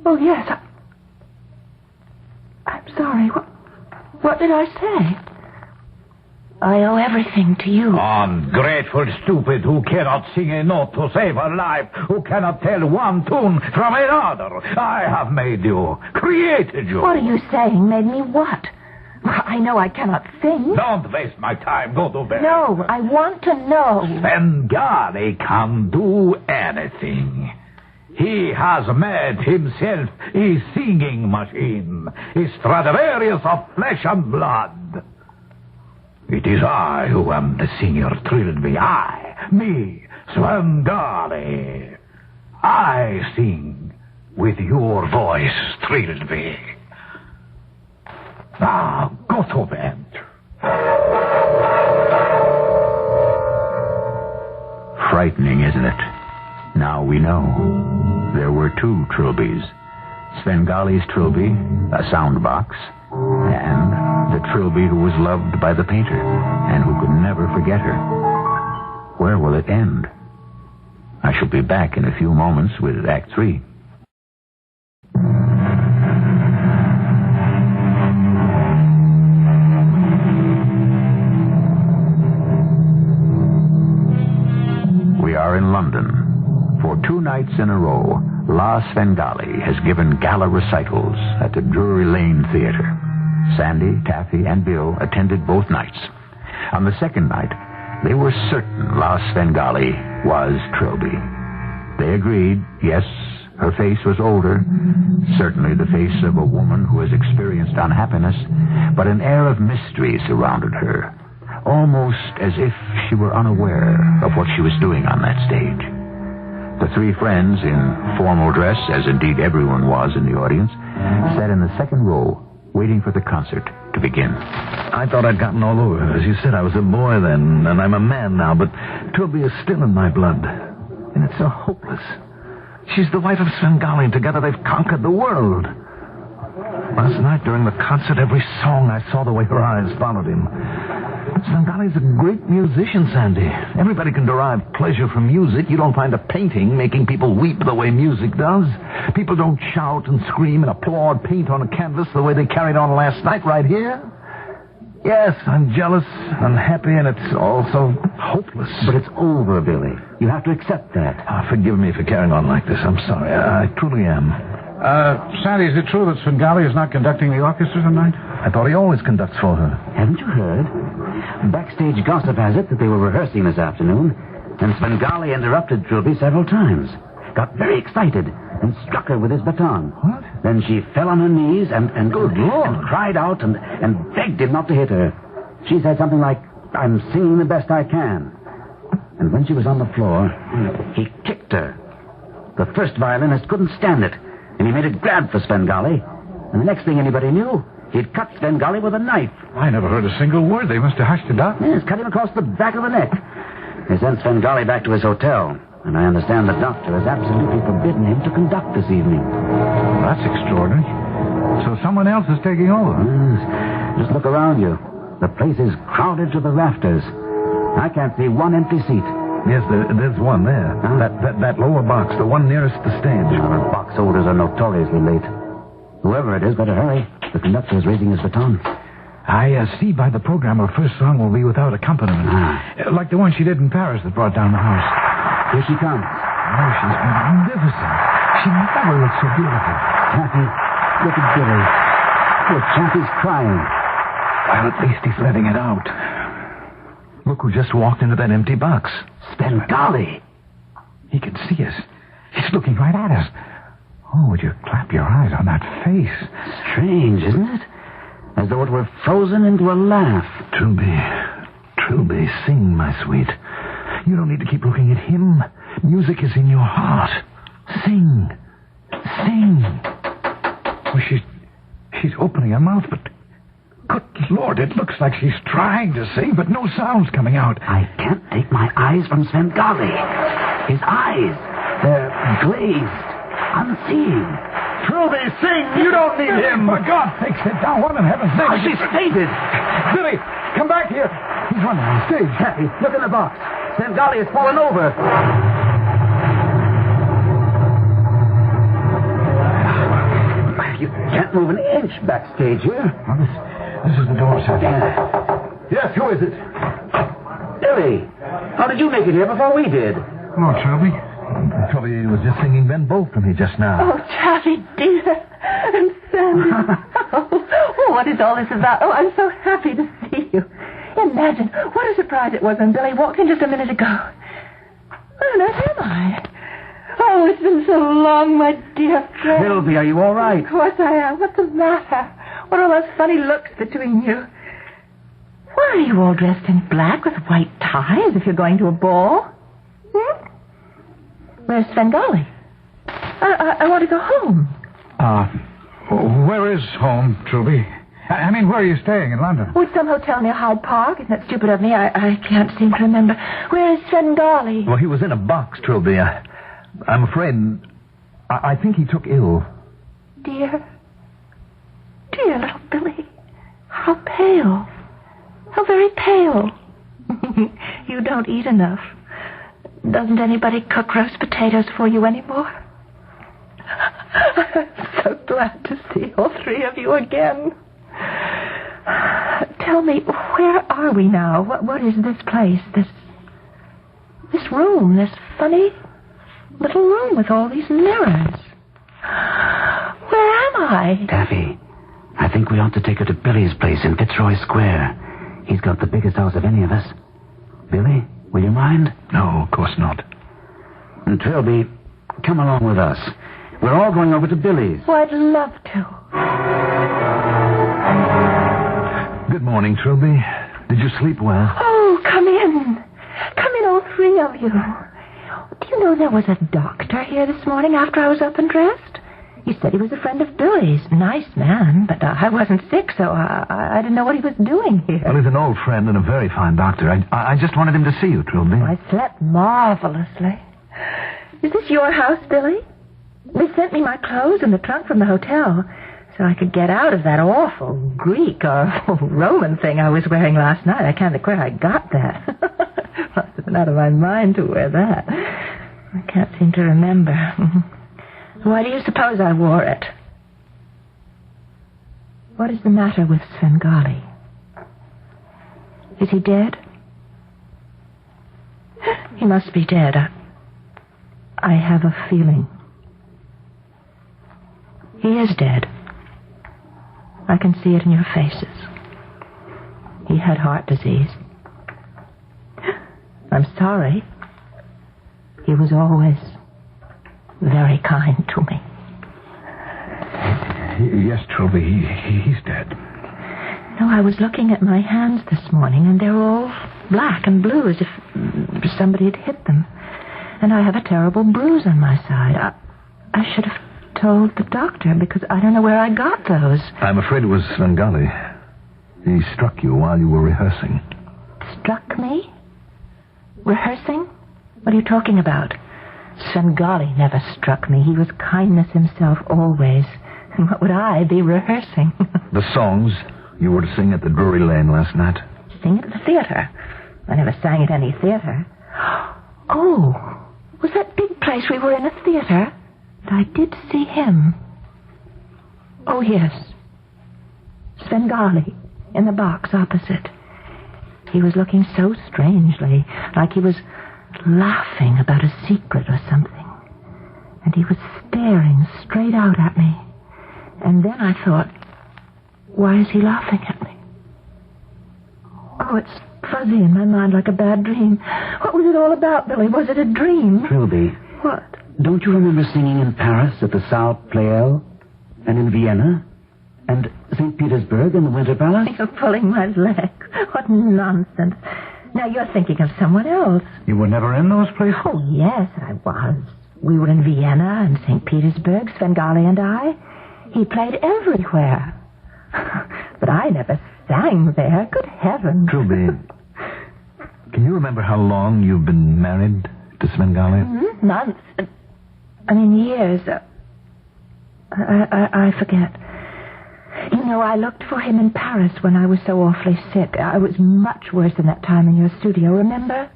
Oh, yes. I'm sorry. What did I say? I owe everything to you. Ungrateful stupid who cannot sing a note to save her life, who cannot tell one tune from another. I have made you, created you. What are you saying? Made me what? I know I cannot sing. Don't waste my time. Go to bed. No, I want to know. Svengali can do anything. He has made himself a singing machine, a Stradivarius of flesh and blood. It is I who am the singer, Trilby. Me, Svengali. I sing with your voice, Trilby. Now, go to bed. Frightening, isn't it? Now we know. There were two Trilbys. Svengali's Trilby, a sound box, and the Trilby who was loved by the painter and who could never forget her. Where will it end? I shall be back in a few moments with Act 3. We are in London. For 2 nights in a row, La Svengali has given gala recitals at the Drury Lane Theater. Sandy, Taffy, and Bill attended both nights. On the second night, they were certain La Svengali was Trilby. They agreed, yes, her face was older, certainly the face of a woman who has experienced unhappiness, but an air of mystery surrounded her, almost as if she were unaware of what she was doing on that stage. The 3 friends, in formal dress, as indeed everyone was in the audience, sat in the second row, waiting for the concert to begin. I thought I'd gotten all over her. As you said, I was a boy then, and I'm a man now, but Trilby is still in my blood. And it's so hopeless. She's the wife of Svengali, and together they've conquered the world. Last night, during the concert, every song I saw the way her eyes followed him. Svengali's a great musician, Sandy. Everybody can derive pleasure from music. You don't find a painting making people weep the way music does. People don't shout and scream and applaud paint on a canvas the way they carried on last night right here. Yes, I'm jealous, unhappy, and it's also hopeless. But it's over, Billy. You have to accept that. Forgive me for carrying on like this. I'm sorry. I truly am. Sandy, is it true that Svengali is not conducting the orchestra tonight? I thought he always conducts for her. Haven't you heard? Backstage gossip has it that they were rehearsing this afternoon, and Svengali interrupted Trilby several times, got very excited, and struck her with his baton. What? Then she fell on her knees and Good Lord. and cried out and begged him not to hit her. She said something like, "I'm singing the best I can." And when she was on the floor, he kicked her. The first violinist couldn't stand it, and he made a grab for Svengali. And the next thing anybody knew, He'd cut Svengali with a knife. I never heard a single word. They must have hushed it up. Yes, cut him across the back of the neck. They sent Svengali back to his hotel, and I understand the doctor has absolutely forbidden him to conduct this evening. That's extraordinary. So someone else is taking over. Yes. Just look around you. The place is crowded to the rafters. I can't see one empty seat. Yes, there's one there. Huh? That lower box, the one nearest the stage. The box holders are notoriously late. Whoever it is, better hurry. The conductor is raising his baton. I see by the program her first song will be without accompaniment. Like the one she did in Paris that brought down the house. Here she comes. Oh, she's magnificent. She never looked so beautiful. Kathy, look at Billy. Poor chap is crying. Well, at least he's letting it out. Look who just walked into that empty box. Svengali. He can see us. He's looking right at us. Oh, would you clap your eyes on that face? Strange, isn't it? As though it were frozen into a laugh. Trilby, sing, my sweet. You don't need to keep looking at him. Music is in your heart. Sing. Oh, she's opening her mouth, but... Good Lord, it looks like she's trying to sing, but no sound's coming out. I can't take my eyes from Svengali. His eyes, they're glazed, unseeing. Trilby, sing! You don't need him! For God's sake, sit down. What in heaven's name? She's fainted. Billy, come back here. He's running on stage. Kathy, look in the box. Svengali has fallen over. You can't move an inch backstage here. Well, this is the door, sir. Yes, who is it? Billy, how did you make it here before we did? Oh, Trilby. Trilby was just singing Ben Bolt for me just now. Oh, Charlie, dear. And Sandy. Oh, what is all this about? Oh, I'm so happy to see you. Imagine what a surprise it was when Billy walked in just a minute ago. Where on earth am I? Oh, it's been so long, my dear friend. Trilby, are you all right? Of course I am. What's the matter? What are those funny looks between you? Why are you all dressed in black with white ties if you're going to a ball? Where's Svengali? I want to go home. Where is home, Trilby? I mean, where are you staying in London? Oh, it's some hotel near Hyde Park. Isn't that stupid of me? I can't seem to remember. Where is Svengali? Well, he was in a box, Trilby. I'm afraid... I think he took ill. Dear little Billy. How pale. How very pale. You don't eat enough. Doesn't anybody cook roast potatoes for you anymore? I'm so glad to see all three of you again. Tell me, where are we now? What is this place? This room, this funny little room with all these mirrors. Where am I? Daffy, I think we ought to take her to Billy's place in Fitzroy Square. He's got the biggest house of any of us. Billy, will you mind? No, of course not. And Trilby, come along with us. We're all going over to Billy's. Oh, I'd love to. Good morning, Trilby. Did you sleep well? Oh, come in. Come in, all three of you. Do you know there was a doctor here this morning after I was up and dressed? He said he was a friend of Billy's. Nice man, but I wasn't sick, so I didn't know what he was doing here. Well, he's an old friend and a very fine doctor. I just wanted him to see you, Trilby. I slept marvelously. Is this your house, Billy? They sent me my clothes in the trunk from the hotel so I could get out of that awful Greek or Roman thing I was wearing last night. I can't think where I got that. Must have been out of my mind to wear that. I can't seem to remember. Why do you suppose I wore it? What is the matter with Svengali? Is he dead? He must be dead. I have a feeling. He is dead. I can see it in your faces. He had heart disease. I'm sorry. He was always very kind to me. Yes, Trilby, he's dead. No, I was looking at my hands this morning, and they're all black and blue, as if somebody had hit them. And I have a terrible bruise on my side. I should have told the doctor because I don't know where I got those. I'm afraid it was Svengali. He struck you while you were rehearsing. Struck me? Rehearsing? What are you talking about? Svengali never struck me. He was kindness himself always. And what would I be rehearsing? The songs you were to sing at the Drury Lane last night. Sing at the theater? I never sang at any theater. Oh, was that big place we were in a theater? I did see him. Oh, yes. Svengali, in the box opposite. He was looking so strangely, like he was laughing about a secret or something. And he was staring straight out at me. And then I thought, why is he laughing at me? Oh, it's fuzzy in my mind like a bad dream. What was it all about, Billy? Was it a dream? Trilby. What? Don't you remember singing in Paris at the Saal Pleyel? And in Vienna? And St. Petersburg in the Winter Palace? You're pulling my leg. What nonsense. Now you're thinking of someone else. You were never in those places? Oh, yes, I was. We were in Vienna and St. Petersburg, Svengali and I. He played everywhere. But I never sang there. Good heavens. Trilby, can you remember how long you've been married to Svengali? Months. I mean, years. I forget. You know, I looked for him in Paris when I was so awfully sick. I was much worse than that time in your studio, remember?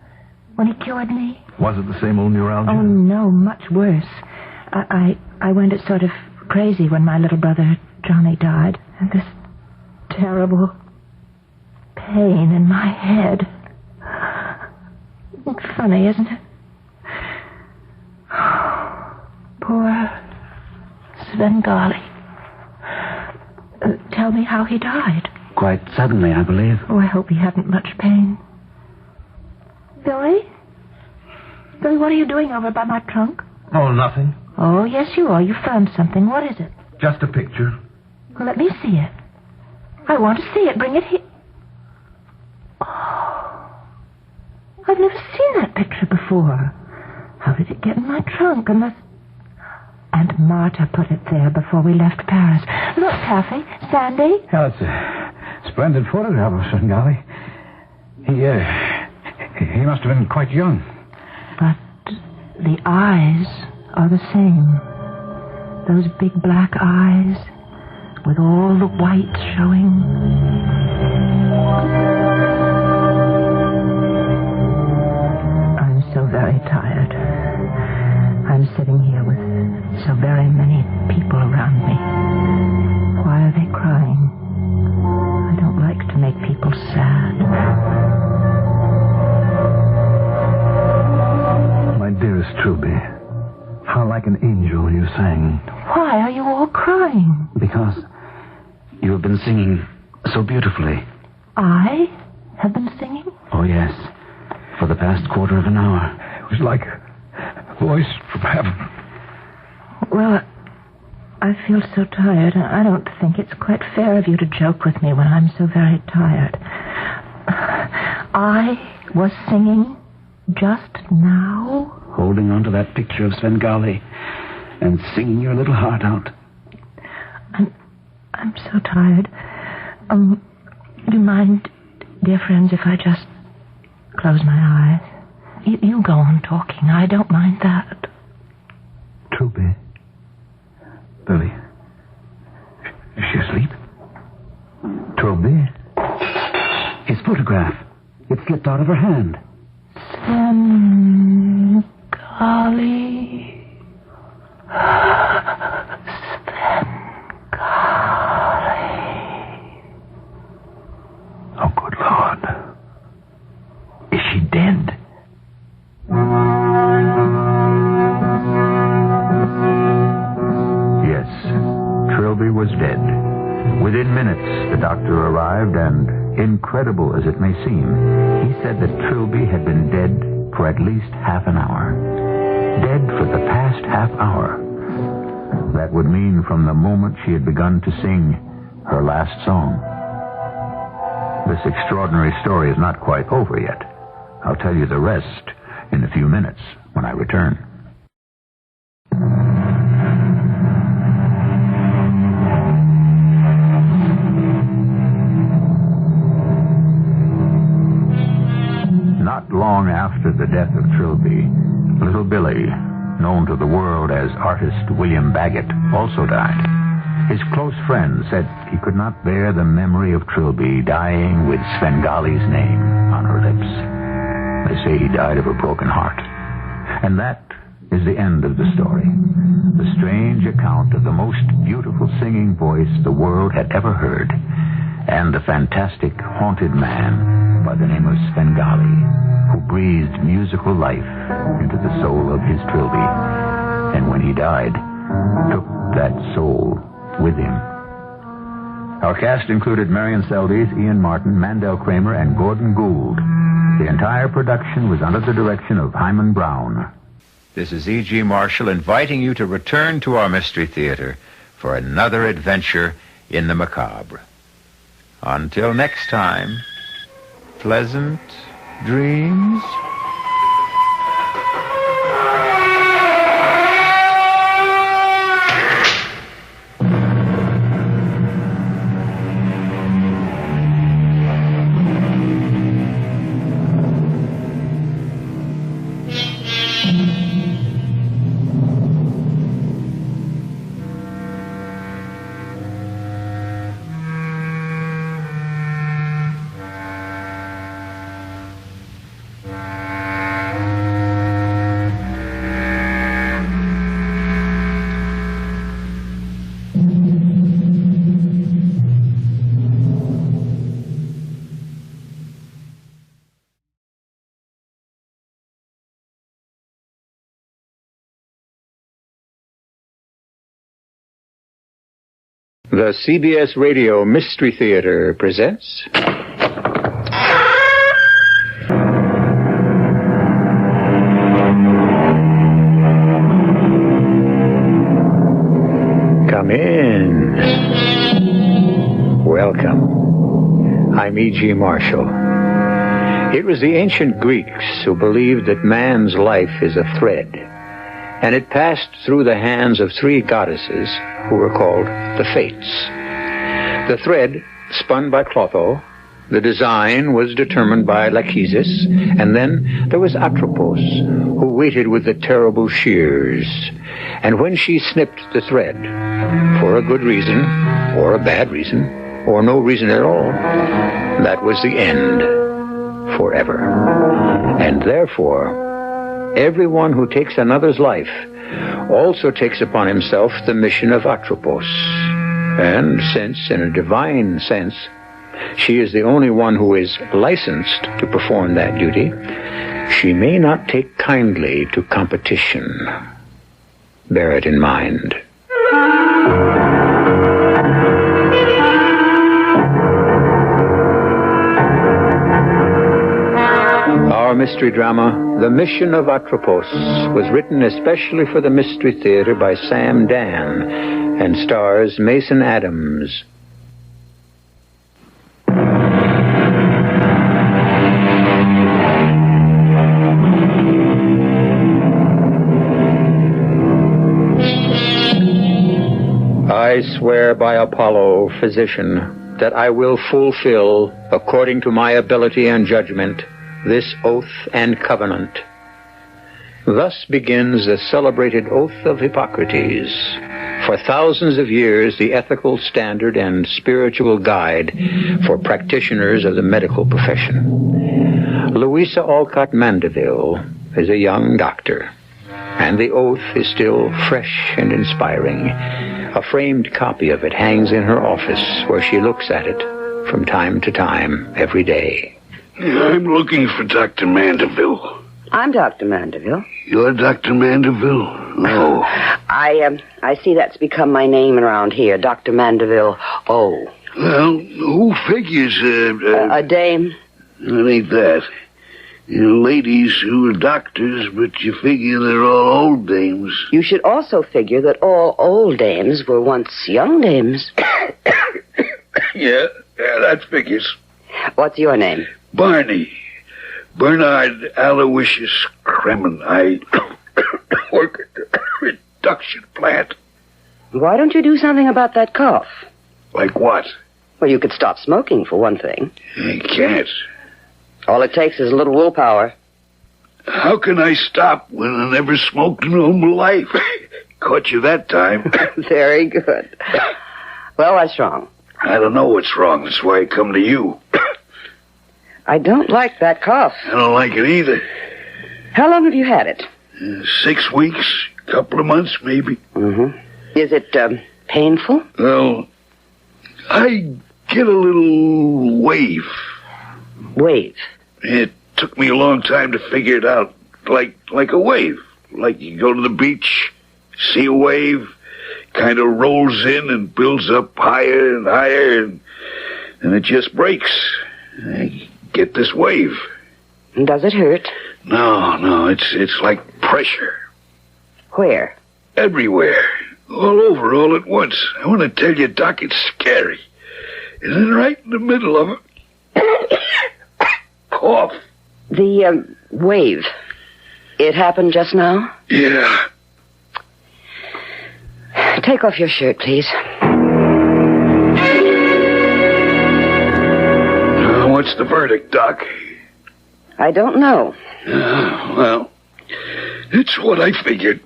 When he cured me? Was it the same old neuralgia? Oh, no, much worse. I went sort of crazy when my little brother Johnny died. And this terrible pain in my head. It's funny, isn't it? Poor Svengali. Tell me how he died. Quite suddenly, I believe. Oh, I hope he hadn't much pain. Billy? Billy, what are you doing over by my trunk? Oh, nothing. Oh, yes, you are. You found something. What is it? Just a picture. Well, let me see it. I want to see it. Bring it here. Oh, I've never seen that picture before. How did it get in my trunk? And Marta put it there before we left Paris. Look, Taffy, Sandy. Yeah, it's a splendid photograph of Svengali. He must have been quite young. But the eyes are the same. Those big black eyes with all the white showing. I'm so very tired. I'm sitting here with so very many people around me. Why are they crying? I don't like to make people sad. My dearest Trilby, how like an angel you sang. Why are you all crying? Because you have been singing so beautifully. I have been singing? Oh, yes. For the past quarter of an hour. It was like a voice from heaven. Well, I feel so tired. I don't think it's quite fair of you to joke with me when I'm so very tired. I was singing just now. Holding on to that picture of Svengali and singing your little heart out. I'm so tired. Do you mind, dear friends, if I just close my eyes? You go on talking. I don't mind that. Trilby. Billy. Is she asleep? Trilby? His photograph. It slipped out of her hand. Svengali. Oh, good Lord. Is she dead? Yes, Trilby was dead. Within minutes, the doctor arrived, and, incredible as it may seem, he said that Trilby had been dead for at least half an hour. Dead for the past half hour. That would mean from the moment she had begun to sing her last song. This extraordinary story is not quite over yet. I'll tell you the rest in a few minutes when I return. Trilby, little Billy, known to the world as artist William Baggett, also died. His close friends said he could not bear the memory of Trilby dying with Svengali's name on her lips. They say he died of a broken heart. And that is the end of the story. The strange account of the most beautiful singing voice the world had ever heard, and the fantastic haunted man by the name of Svengali, who breathed musical life into the soul of his Trilby, and when he died, took that soul with him. Our cast included Marion Seldes, Ian Martin, Mandel Kramer, and Gordon Gould. The entire production was under the direction of Hyman Brown. This is E.G. Marshall inviting you to return to our Mystery Theater for another adventure in the macabre. Until next time, pleasant dreams. The CBS Radio Mystery Theater presents... Come in. Welcome. I'm E.G. Marshall. It was the ancient Greeks who believed that man's life is a thread, and it passed through the hands of three goddesses who were called the Fates. The thread spun by Clotho, the design was determined by Lachesis, and then there was Atropos, who waited with the terrible shears. And when she snipped the thread, for a good reason, or a bad reason, or no reason at all, that was the end, forever. And therefore, everyone who takes another's life also takes upon himself the mission of Atropos. And since, in a divine sense, she is the only one who is licensed to perform that duty, she may not take kindly to competition. Bear it in mind. Our mystery drama, The Mission of Atropos, was written especially for the Mystery Theater by Sam Dan and stars Mason Adams. I swear by Apollo, physician, that I will fulfill, according to my ability and judgment, this oath and covenant. Thus begins the celebrated Oath of Hippocrates, for thousands of years the ethical standard and spiritual guide for practitioners of the medical profession. Louisa Alcott Mandeville is a young doctor, and the oath is still fresh and inspiring. A framed copy of it hangs in her office, where she looks at it from time to time every day. I'm looking for Dr. Mandeville. I'm Dr. Mandeville. You're Dr. Mandeville? No. I see that's become my name around here, Dr. Mandeville O. Well, who figures, a dame? It ain't that. Ladies who are doctors, but you figure they're all old dames. You should also figure that all old dames were once young dames. Yeah, that figures. What's your name? Barney. Bernard Aloysius Kremen. I work at the reduction plant. Why don't you do something about that cough? Like what? Well, you could stop smoking, for one thing. I can't. All it takes is a little willpower. How can I stop when I never smoked in all my life? Caught you that time. Very good. Well, what's wrong? I don't know what's wrong. That's why I come to you. I don't like that cough. I don't like it either. How long have you had it? 6 weeks, couple of months, maybe. Mm-hmm. Is it painful? Well, I get a little wave. Wave? It took me a long time to figure it out. Like a wave. Like you go to the beach, see a wave, kind of rolls in and builds up higher and higher, and it just breaks. I get this wave. Does it hurt? No, it's like pressure. Where? Everywhere. All over, all at once. I want to tell you, Doc, it's scary. And then right in the middle of it, cough. The wave. It happened just now? Yeah. Take off your shirt, please. What's the verdict, Doc? I don't know. Well, it's what I figured.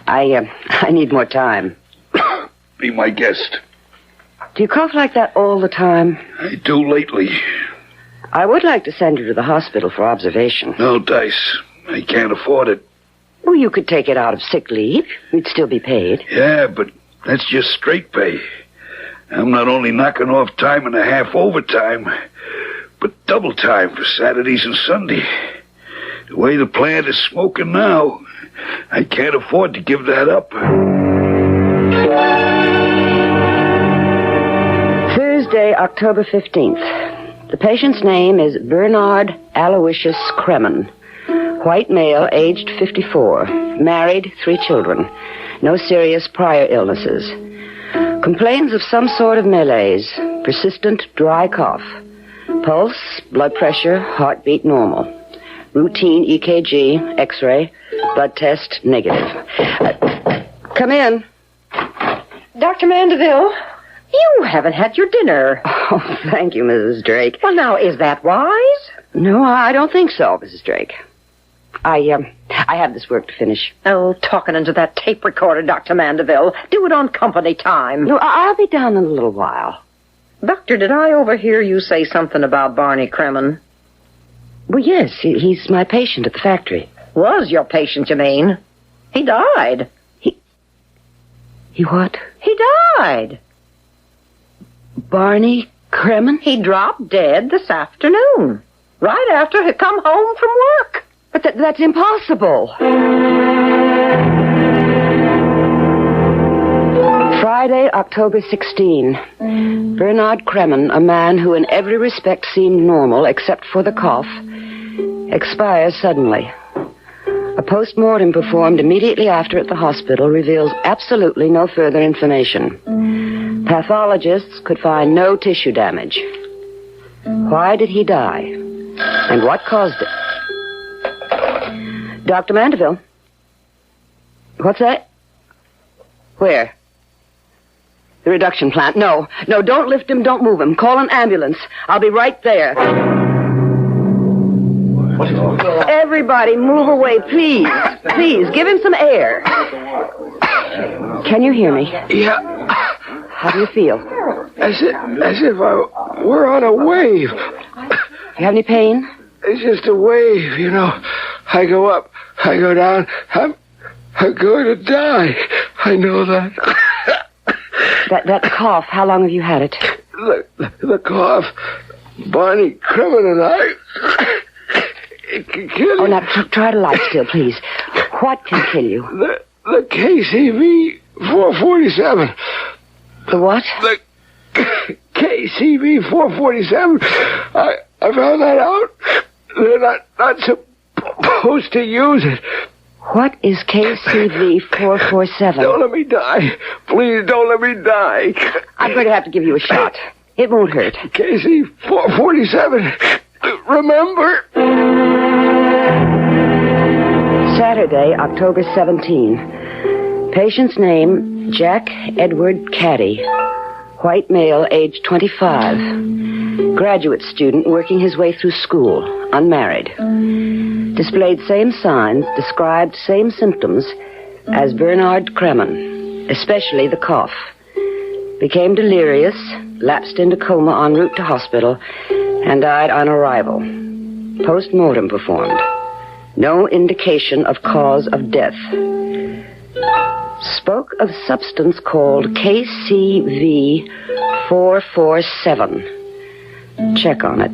I need more time. Be my guest. Do you cough like that all the time? I do lately. I would like to send you to the hospital for observation. No, Dice. I can't afford it. Well, you could take it out of sick leave. You'd still be paid. Yeah, but that's just straight pay. I'm not only knocking off time and a half overtime, but double time for Saturdays and Sunday. The way the plant is smoking now, I can't afford to give that up. Thursday, October 15th. The patient's name is Bernard Aloysius Kremen. White male, aged 54. Married, 3 children. No serious prior illnesses. Complains of some sort of malaise. Persistent dry cough. Pulse, blood pressure, heartbeat normal. Routine EKG, X-ray, blood test negative. Come in. Dr. Mandeville, you haven't had your dinner. Oh, thank you, Mrs. Drake. Well, now, is that wise? No, I don't think so, Mrs. Drake. I have this work to finish. Oh, talking into that tape recorder, Dr. Mandeville. Do it on company time. No, I'll be down in a little while. Doctor, did I overhear you say something about Barney Kremen? Well, yes, he's my patient at the factory. Was your patient, you mean? He died. He what? He died. Barney Kremen? He dropped dead this afternoon, right after he come home from work. But that's impossible. Friday, October 16. Bernard Kremen, a man who in every respect seemed normal except for the cough, expires suddenly. A post-mortem performed immediately after at the hospital reveals absolutely no further information. Pathologists could find no tissue damage. Why did he die? And what caused it? Dr. Mandeville? What's that? Where? The reduction plant. No, don't lift him, don't move him. Call an ambulance. I'll be right there. Everybody, move away, please. Please, give him some air. Can you hear me? Yeah. How do you feel? As if I were on a wave. You have any pain? It's just a wave, you know. I go up, I go down. I'm going to die. I know that. That cough, how long have you had it? The cough. Barney Kremen and I... It can kill you. Oh, now, try to lie still, please. What can kill you? The KCV 447. The what? The KCV 447. I found that out. They're not supposed to use it. What is KCV 447? Don't let me die. Please don't let me die. I'm going to have to give you a shot. It won't hurt. KC 447. Remember? Saturday, October 17. Patient's name, Jack Edward Caddy. White male, age 25. Graduate student working his way through school, unmarried. Displayed same signs, described same symptoms as Bernard Kremen, especially the cough. Became delirious, lapsed into coma en route to hospital, and died on arrival. Post-mortem performed. No indication of cause of death. Spoke of substance called KCV 447. Check on it.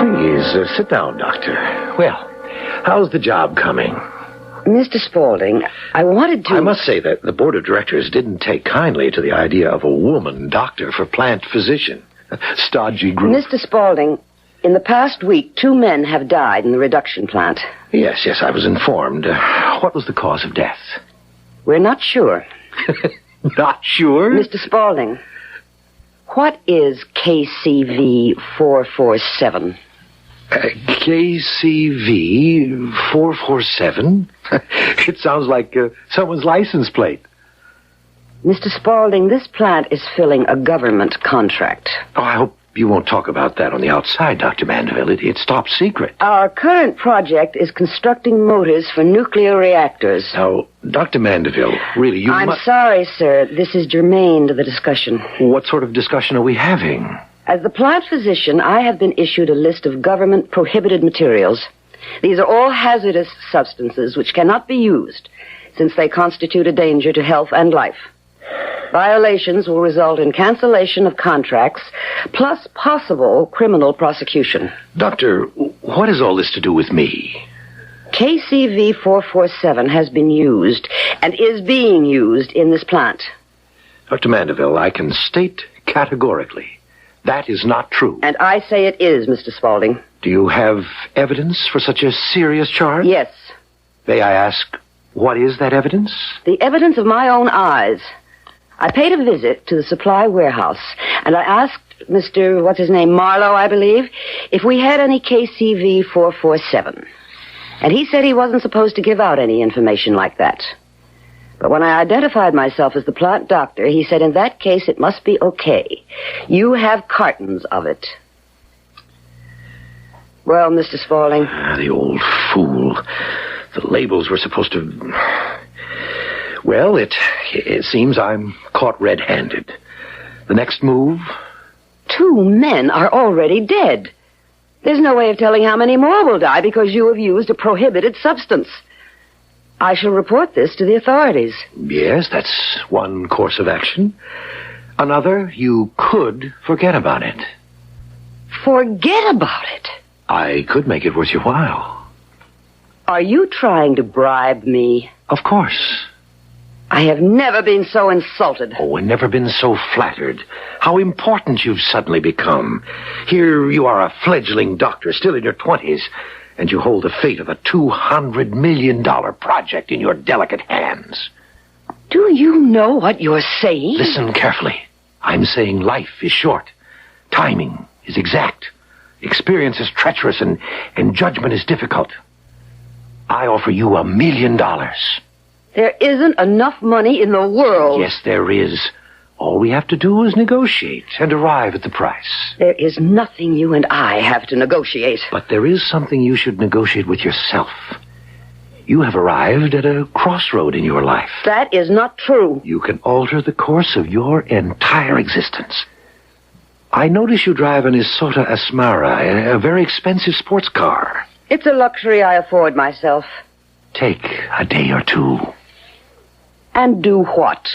Please, sit down, Doctor. Well, how's the job coming? Mr. Spaulding, I wanted to... I must say that the board of directors didn't take kindly to the idea of a woman doctor for plant physician. Stodgy group. Mr. Spaulding, in the past week, 2 men have died in the reduction plant. Yes, I was informed. What was the cause of death? We're not sure. Not sure? Mr. Spaulding, what is KCV 447? KCV 447? It sounds like someone's license plate. Mr. Spaulding, this plant is filling a government contract. Oh, I hope you won't talk about that on the outside, Dr. Mandeville. It's top secret. Our current project is constructing motors for nuclear reactors. Now, Dr. Mandeville, really, you I'm sorry, sir. This is germane to the discussion. What sort of discussion are we having? As the plant physician, I have been issued a list of government prohibited materials. These are all hazardous substances which cannot be used, since they constitute a danger to health and life. Violations will result in cancellation of contracts, plus possible criminal prosecution. Doctor, what has all this to do with me? KCV 447 has been used and is being used in this plant. Dr. Mandeville, I can state categorically that is not true. And I say it is, Mr. Spaulding. Do you have evidence for such a serious charge? Yes. May I ask, what is that evidence? The evidence of my own eyes. I paid a visit to the supply warehouse, and I asked Mr. Marlowe, I believe, if we had any KCV 447. And he said he wasn't supposed to give out any information like that. But when I identified myself as the plant doctor, he said in that case it must be okay. You have cartons of it. Well, Mr. Spaulding. The old fool. The labels were supposed to... Well, it seems I'm caught red-handed. The next move? 2 men are already dead. There's no way of telling how many more will die because you have used a prohibited substance. I shall report this to the authorities. Yes, that's one course of action. Another, you could forget about it. Forget about it? I could make it worth your while. Are you trying to bribe me? Of course. I have never been so insulted. Oh, and never been so flattered. How important you've suddenly become. Here you are, a fledgling doctor, still in your 20s, and you hold the fate of a $200 million project in your delicate hands. Do you know what you're saying? Listen carefully. I'm saying life is short. Timing is exact. Experience is treacherous, and judgment is difficult. I offer you $1 million. There isn't enough money in the world. Yes, there is. All we have to do is negotiate and arrive at the price. There is nothing you and I have to negotiate. But there is something you should negotiate with yourself. You have arrived at a crossroad in your life. That is not true. You can alter the course of your entire existence. I notice you drive an Isota Asmara, a very expensive sports car. It's a luxury I afford myself. Take a day or 2. And do what?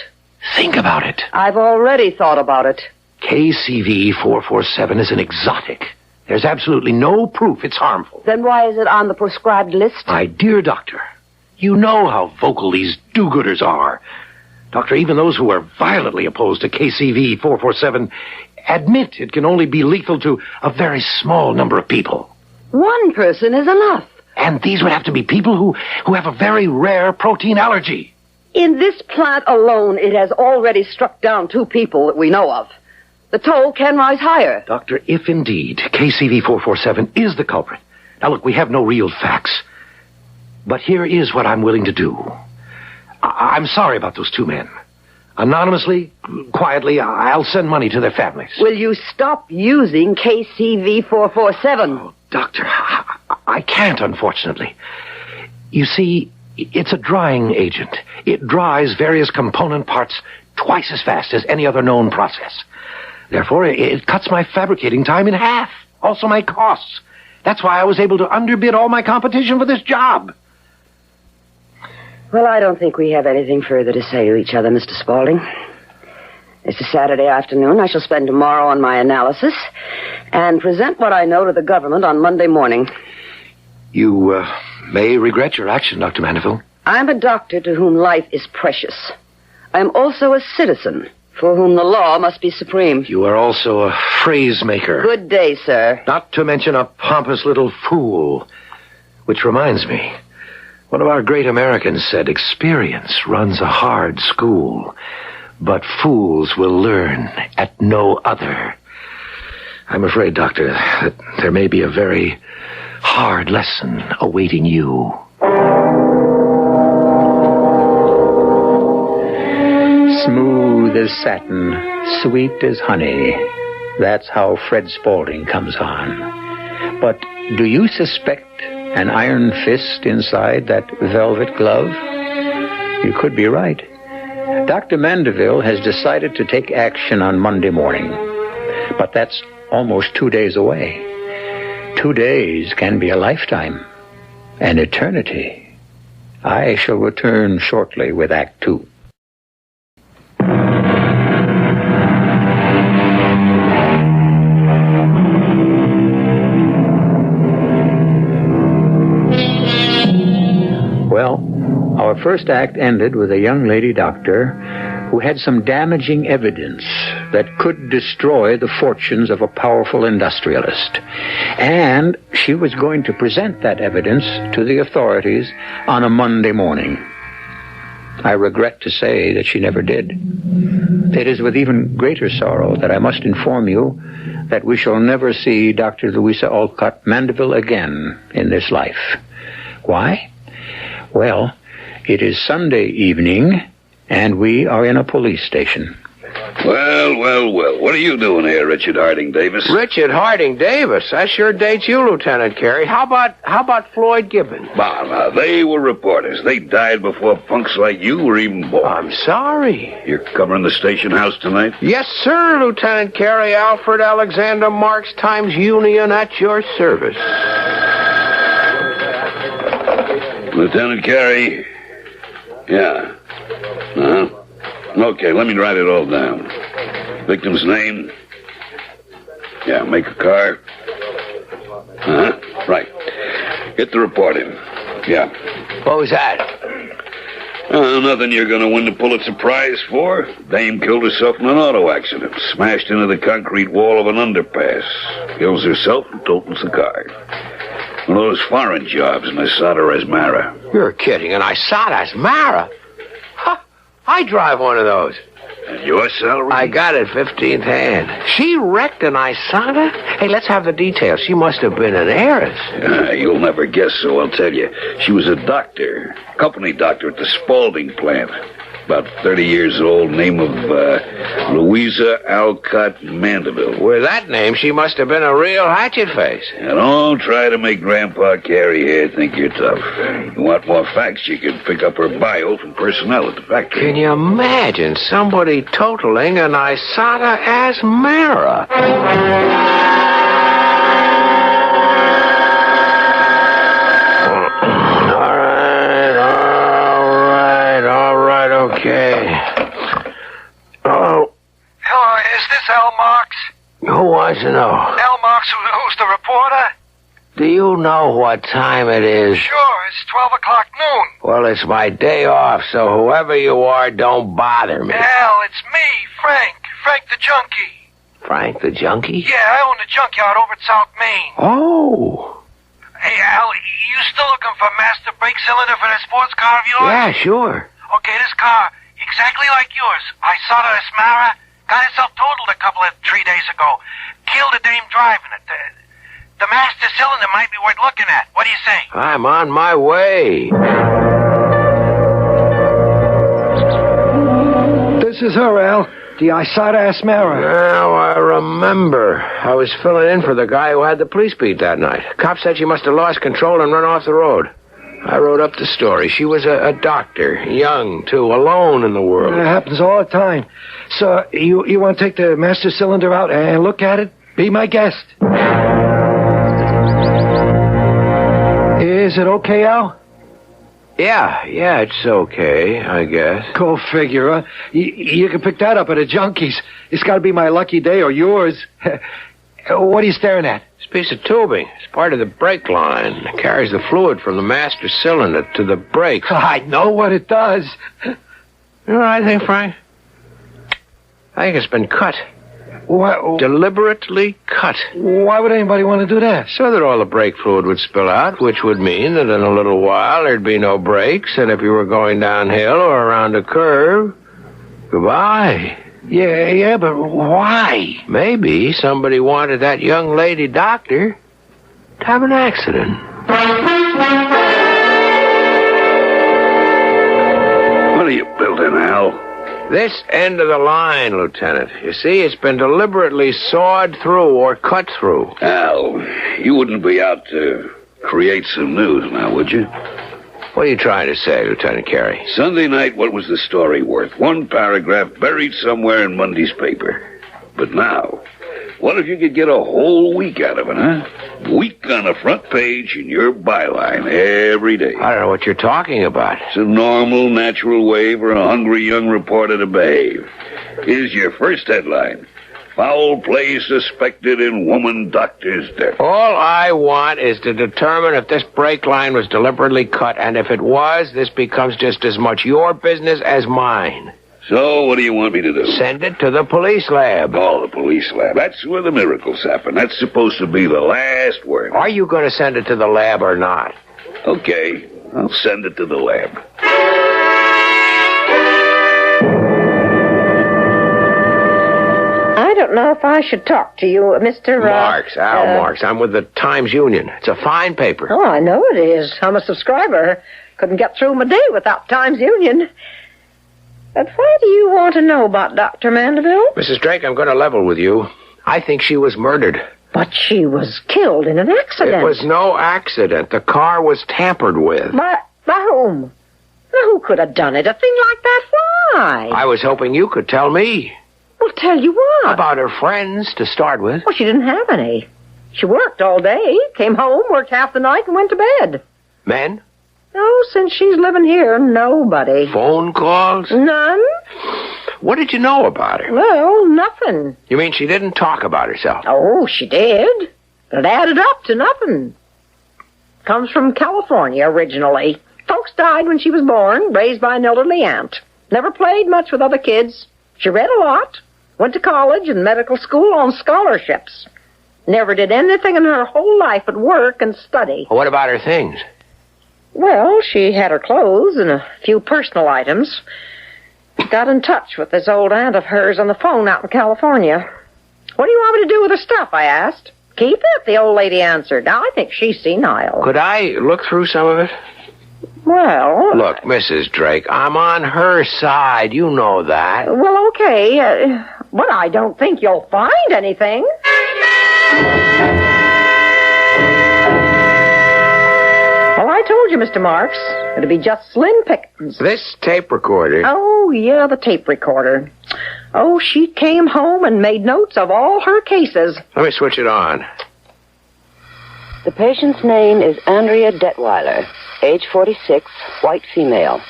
Think about it. I've already thought about it. KCV 447 is an exotic. There's absolutely no proof it's harmful. Then why is it on the prescribed list? My dear doctor, you know how vocal these do-gooders are. Doctor, even those who are violently opposed to KCV 447 admit it can only be lethal to a very small number of people. 1 person is enough. And these would have to be people who have a very rare protein allergy. In this plant alone, it has already struck down 2 people that we know of. The toll can rise higher. Doctor, if indeed KCV 447 is the culprit. Now look, we have no real facts. But here is what I'm willing to do. I'm sorry about those 2 men. Anonymously, quietly, I'll send money to their families. Will you stop using KCV447? Oh, Doctor, I can't, unfortunately. You see, it's a drying agent. It dries various component parts twice as fast as any other known process. Therefore, it cuts my fabricating time in half. Also my costs. That's why I was able to underbid all my competition for this job. Well, I don't think we have anything further to say to each other, Mr. Spaulding. It's a Saturday afternoon. I shall spend tomorrow on my analysis and present what I know to the government on Monday morning. You may regret your action, Dr. Mandeville. I'm a doctor to whom life is precious. I'm also a citizen for whom the law must be supreme. You are also a phrase maker. Good day, sir. Not to mention a pompous little fool. Which reminds me, one of our great Americans said, experience runs a hard school, but fools will learn at no other. I'm afraid, Doctor, that there may be a very hard lesson awaiting you. Smooth as satin, sweet as honey. That's how Fred Spaulding comes on. But do you suspect an iron fist inside that velvet glove? You could be right. Dr. Mandeville has decided to take action on Monday morning. But that's almost 2 days away. 2 days can be a lifetime, an eternity. I shall return shortly with Act 2. Well, our first act ended with a young lady doctor who had some damaging evidence that could destroy the fortunes of a powerful industrialist. And she was going to present that evidence to the authorities on a Monday morning. I regret to say that she never did. It is with even greater sorrow that I must inform you that we shall never see Dr. Louisa Alcott Mandeville again in this life. Why? Well, it is Sunday evening, and we are in a police station. Well. What are you doing here, Richard Harding Davis? Richard Harding Davis? That sure dates you, Lieutenant Carey. How about Floyd Gibbons? Bah, now, they were reporters. They died before punks like you were even born. I'm sorry. You're covering the station house tonight? Yes, sir, Lieutenant Carey. Alfred Alexander Marx Times Union at your service. Lieutenant Carey? Yeah. Uh-huh. Okay, let me write it all down. Victim's name? Yeah, make a car? Uh-huh. Right. Get the report in. Yeah. What was that? Nothing you're going to win the Pulitzer Prize for. Dame killed herself in an auto accident. Smashed into the concrete wall of an underpass. Kills herself and totals the car. One of those foreign jobs in Asada Asmara. You're kidding. An Asada Asmara? Huh. I drive one of those. And your salary? I got it 15th hand. She wrecked an Asada? Hey, let's have the details. She must have been an heiress. You'll never guess, so I'll tell you. She was a doctor. Company doctor at the Spaulding plant. About 30 years old, name of Louisa Alcott Mandeville. With that name, she must have been a real hatchet face. And don't try to make Grandpa Carey here think you're tough. You want more facts, you can pick up her bio from personnel at the factory. Can you imagine somebody totaling an Asada Asmara? Okay. Hello? Hello, is this Al Marks? Who wants to know? Al Marks, who's the reporter? Do you know what time it is? Sure, it's 12 o'clock noon. Well, it's my day off, so whoever you are, don't bother me. Al, it's me, Frank the junkie. Frank the junkie? Yeah, I own the junkyard over at South Main. Oh. Hey, Al, you still looking for master brake cylinder for that sports car of yours? Yeah, sure. Okay, this car, exactly like yours. Asada Asmara, got itself totaled 3 days ago. Killed a dame driving it. The master cylinder might be worth looking at. What do you say? I'm on my way. This This is her, Al. The Isata Asmara. Now I remember. I was filling in for the guy who had the police beat that night. Cop said she must have lost control and run off the road. I wrote up the story. She was a doctor, young, too, alone in the world. It happens all the time. So, you want to take the master cylinder out and look at it? Be my guest. Is it okay, Al? Yeah, it's okay, I guess. Go figure, huh? You can pick that up at a Junkie's. It's got to be my lucky day or yours. What are you staring at? This piece of tubing. It's part of the brake line. It carries the fluid from the master cylinder to the brakes. I know what it does. You know what I think, Frank? I think it's been cut. What? Deliberately cut. Why would anybody want to do that? So that all the brake fluid would spill out, which would mean that in a little while there'd be no brakes, and if you were going downhill or around a curve, goodbye. Yeah, but why? Maybe somebody wanted that young lady doctor to have an accident. What are you building, Al? This end of the line, Lieutenant. You see, it's been deliberately sawed through or cut through. Al, you wouldn't be out to create some news now, would you? What are you trying to say, Lieutenant Carey? Sunday night, what was the story worth? One paragraph buried somewhere in Monday's paper. But now, what if you could get a whole week out of it, huh? Week on the front page in your byline every day. I don't know what you're talking about. It's a normal, natural way for a hungry young reporter to behave. Here's your first headline. Foul play suspected in woman doctor's death. All I want is to determine if this brake line was deliberately cut, and if it was, this becomes just as much your business as mine. So, what do you want me to do? Send it to the police lab. Oh, the police lab. That's where the miracles happen. That's supposed to be the last word. Are you going to send it to the lab or not? Okay, I'll send it to the lab. I don't know if I should talk to you, Mr. Marks, Al Marks. I'm with the Times-Union. It's a fine paper. Oh, I know it is. I'm a subscriber. Couldn't get through my day without Times-Union. But why do you want to know about Dr. Mandeville? Mrs. Drake, I'm going to level with you. I think she was murdered. But she was killed in an accident. It was no accident. The car was tampered with. By whom? Now, who could have done it? A thing like that? Why? I was hoping you could tell me. Well, tell you what? About her friends, to start with. Well, she didn't have any. She worked all day, came home, worked half the night, and went to bed. Men? No, since she's living here, nobody. Phone calls? None. What did you know about her? Well, nothing. You mean she didn't talk about herself? Oh, she did. It added up to nothing. Comes from California originally. Folks died when she was born, raised by an elderly aunt. Never played much with other kids. She read a lot. Went to college and medical school on scholarships. Never did anything in her whole life but work and study. What about her things? Well, she had her clothes and a few personal items. Got in touch with this old aunt of hers on the phone out in California. What do you want me to do with her stuff, I asked. Keep it, the old lady answered. Now, I think she's senile. Could I look through some of it? Well... Look, Mrs. Drake, I'm on her side. You know that. Well, okay. But I don't think you'll find anything. Well, I told you, Mr. Marks. It'll be just slim pickings. This tape recorder. Oh, yeah, the tape recorder. Oh, she came home and made notes of all her cases. Let me switch it on. The patient's name is Andrea Detweiler, age 46, white female.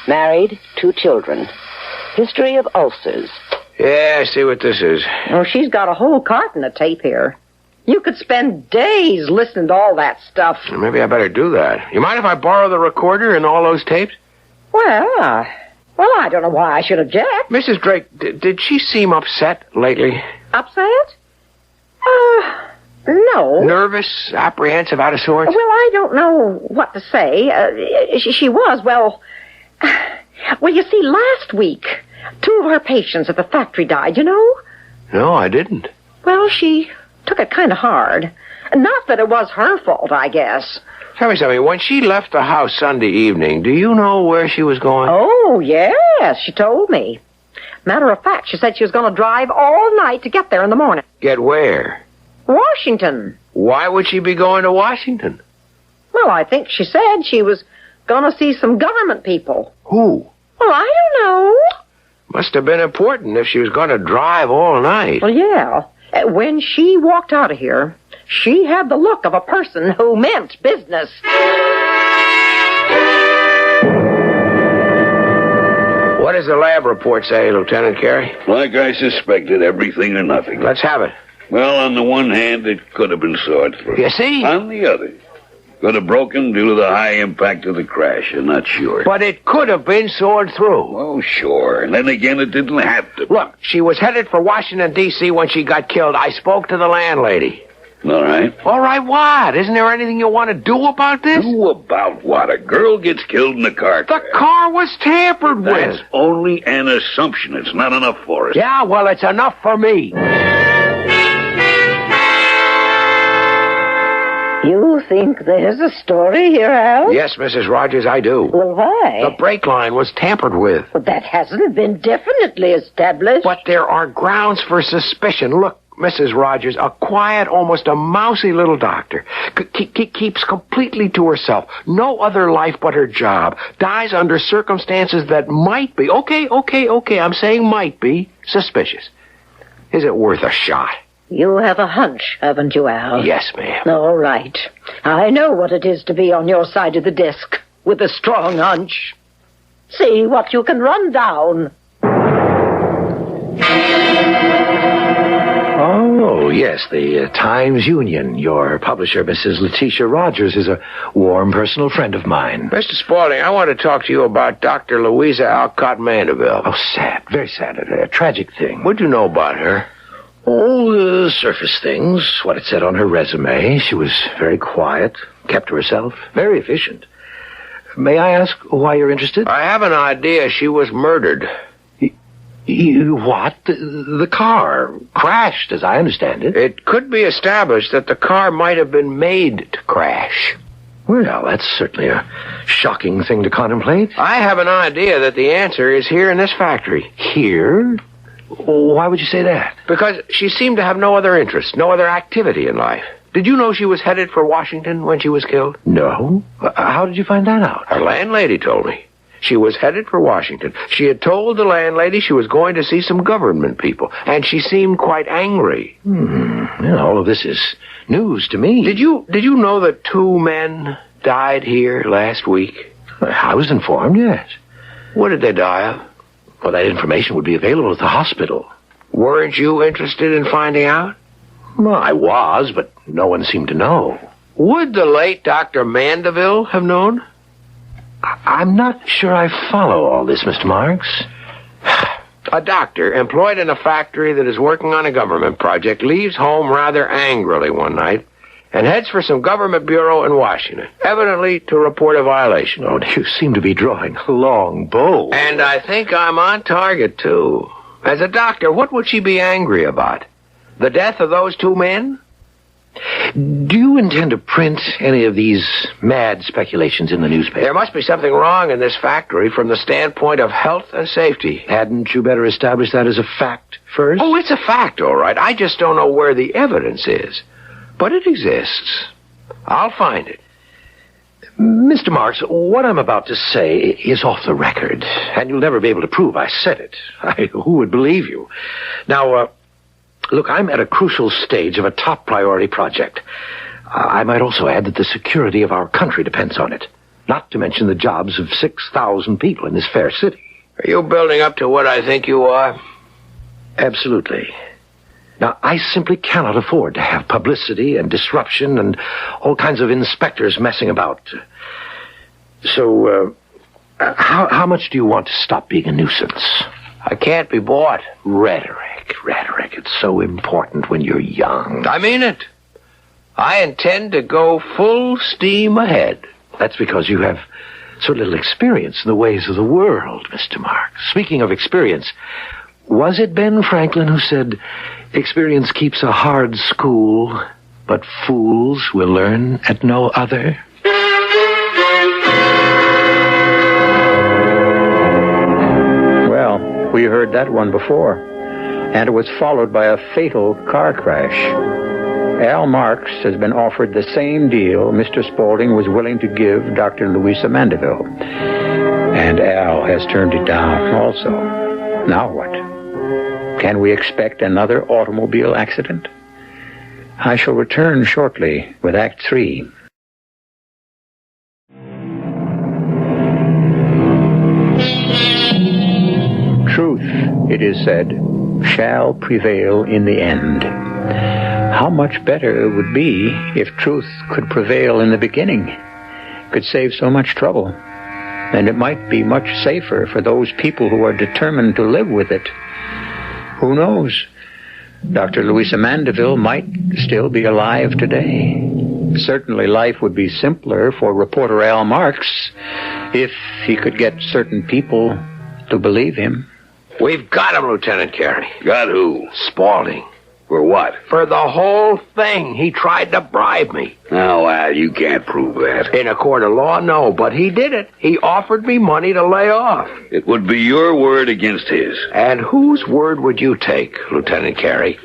Married, 2 children. History of ulcers. Yeah, I see what this is. Oh, she's got a whole carton of tape here. You could spend days listening to all that stuff. Maybe I better do that. You mind if I borrow the recorder and all those tapes? Well, I don't know why I should object. Mrs. Drake, did she seem upset lately? Upset? No. Nervous, apprehensive, out of sorts? Well, I don't know what to say. She was, well, you see, last week, 2 of her patients at the factory died, you know? No, I didn't. Well, she took it kind of hard. Not that it was her fault, I guess. Tell me something. When she left the house Sunday evening, do you know where she was going? Oh, yes, she told me. Matter of fact, she said she was going to drive all night to get there in the morning. Get where? Washington. Why would she be going to Washington? Well, I think she said she was going to see some government people. Who? Well, I don't know. Must have been important if she was going to drive all night. Well, yeah. When she walked out of here, she had the look of a person who meant business. What does the lab report say, Lieutenant Carey? Like I suspected, everything or nothing. Let's have it. Well, on the one hand, it could have been sawed through. You see? On the other, could have broken due to the high impact of the crash. I'm not sure. But it could have been sawed through. Oh, sure. And then again, it didn't have to. Look, she was headed for Washington, D.C. when she got killed. I spoke to the landlady. All right. All right, what? Isn't there anything you want to do about this? Do about what? A girl gets killed in a car crash. The car was tampered with. That's only an assumption. It's not enough for us. Yeah, well, it's enough for me. You think there's a story here, Al? Yes, Mrs. Rogers, I do. Well, why? The brake line was tampered with. Well, that hasn't been definitely established. But there are grounds for suspicion. Look, Mrs. Rogers, a quiet, almost a mousy little doctor, keeps completely to herself. No other life but her job. Dies under circumstances that might be, okay, I'm saying might be, suspicious. Is it worth a shot? You have a hunch, haven't you, Al? Yes, ma'am. All right. I know what it is to be on your side of the desk with a strong hunch. See what you can run down. Oh, yes, the Times-Union. Your publisher, Mrs. Letitia Rogers, is a warm personal friend of mine. Mr. Spaulding, I want to talk to you about Dr. Louisa Alcott Mandeville. Oh, sad. Very sad. A tragic thing. What'd you know about her? Oh, surface things. What it said on her resume. She was very quiet, kept to herself, very efficient. May I ask why you're interested? I have an idea she was murdered. What? The car crashed, as I understand it. It could be established that the car might have been made to crash. Well, that's certainly a shocking thing to contemplate. I have an idea that the answer is here in this factory. Here? Why would you say that? Because she seemed to have no other interest, no other activity in life. Did you know she was headed for Washington when she was killed? No. How did you find that out? Her landlady told me. She was headed for Washington. She had told the landlady she was going to see some government people, and she seemed quite angry. Well, all of this is news to me. Did you know that 2 men died here last week? I was informed, yes. What did they die of? Well, that information would be available at the hospital. Weren't you interested in finding out? Well, I was, but no one seemed to know. Would the late Dr. Mandeville have known? I'm not sure I follow all this, Mr. Marks. A doctor employed in a factory that is working on a government project leaves home rather angrily one night and heads for some government bureau in Washington, evidently to report a violation. Oh, you seem to be drawing a long bow. And I think I'm on target, too. As a doctor, what would she be angry about? The death of those 2 men? Do you intend to print any of these mad speculations in the newspaper? There must be something wrong in this factory from the standpoint of health and safety. Hadn't you better establish that as a fact first? Oh, it's a fact, all right. I just don't know where the evidence is. But it exists. I'll find it. Mr. Marks, what I'm about to say is off the record, and you'll never be able to prove I said it. Who would believe you? Now, look, I'm at a crucial stage of a top priority project. I might also add that the security of our country depends on it, not to mention the jobs of 6,000 people in this fair city. Are you building up to what I think you are? Absolutely. Now, I simply cannot afford to have publicity and disruption and all kinds of inspectors messing about. So, how much do you want to stop being a nuisance? I can't be bought. Rhetoric. It's so important when you're young. I mean it. I intend to go full steam ahead. That's because you have so little experience in the ways of the world, Mr. Marks. Speaking of experience, was it Ben Franklin who said, experience keeps a hard school, but fools will learn at no other? Well, We heard that one before. And it was followed by a fatal car crash. Al Marks has been offered the same deal Mr. Spaulding was willing to give Dr. Louisa Mandeville. And Al has turned it down also. Now what? Can we expect another automobile accident? I shall return shortly with Act 3. Truth, it is said, shall prevail in the end. How much better it would be if truth could prevail in the beginning, could save so much trouble. And it might be much safer for those people who are determined to live with it. Who knows? Dr. Louisa Mandeville might still be alive today. Certainly life would be simpler for reporter Al Marks if he could get certain people to believe him. We've got him, Lieutenant Carey. Got who? Spaulding. For what? For the whole thing. He tried to bribe me. Now, Al, you can't prove that. In a court of law, no, but he did it. He offered me money to lay off. It would be your word against his. And whose word would you take, Lieutenant Carey?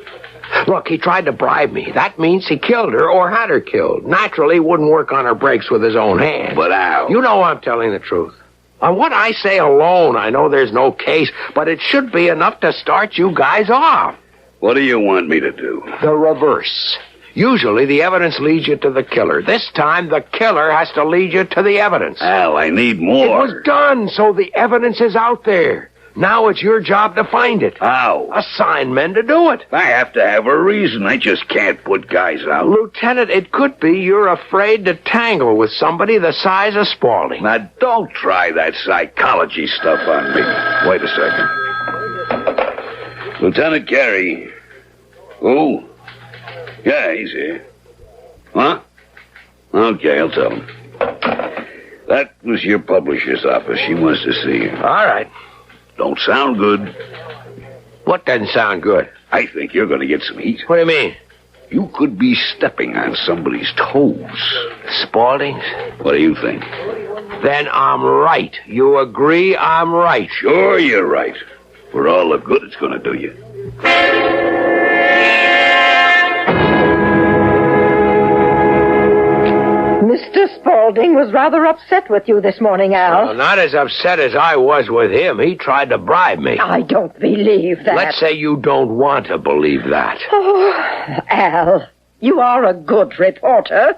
Look, he tried to bribe me. That means he killed her or had her killed. Naturally, he wouldn't work on her brakes with his own hand. But Al... You know I'm telling the truth. On what I say alone, I know there's no case, but it should be enough to start you guys off. What do you want me to do? The reverse. Usually the evidence leads you to the killer. This time the killer has to lead you to the evidence. Al, I need more. It was done, so the evidence is out there. Now it's your job to find it. How? Assign men to do it. I have to have a reason. I just can't put guys out. Lieutenant, it could be you're afraid to tangle with somebody the size of Spaulding. Now, don't try that psychology stuff on me. Wait a second. Lieutenant Carey. Who? Yeah, he's here. Huh? Okay, I'll tell him. That was your publisher's office. She wants to see you. All right. Don't sound good. What doesn't sound good? I think you're going to get some heat. What do you mean? You could be stepping on somebody's toes. Spaulding's? What do you think? Then I'm right. You agree I'm right? Sure, you're right. For all the good it's going to do you. Mr. Spaulding was rather upset with you this morning, Al. Well, not as upset as I was with him. He tried to bribe me. I don't believe that. Let's say you don't want to believe that. Oh, Al, you are a good reporter.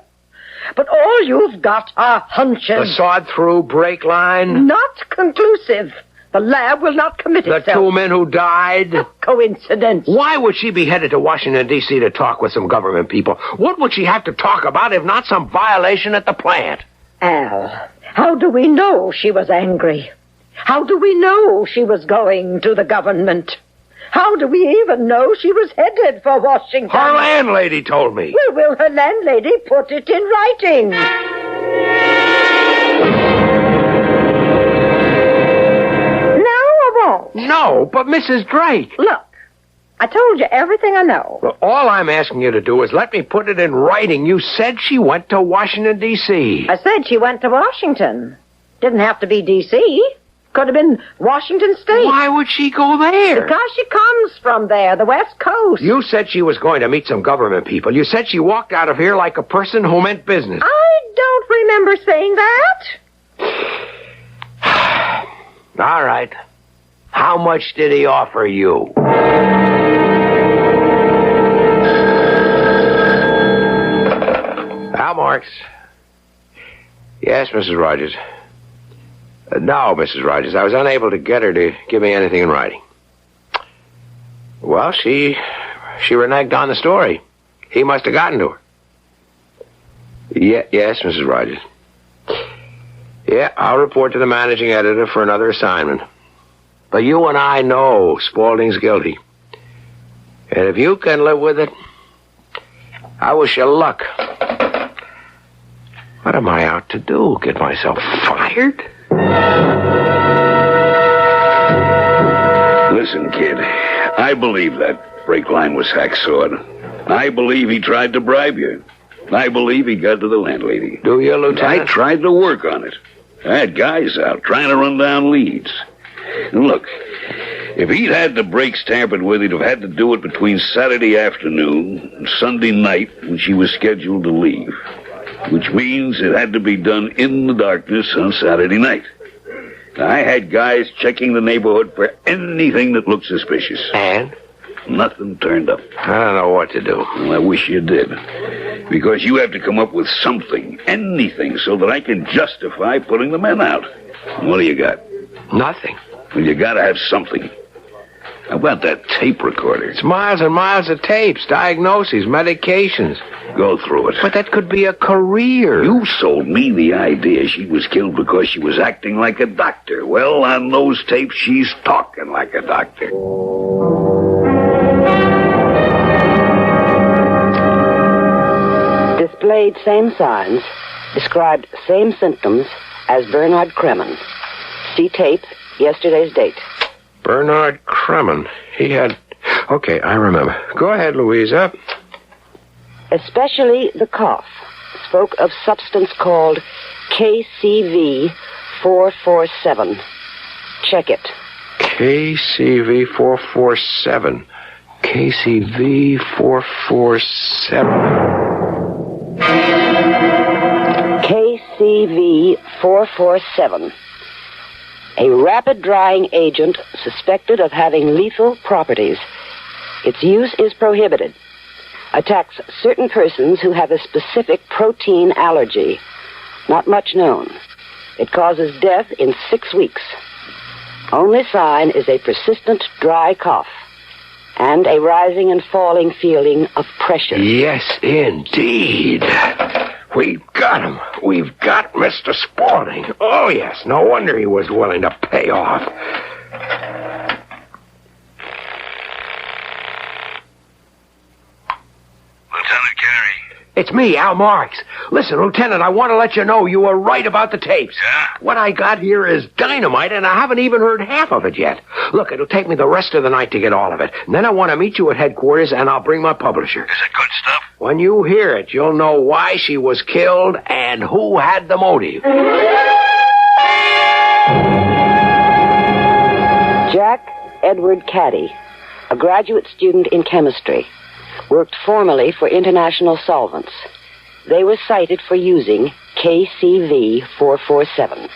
But all you've got are hunches. The sawed-through brake line? Not conclusive. The lab will not commit itself. The two men who died? A coincidence. Why would she be headed to Washington, D.C. to talk with some government people? What would she have to talk about if not some violation at the plant? Al, how do we know she was angry? How do we know she was going to the government? How do we even know she was headed for Washington? Her landlady told me. Well, will her landlady put it in writing? No, but Mrs. Drake. Look, I told you everything I know. Well, all I'm asking you to do is let me put it in writing. You said she went to Washington, D.C. I said she went to Washington. Didn't have to be D.C. Could have been Washington State. Why would she go there? Because she comes from there, the West Coast. You said she was going to meet some government people. You said she walked out of here like a person who meant business. I don't remember saying that. All right. How much did he offer you? Al Marks. Yes, Mrs. Rogers. No, Mrs. Rogers, I was unable to get her to give me anything in writing. Well, she reneged on the story. He must have gotten to her. Yes, Mrs. Rogers. Yeah, I'll report to the managing editor for another assignment. But you and I know Spaulding's guilty. And if you can live with it, I wish you luck. What am I out to do? Get myself fired? Listen, kid, I believe that brake line was hacksawed. I believe he tried to bribe you. I believe he got to the landlady. Do you, Lieutenant? I tried to work on it. I had guys out trying to run down leads. And look, If he'd had the brakes tampered with, he'd have had to do it between Saturday afternoon and Sunday night when she was scheduled to leave. Which means it had to be done in the darkness on Saturday night. I had guys checking the neighborhood for anything that looked suspicious. And? Nothing turned up. I don't know what to do. Well, I wish you did. Because you have to come up with something, anything, so that I can justify putting the men out. What do you got? Nothing. Well, you gotta have something. How about that tape recorder? It's miles and miles of tapes, diagnoses, medications. Go through it. But that could be a career. You sold me the idea she was killed because she was acting like a doctor. Well, on those tapes, she's talking like a doctor. Displayed same signs, described same symptoms as Bernard Kremen. See tape, yesterday's date. Bernard Kremen. He had... Okay, I remember. Go ahead, Louisa. Especially the cough. Spoke of substance called KCV447. Check it. KCV447. KCV447. KCV447. A rapid-drying agent suspected of having lethal properties. Its use is prohibited. Attacks certain persons who have a specific protein allergy. Not much known. It causes death in 6 weeks. Only sign is a persistent dry cough and a rising and falling feeling of pressure. Yes, indeed. We've got him. We've got Mr. Spaulding. Oh, yes. No wonder he was willing to pay off. Lieutenant Carey. It's me, Al Marks. Listen, Lieutenant, I want to let you know you were right about the tapes. Yeah? What I got here is dynamite, and I haven't even heard half of it yet. Look, it'll take me the rest of the night to get all of it. And then I want to meet you at headquarters, and I'll bring my publisher. Is it good stuff? When you hear it, you'll know why she was killed and who had the motive. Jack Edward Caddy, a graduate student in chemistry, worked formerly for International Solvents. They were cited for using KCV447.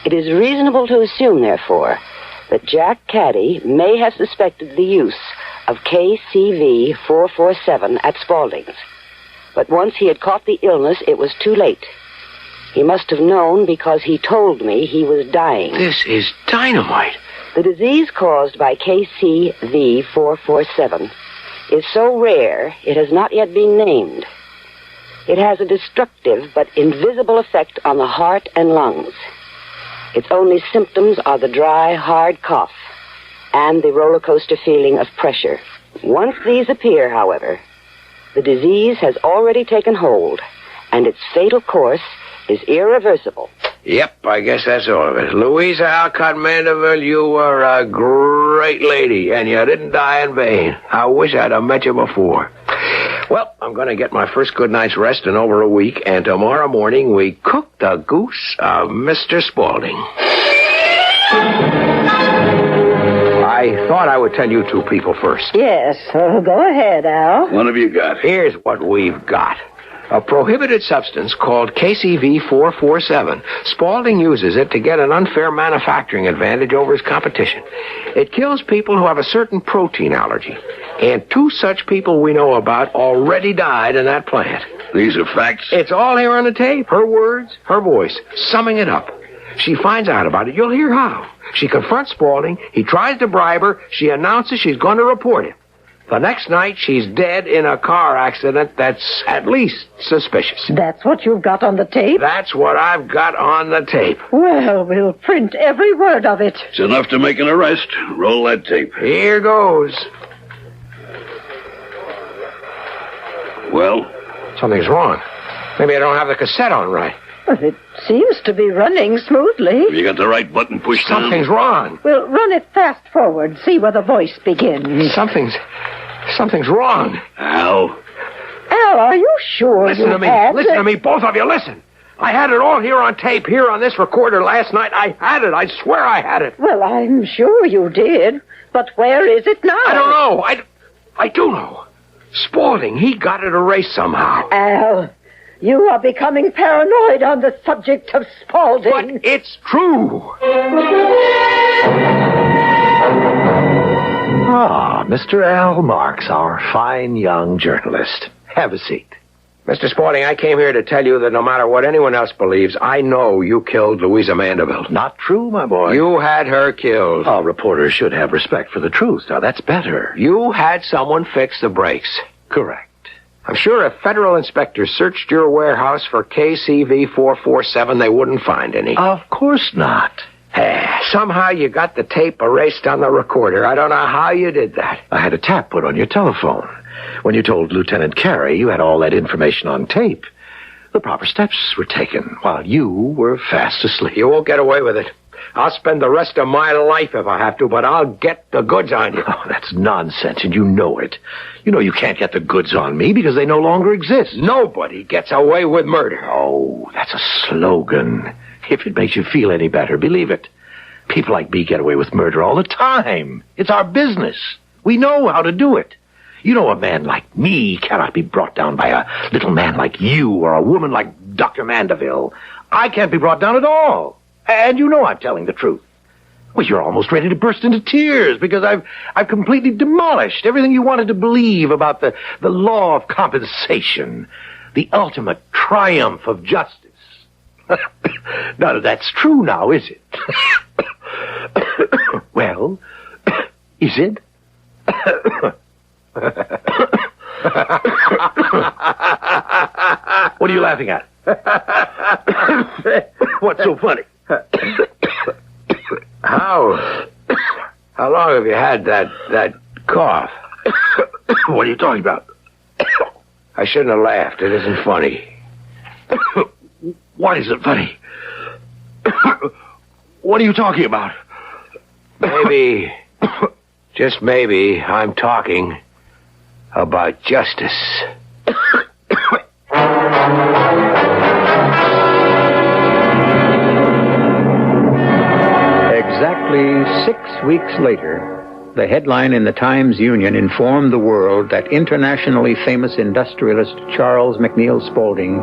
It is reasonable to assume, therefore, that Jack Caddy may have suspected the use of KCV447 at Spaulding's. But once he had caught the illness, it was too late. He must have known because he told me he was dying. This is dynamite. The disease caused by KCV447 is so rare it has not yet been named. It has a destructive but invisible effect on the heart and lungs. Its only symptoms are the dry, hard cough and the roller coaster feeling of pressure. Once these appear, however, the disease has already taken hold, and its fatal course is irreversible. Yep, I guess that's all of it. Louisa Alcott Mandeville, you were a great lady, and you didn't die in vain. I wish I'd have met you before. Well, I'm going to get my first good night's rest in over a week, and tomorrow morning we cook the goose of Mr. Spaulding. I thought I would tell you two people first. Yes, go ahead, Al. What have you got? Here's what we've got. A prohibited substance called KCV447. Spaulding uses it to get an unfair manufacturing advantage over his competition. It kills people who have a certain protein allergy. And 2 such people we know about already died in that plant. These are facts? It's all here on the tape. Her words, her voice, summing it up. She finds out about it. You'll hear how. She confronts Spaulding. He tries to bribe her. She announces she's going to report him. The next night, she's dead in a car accident that's at least suspicious. That's what you've got on the tape? That's what I've got on the tape. Well, we'll print every word of it. It's enough to make an arrest. Roll that tape. Here goes. Well? Something's wrong. Maybe I don't have the cassette on right. Well, it seems to be running smoothly. Have you got the right button pushed down? Something's wrong. We'll run it fast forward, see where the voice begins. Something's wrong. Al? Al, are you sure Listen to me. Listen to me, both of you, listen. I had it all here on tape, here on this recorder last night. I had it. I swear I had it. Well, I'm sure you did. But where is it now? I don't know. I do know. Spaulding, he got it erased somehow. Al, you are becoming paranoid on the subject of Spaulding. But it's true. Ah, Mr. Al Marks, our fine young journalist. Have a seat. Mr. Spaulding, I came here to tell you that no matter what anyone else believes, I know you killed Louisa Mandeville. Not true, my boy. You had her killed. All reporters should have respect for the truth. Now, that's better. You had someone fix the brakes. Correct. I'm sure if federal inspectors searched your warehouse for KCV 447, they wouldn't find any. Of course not. Somehow you got the tape erased on the recorder. I don't know how you did that. I had a tap put on your telephone. When you told Lieutenant Carey you had all that information on tape, the proper steps were taken while you were fast asleep. You won't get away with it. I'll spend the rest of my life if I have to, but I'll get the goods on you. Oh, that's nonsense, and you know it. You know you can't get the goods on me because they no longer exist. Nobody gets away with murder. Oh, that's a slogan. If it makes you feel any better, believe it. People like me get away with murder all the time. It's our business. We know how to do it. You know a man like me cannot be brought down by a little man like you or a woman like Dr. Mandeville. I can't be brought down at all. And you know I'm telling the truth. Well, you're almost ready to burst into tears because I've completely demolished everything you wanted to believe about the law of compensation, the ultimate triumph of justice. None of that's true now, is it? Well, is it? What are you laughing at? What's so funny? How long have you had that cough? What are you talking about? I shouldn't have laughed. It isn't funny. Why is it funny? What are you talking about? Maybe, just maybe, I'm talking about justice. Exactly 6 weeks later, the headline in the Times-Union informed the world that internationally famous industrialist Charles McNeil Spaulding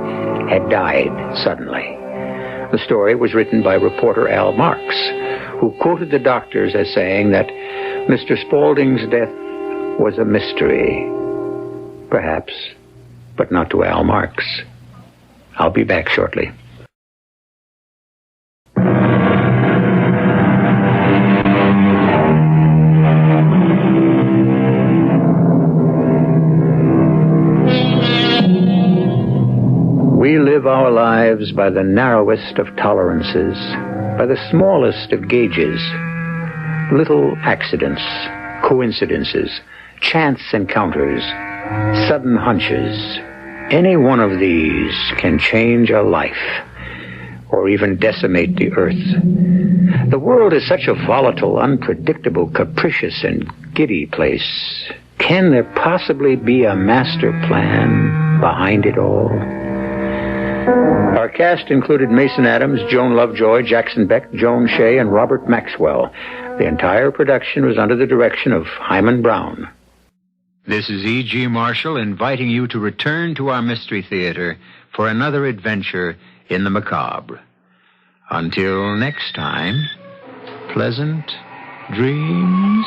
had died suddenly. The story was written by reporter Al Marks, who quoted the doctors as saying that Mr. Spaulding's death was a mystery. Perhaps, but not to Al Marks. I'll be back shortly. We live our lives by the narrowest of tolerances, by the smallest of gauges. Little accidents, coincidences, chance encounters, sudden hunches. Any one of these can change a life, or even decimate the earth. The world is such a volatile, unpredictable, capricious, and giddy place. Can there possibly be a master plan behind it all? Our cast included Mason Adams, Joan Lovejoy, Jackson Beck, Joan Shea, and Robert Maxwell. The entire production was under the direction of Hyman Brown. This is E.G. Marshall inviting you to return to our Mystery Theater for another adventure in the macabre. Until next time, pleasant dreams.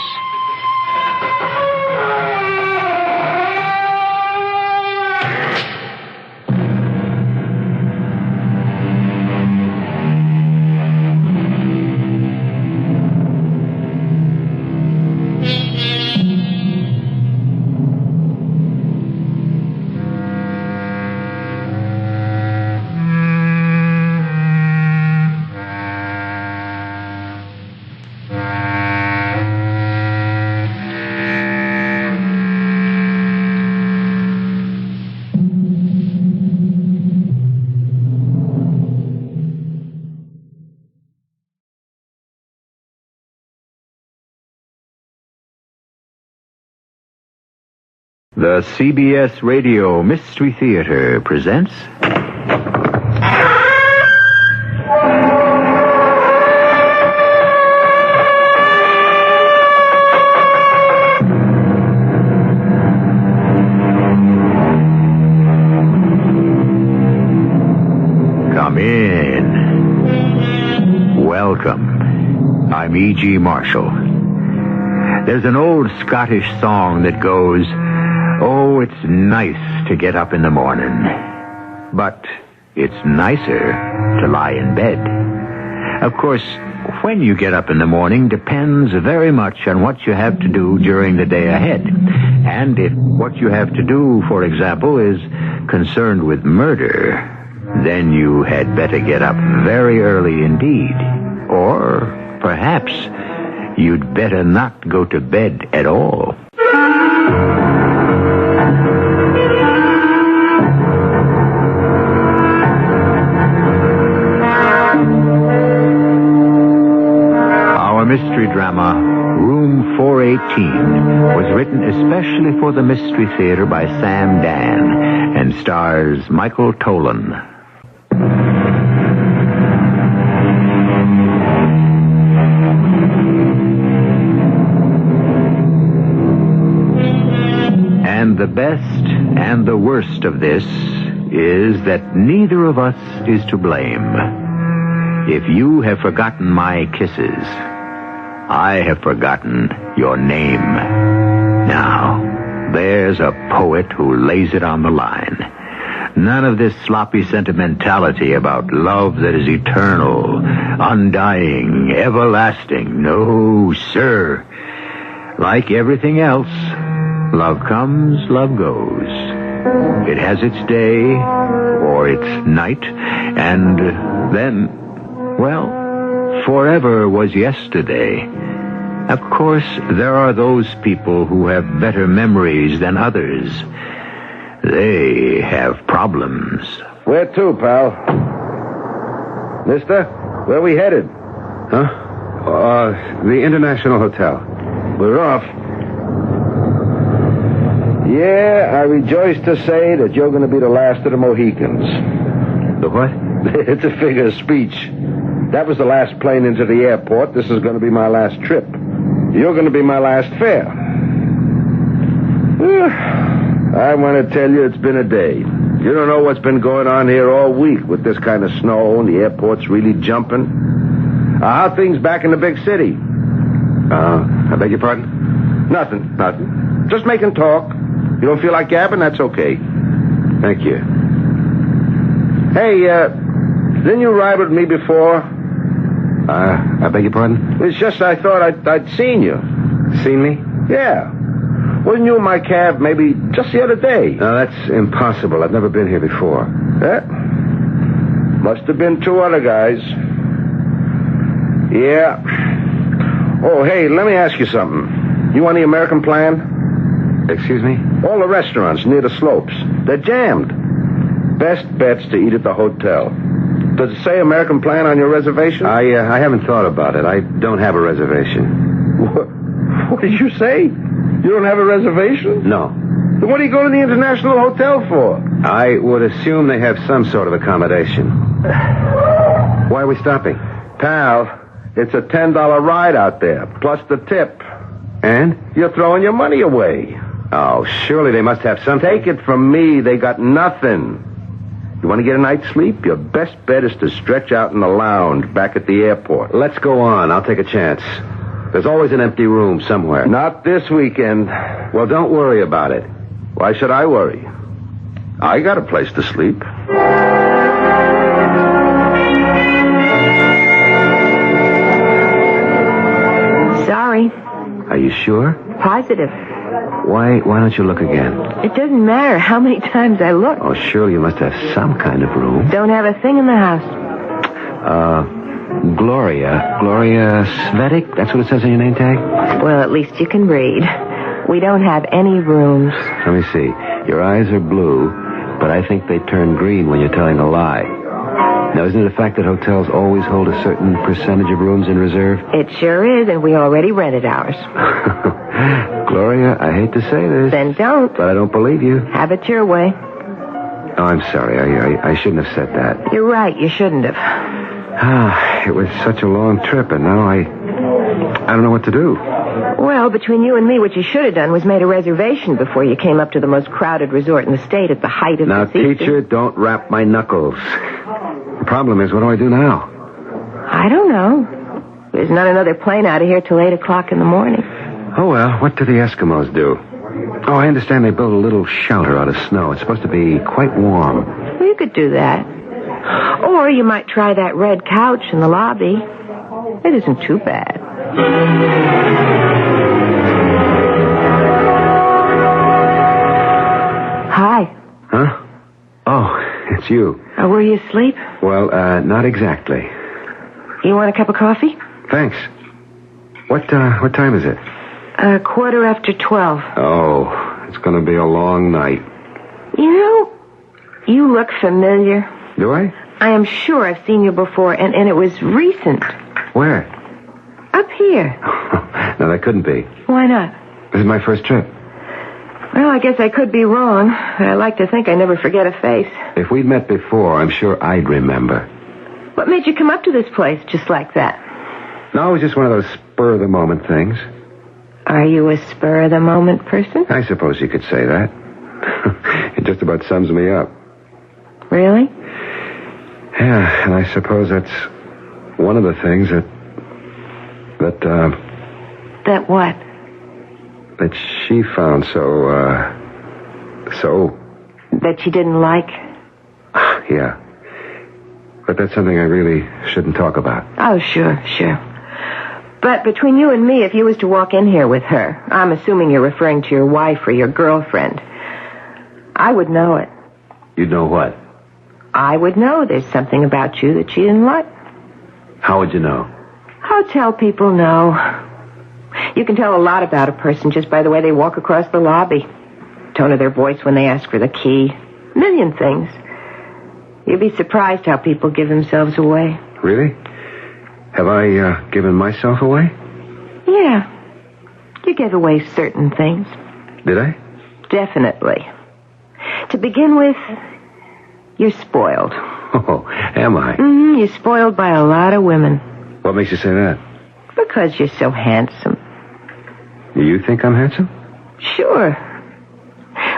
The CBS Radio Mystery Theater presents... Welcome. I'm E.G. Marshall. There's an old Scottish song that goes, "Oh, it's nice to get up in the morning, but it's nicer to lie in bed." Of course, when you get up in the morning depends very much on what you have to do during the day ahead. And if what you have to do, for example, is concerned with murder, then you had better get up very early indeed. Or perhaps you'd better not go to bed at all. Our mystery drama, Room 418, was written especially for the Mystery Theater by Sam Dan and stars Michael Tolan. And the best and the worst of this is that neither of us is to blame. If you have forgotten my kisses, I have forgotten your name. Now, there's a poet who lays it on the line. None of this sloppy sentimentality about love that is eternal, undying, everlasting. No, sir. Like everything else, love comes, love goes. It has its day or its night, and then, well, forever was yesterday. Of course, there are those people who have better memories than others. They have problems. Where to, pal? Mister, where we headed? Huh? The International Hotel. We're off. Yeah, I rejoice to say that you're going to be the last of the Mohicans. The what? It's a figure of speech. That was the last plane into the airport. This is going to be my last trip. You're going to be my last fare. I want to tell you it's been a day. You don't know what's been going on here all week with this kind of snow and the airport's really jumping. How are things back in the big city? I beg your pardon? Nothing. Just making talk. You don't feel like gabbing? That's okay. Thank you. Hey, didn't you ride with me before? I beg your pardon? It's just I thought I'd seen you. Seen me? Yeah. Wasn't you in my cab maybe just the other day? No, that's impossible. I've never been here before. Must have been two other guys. Yeah. Oh, hey, let me ask you something. You on the American plan? Excuse me? All the restaurants near the slopes. They're jammed. Best bet's to eat at the hotel. Does it say American plan on your reservation? I haven't thought about it. I don't have a reservation. What did you say? You don't have a reservation? No. Then what are you going to the International Hotel for? I would assume they have some sort of accommodation. Why are we stopping? Pal, it's a $10 ride out there, plus the tip. And? You're throwing your money away. Oh, surely they must have something. Take it from me, they got nothing. You want to get a night's sleep? Your best bet is to stretch out in the lounge back at the airport. Let's go on. I'll take a chance. There's always an empty room somewhere. Not this weekend. Well, don't worry about it. Why should I worry? I got a place to sleep. Sorry. Are you sure? Positive. Why don't you look again? It doesn't matter how many times I look. Oh, surely you must have some kind of room. Don't have a thing in the house. Gloria Svetic? That's what it says on your name tag? Well, at least you can read. We don't have any rooms. Let me see. Your eyes are blue, but I think they turn green when you're telling a lie. Now, isn't it a fact that hotels always hold a certain percentage of rooms in reserve? It sure is, and we already rented ours. Gloria, I hate to say this. Then don't. But I don't believe you. Have it your way. Oh, I'm sorry. I shouldn't have said that. You're right. You shouldn't have. It was such a long trip, and now I don't know what to do. Well, between you and me, what you should have done was made a reservation before you came up to the most crowded resort in the state at the height of the season. Now, teacher, don't rap my knuckles. The problem is, what do I do now? I don't know. There's not another plane out of here till 8 o'clock in the morning. Oh, well, what do the Eskimos do? Oh, I understand they build a little shelter out of snow. It's supposed to be quite warm. Well, you could do that. Or you might try that red couch in the lobby. It isn't too bad. Hi. Huh? Oh, it's you. Were you asleep? Well, not exactly. You want a cup of coffee? Thanks. What time is it? 12:15. Oh, it's going to be a long night. You know, you look familiar. Do I? I am sure I've seen you before, and it was recent. Where? Up here. No, that couldn't be. Why not? This is my first trip. Well, I guess I could be wrong. I like to think I never forget a face. If we'd met before, I'm sure I'd remember. What made you come up to this place just like that? No, it was just one of those spur-of-the-moment things. Are you a spur-of-the-moment person? I suppose you could say that. It just about sums me up. Really? Yeah, and I suppose that's one of the things that That what? that she found so... That she didn't like? Yeah. But that's something I really shouldn't talk about. Oh, sure. But between you and me, if you was to walk in here with her, I'm assuming you're referring to your wife or your girlfriend, I would know it. You'd know what? I would know there's something about you that she didn't like. How would you know? Hotel people know. You can tell a lot about a person just by the way they walk across the lobby. Tone of their voice when they ask for the key. A million things. You'd be surprised how people give themselves away. Really? Have I given myself away? Yeah. You gave away certain things. Did I? Definitely. To begin with, you're spoiled. Oh, am I? Mm-hmm. You're spoiled by a lot of women. What makes you say that? Because you're so handsome. Do you think I'm handsome? Sure.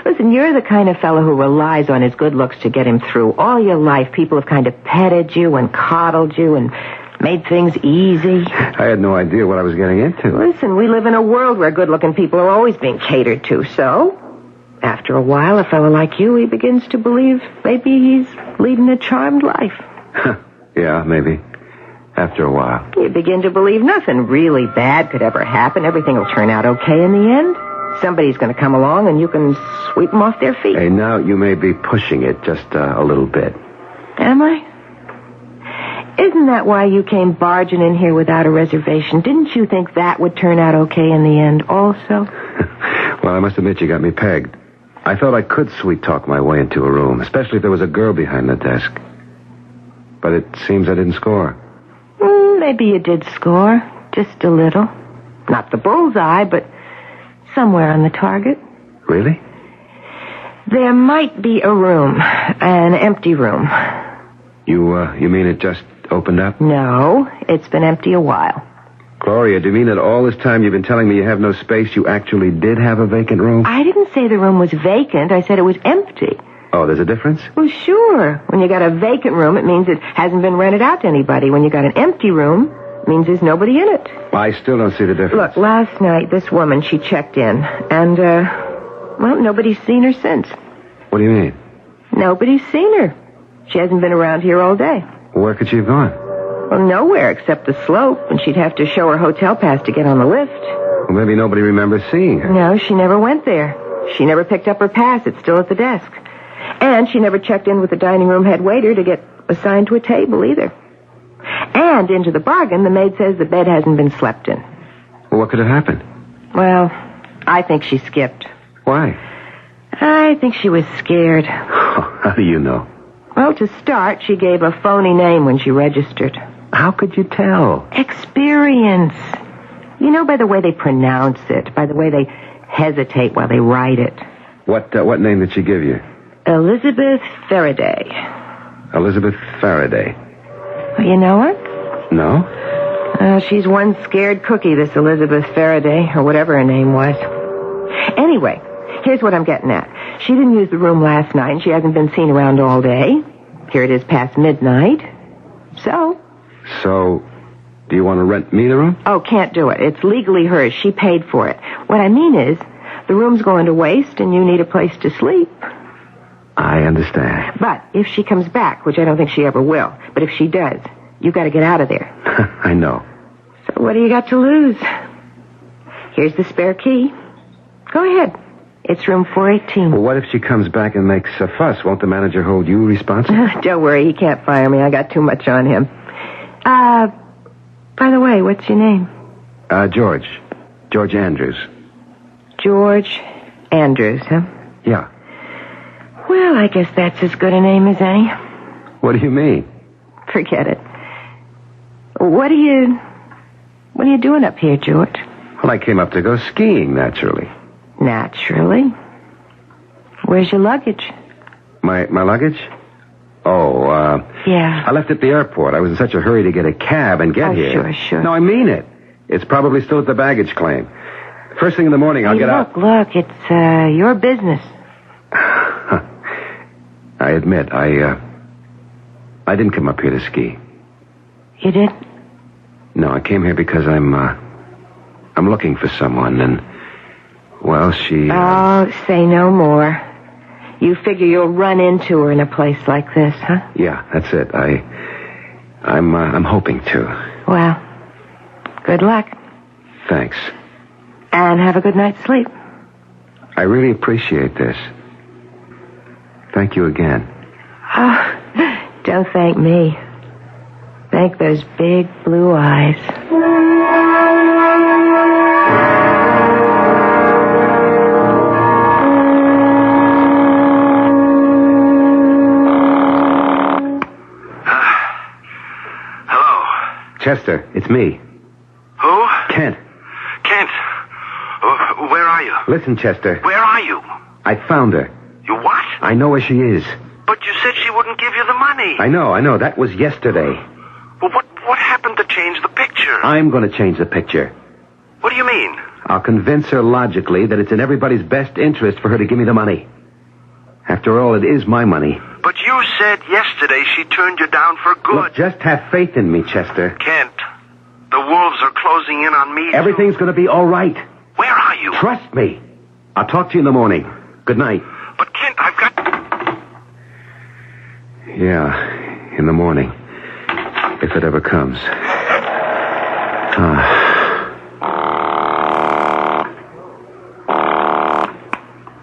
Listen, you're the kind of fellow who relies on his good looks to get him through. All your life, people have kind of petted you and coddled you and made things easy. I had no idea what I was getting into. Listen, we live in a world where good-looking people are always being catered to, so after a while, a fellow like you, he begins to believe maybe he's leading a charmed life. Yeah, maybe. After a while. You begin to believe nothing really bad could ever happen. Everything will turn out okay in the end. Somebody's going to come along and you can sweep them off their feet. Hey, now you may be pushing it just a little bit. Am I? Isn't that why you came barging in here without a reservation? Didn't you think that would turn out okay in the end also? Well, I must admit you got me pegged. I thought I could sweet-talk my way into a room, especially if there was a girl behind the desk. But it seems I didn't score. Maybe you did score. Just a little. Not the bullseye, but somewhere on the target. Really? There might be a room. An empty room. You mean it just opened up? No, it's been empty a while. Gloria, do you mean that all this time you've been telling me you have no space, you actually did have a vacant room? I didn't say the room was vacant. I said it was empty. Oh, there's a difference? Well, sure. When you got a vacant room, it means it hasn't been rented out to anybody. When you got an empty room, it means there's nobody in it. I still don't see the difference. Look, last night, this woman, she checked in, and, well, nobody's seen her since. What do you mean? Nobody's seen her. She hasn't been around here all day. Where could she have gone? Well, nowhere except the slope, and she'd have to show her hotel pass to get on the lift. Well, maybe nobody remembers seeing her. No, she never went there. She never picked up her pass. It's still at the desk. And she never checked in with the dining room head waiter to get assigned to a table either. And into the bargain, the maid says the bed hasn't been slept in. Well, what could have happened? Well, I think she skipped. Why? I think she was scared. How do you know? Well, to start, she gave a phony name when she registered. How could you tell? Experience. You know, by the way they pronounce it, by the way they hesitate while they write it. What name did she give you? Elizabeth Faraday. Elizabeth Faraday. You know her? No. She's one scared cookie, this Elizabeth Faraday, or whatever her name was. Anyway, here's what I'm getting at. She didn't use the room last night, and she hasn't been seen around all day. Here it is past midnight. So? So, do you want to rent me the room? Oh, can't do it. It's legally hers. She paid for it. What I mean is, the room's going to waste and you need a place to sleep. I understand. But if she comes back, which I don't think she ever will, but if she does, you got to get out of there. I know. So what do you got to lose? Here's the spare key. Go ahead. It's room 418. Well, what if she comes back and makes a fuss? Won't the manager hold you responsible? Don't worry, he can't fire me. I got too much on him. By the way, what's your name? George. George Andrews. George Andrews, huh? Yeah. Well, I guess that's as good a name as any. What do you mean? Forget it. What are you doing up here, George? Well, I came up to go skiing, naturally. Naturally. Where's your luggage? My luggage? Oh, yeah. I left at the airport. I was in such a hurry to get a cab and get here. Sure. No, I mean it. It's probably still at the baggage claim. First thing in the morning, I'll get out. Look, it's your business. I admit, I didn't come up here to ski. You did? No, I came here because I'm looking for someone, and, well, she... Oh, say no more. You figure you'll run into her in a place like this, huh? Yeah, that's it. I'm hoping to. Well, good luck. Thanks. And have a good night's sleep. I really appreciate this. Thank you again. Oh, don't thank me. Thank those big blue eyes. Hello? Chester, it's me. Who? Kent. Kent. Where are you? Listen, Chester. Where are you? I found her. You what? I know where she is. But you said she wouldn't give you the money. I know. That was yesterday. Well, what happened to change the picture? I'm going to change the picture. What do you mean? I'll convince her logically that it's in everybody's best interest for her to give me the money. After all, it is my money. But you said yesterday she turned you down for good. Look, just have faith in me, Chester. Kent, the wolves are closing in on me. Everything's going to be all right. Where are you? Trust me. I'll talk to you in the morning. Good night. But, Kent, I've got... Yeah, in the morning. If it ever comes.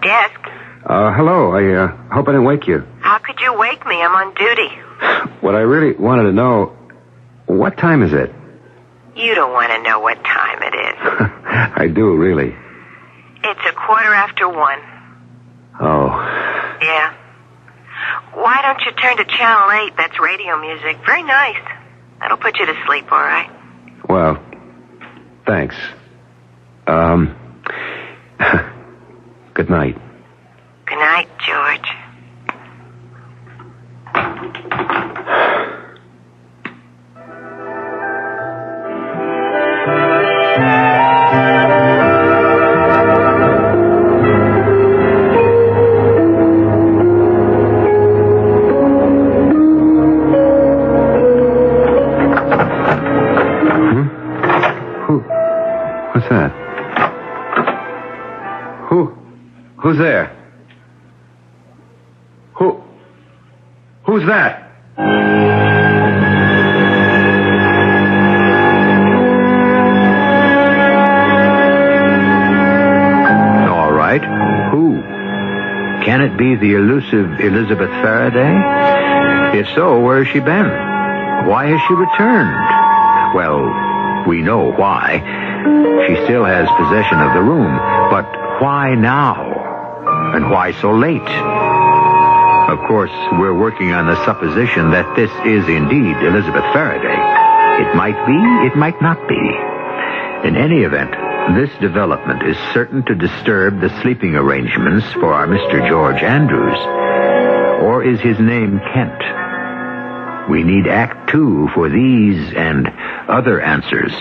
Desk. Hello. I hope I didn't wake you. How could you wake me? I'm on duty. What I really wanted to know, what time is it? You don't want to know what time it is. I do, really. It's 1:15. Oh. Yeah. Why don't you turn to Channel 8? That's radio music. Very nice. That'll put you to sleep, all right? Well, thanks. Good night. Good night, George. What's that? Who's there? Who's that? All right. Who? Can it be the elusive Elizabeth Faraday? If so, where has she been? Why has she returned? Well, we know why. She still has possession of the room, but why now? And why so late? Of course, we're working on the supposition that this is indeed Elizabeth Faraday. It might be, it might not be. In any event, this development is certain to disturb the sleeping arrangements for our Mr. George Andrews. Or is his name Kent? We need Act 2 for these and other answers.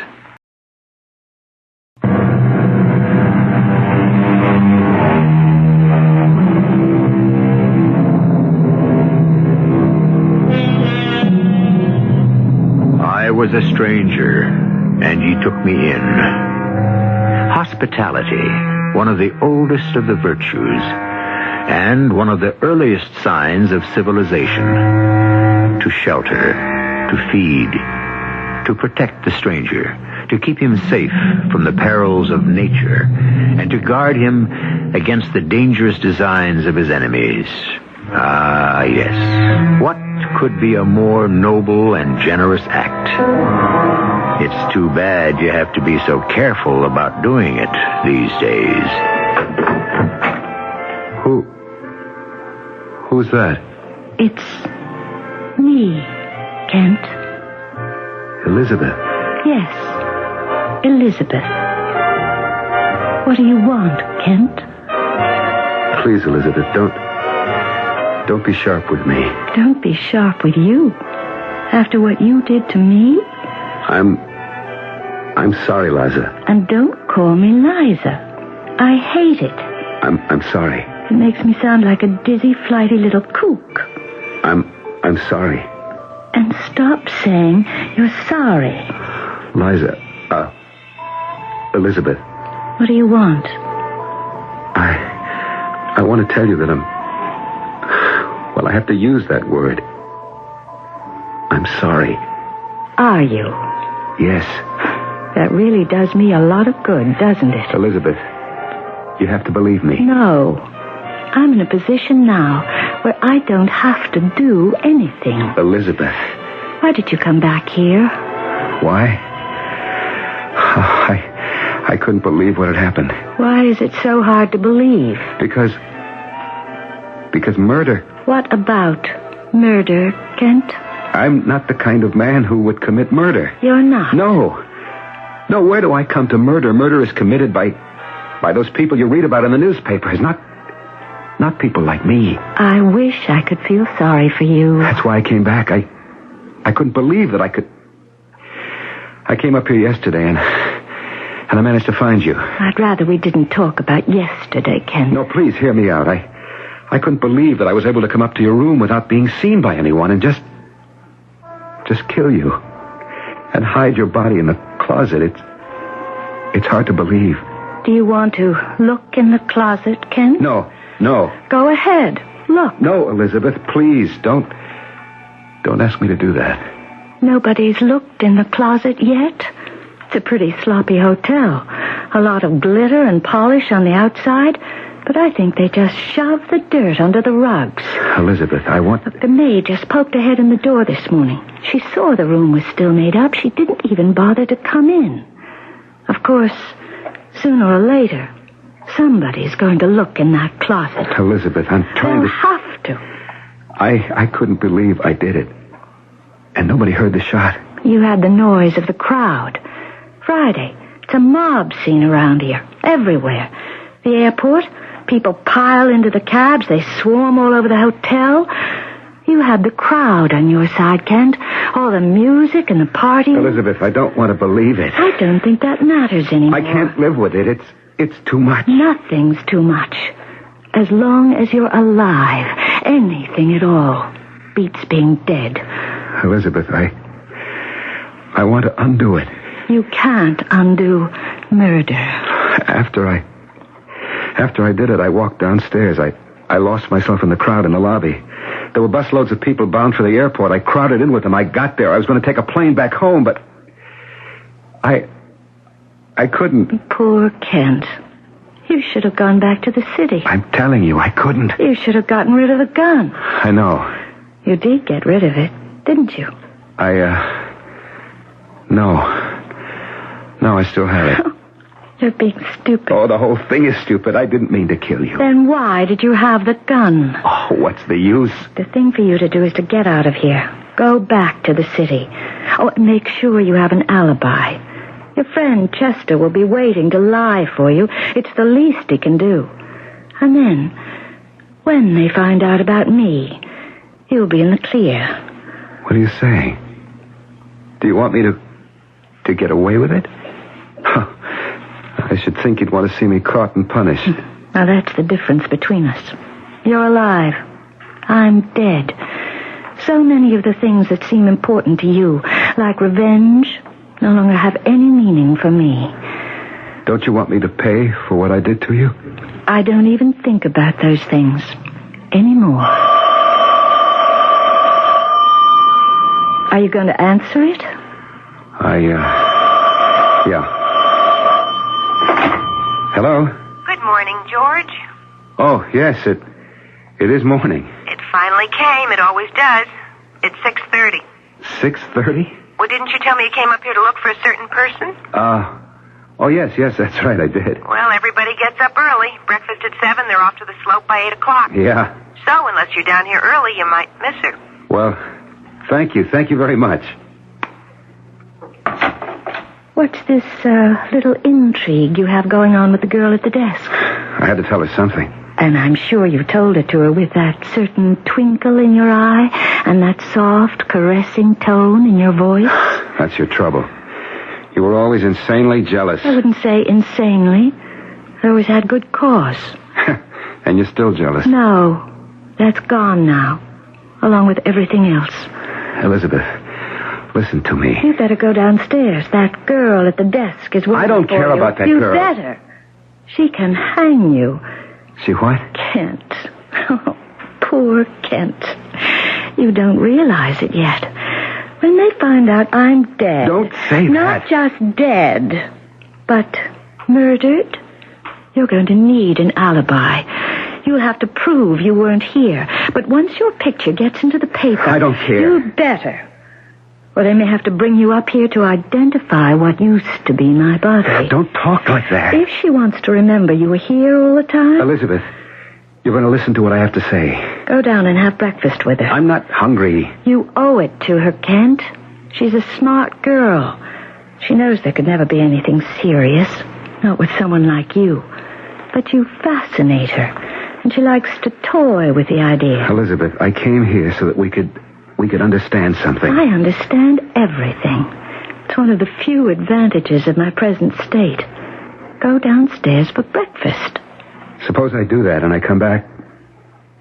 I was was a stranger, and ye took me in. Hospitality, one of the oldest of the virtues, and one of the earliest signs of civilization. To shelter, to feed, to protect the stranger, to keep him safe from the perils of nature, and to guard him against the dangerous designs of his enemies. Ah, yes. What could be a more noble and generous act? It's too bad you have to be so careful about doing it these days. Who's that? It's me, Kent. Elizabeth. Yes, Elizabeth. What do you want, Kent? Please, Elizabeth, don't be sharp with me. Don't be sharp with you. After what you did to me? I'm sorry, Liza. And don't call me Liza. I hate it. I'm sorry. It makes me sound like a dizzy, flighty little kook. I'm sorry. And stop saying you're sorry. Liza, Elizabeth. What do you want? I want to tell you that I have to use that word. I'm sorry. Are you? Yes. That really does me a lot of good, doesn't it? Elizabeth, you have to believe me. No. I'm in a position now where I don't have to do anything. Elizabeth. Why did you come back here? Why? I couldn't believe what had happened. Why is it so hard to believe? Because murder. What about murder, Kent? I'm not the kind of man who would commit murder. You're not? No, where do I come to murder? Murder is committed by those people you read about in the newspapers, not people like me. I wish I could feel sorry for you. That's why I came back. I couldn't believe that I could... I came up here yesterday and I managed to find you. I'd rather we didn't talk about yesterday, Kent. No, please, hear me out. I couldn't believe that I was able to come up to your room without being seen by anyone and just kill you and hide your body in the closet. It's hard to believe. Do you want to look in the closet, Kent? No. Go ahead. Look. No, Elizabeth, please, don't ask me to do that. Nobody's looked in the closet yet? It's a pretty sloppy hotel. A lot of glitter and polish on the outside, but I think they just shoved the dirt under the rugs. Elizabeth, I want... Look, the maid just poked her head in the door this morning. She saw the room was still made up. She didn't even bother to come in. Of course, sooner or later, somebody's going to look in that closet. Elizabeth, I'm trying They'll have to. I couldn't believe I did it. And nobody heard the shot. You had the noise of the crowd. Friday, it's a mob scene around here. Everywhere. The airport, people pile into the cabs. They swarm all over the hotel. You had the crowd on your side, Kent. All the music and the party. Elizabeth, I don't want to believe it. I don't think that matters anymore. I can't live with it. It's too much. Nothing's too much. As long as you're alive, anything at all beats being dead. Elizabeth, I want to undo it. You can't undo murder. After I did it, I walked downstairs. I lost myself in the crowd in the lobby. There were busloads of people bound for the airport. I crowded in with them. I got there. I was going to take a plane back home, but I couldn't. Poor Kent. You should have gone back to the city. I'm telling you, I couldn't. You should have gotten rid of the gun. I know. You did get rid of it, didn't you? No, I still have it. You're being stupid. Oh, the whole thing is stupid. I didn't mean to kill you. Then why did you have the gun? Oh, what's the use? The thing for you to do is to get out of here. Go back to the city. Oh, and make sure you have an alibi. Your friend Chester will be waiting to lie for you. It's the least he can do. And then, when they find out about me, you'll be in the clear. What are you saying? Do you want me to get away with it? Huh. I should think you'd want to see me caught and punished. Now that's the difference between us. You're alive. I'm dead. So many of the things that seem important to you like revenge, no longer have any meaning for me. Don't you want me to pay for what I did to you? I don't even think about those things anymore. Are you going to answer it? Yeah. Hello? Good morning, George. Oh, yes, it is morning. It finally came. It always does. It's 6:30. 6:30? Well, didn't you tell me you came up here to look for a certain person? Oh, yes, that's right, I did. Well, everybody gets up early. Breakfast at 7. They're off to the slope by 8 o'clock. Yeah. So, unless you're down here early, you might miss her. Well, thank you. Thank you very much. What's this little intrigue you have going on with the girl at the desk? I had to tell her something. And I'm sure you told it to her with that certain twinkle in your eye and that soft, caressing tone in your voice. That's your trouble. You were always insanely jealous. I wouldn't say insanely. I always had good cause. And you're still jealous. No, that's gone now, along with everything else. Elizabeth, listen to me. You better go downstairs. That girl at the desk is waiting for you. I don't care about that girl. You better. She can hang you. She what? Kent. Oh, poor Kent. You don't realize it yet. When they find out I'm dead... Don't say that. Not just dead, but murdered, you're going to need an alibi. You'll have to prove you weren't here. But once your picture gets into the paper... I don't care. You'd better. Or they may have to bring you up here to identify what used to be my body. Don't talk like that. If she wants to remember you were here all the time... Elizabeth, you're going to listen to what I have to say. Go down and have breakfast with her. I'm not hungry. You owe it to her, Kent. She's a smart girl. She knows there could never be anything serious. Not with someone like you. But you fascinate her. And she likes to toy with the idea. Elizabeth, I came here so that we could understand something. I understand everything. It's one of the few advantages of my present state. Go downstairs for breakfast. Suppose I do that and I come back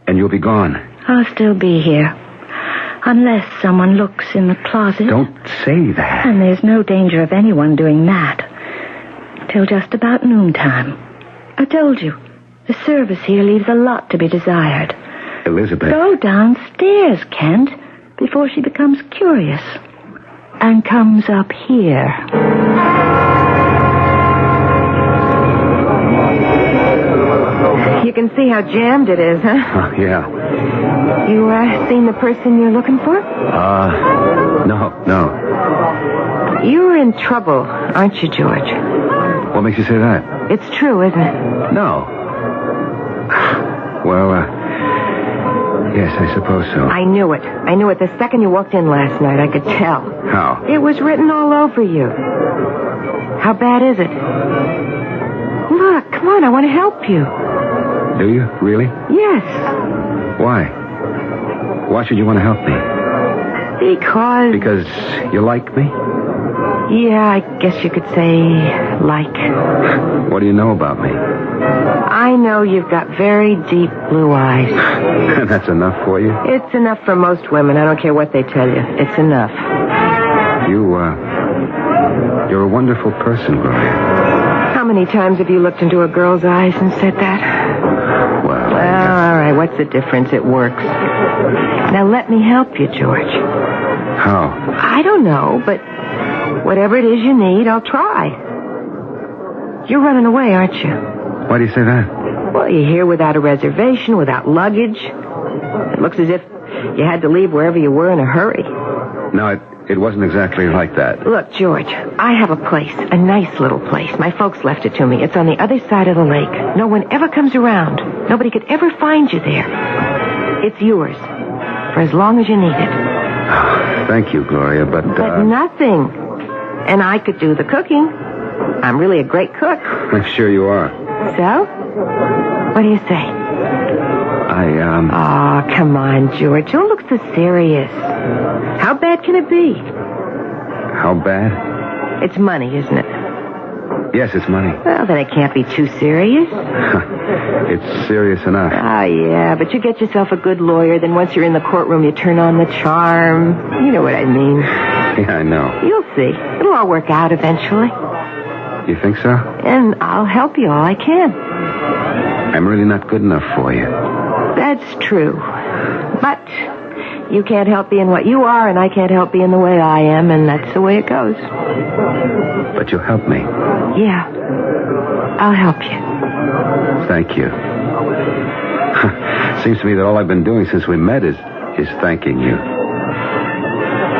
and you'll be gone. I'll still be here. Unless someone looks in the closet. Don't say that. And there's no danger of anyone doing that. Till just about noontime. I told you, the service here leaves a lot to be desired. Elizabeth. Go downstairs, Kent, before she becomes curious and comes up here. You can see how jammed it is, huh? Yeah. You seen the person you're looking for? No. You're in trouble, aren't you, George? What makes you say that? It's true, isn't it? No. Well, yes, I suppose so. I knew it. I knew it the second you walked in last night. I could tell. How? It was written all over you. How bad is it? Look, come on, I want to help you. Do you? Really? Yes. Why? Why should you want to help me? Because you like me? Yeah, I guess you could say like. What do you know about me? I know you've got very deep blue eyes. That's enough for you? It's enough for most women. I don't care what they tell you. It's enough. You're a wonderful person, Gloria. How many times have you looked into a girl's eyes and said that? Well, all right. What's the difference? It works. Now let me help you, George. How? I don't know, but whatever it is you need, I'll try. You're running away, aren't you? Why do you say that? Well, you're here without a reservation, without luggage. It looks as if you had to leave wherever you were in a hurry. No, it wasn't exactly like that. Look, George, I have a place, a nice little place. My folks left it to me. It's on the other side of the lake. No one ever comes around. Nobody could ever find you there. It's yours for as long as you need it. Thank you, Gloria, but nothing. And I could do the cooking. I'm really a great cook. I'm sure you are. So? What do you say? Oh, come on, George. Don't look so serious. How bad can it be? How bad? It's money, isn't it? Yes, it's money. Well, then it can't be too serious. It's serious enough. Ah, yeah, but you get yourself a good lawyer, then once you're in the courtroom, you turn on the charm. You know what I mean. Yeah, I know. You'll see. It'll all work out eventually. You think so? And I'll help you all I can. I'm really not good enough for you. That's true. But you can't help being what you are, and I can't help being the way I am, and that's the way it goes. But you'll help me. Yeah. I'll help you. Thank you. Seems to me that all I've been doing since we met is thanking you.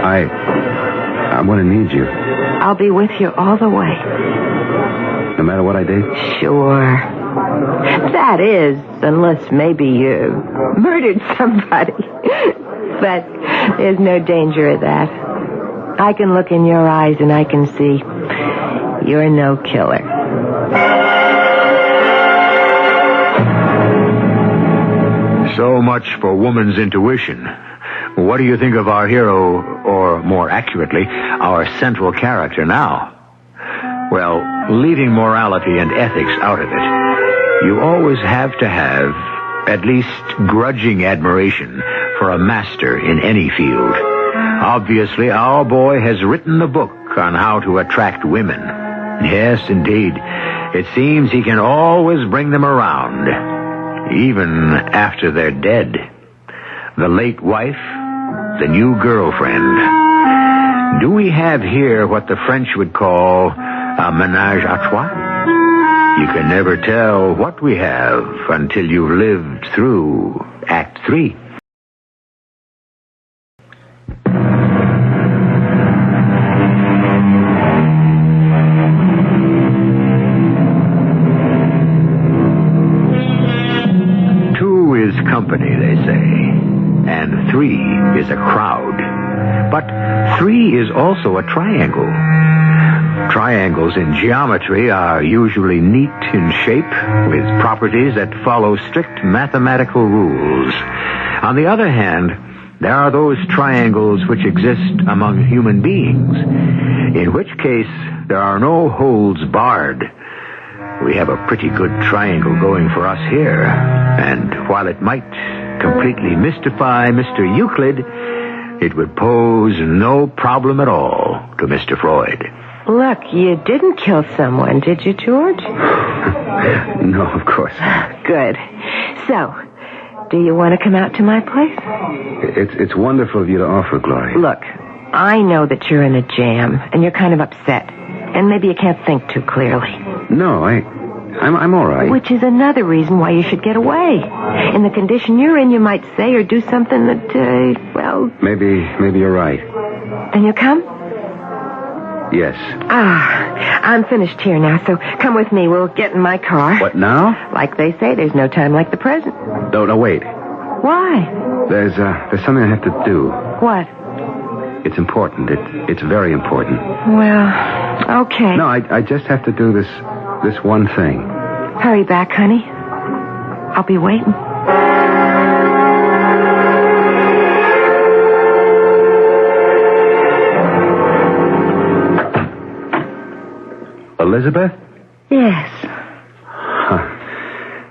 I'm going to need you. I'll be with you all the way. No matter what I did? Sure. That is, unless maybe you murdered somebody. But there's no danger of that. I can look in your eyes and I can see you're no killer. So much for woman's intuition. What do you think of our hero, or more accurately, our central character now? Well, leaving morality and ethics out of it, you always have to have at least grudging admiration for a master in any field. Obviously, our boy has written the book on how to attract women. Yes, indeed. It seems he can always bring them around, even after they're dead. The late wife, the new girlfriend. Do we have here what the French would call a ménage à trois? You can never tell what we have until you've lived through Act 3. Two is company, they say, and 3 is a crowd. But 3 is also a triangle. Triangles in geometry are usually neat in shape, with properties that follow strict mathematical rules. On the other hand, there are those triangles which exist among human beings, in which case there are no holds barred. We have a pretty good triangle going for us here, and while it might completely mystify Mr. Euclid, it would pose no problem at all to Mr. Freud. Look, you didn't kill someone, did you, George? No, of course not. Good. So, do you want to come out to my place? It's wonderful of you to offer, Gloria. Look, I know that you're in a jam, and you're kind of upset. And maybe you can't think too clearly. No, I'm all right. Which is another reason why you should get away. In the condition you're in, you might say or do something that, well... Maybe you're right. Then you come? Yes. I'm finished here now, so come with me. We'll get in my car. What, now? Like they say, there's no time like the present. No, wait. Why? There's something I have to do. What? It's important. It's very important. Well, okay. No, I just have to do this one thing. Hurry back, honey. I'll be waiting. Elizabeth? Yes. Huh.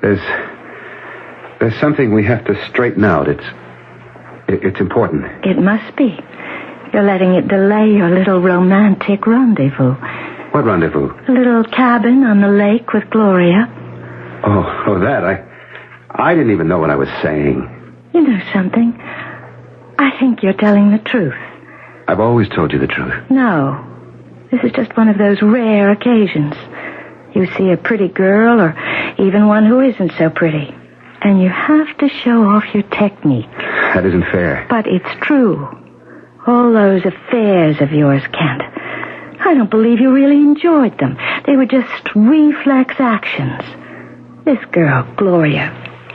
There's something we have to straighten out. It's important. It must be. You're letting it delay your little romantic rendezvous. What rendezvous? A little cabin on the lake with Gloria. Oh, that. I didn't even know what I was saying. You know something? I think you're telling the truth. I've always told you the truth. No. This is just one of those rare occasions. You see a pretty girl, or even one who isn't so pretty, and you have to show off your technique. That isn't fair. But it's true. All those affairs of yours, Kent. I don't believe you really enjoyed them. They were just reflex actions. This girl, Gloria,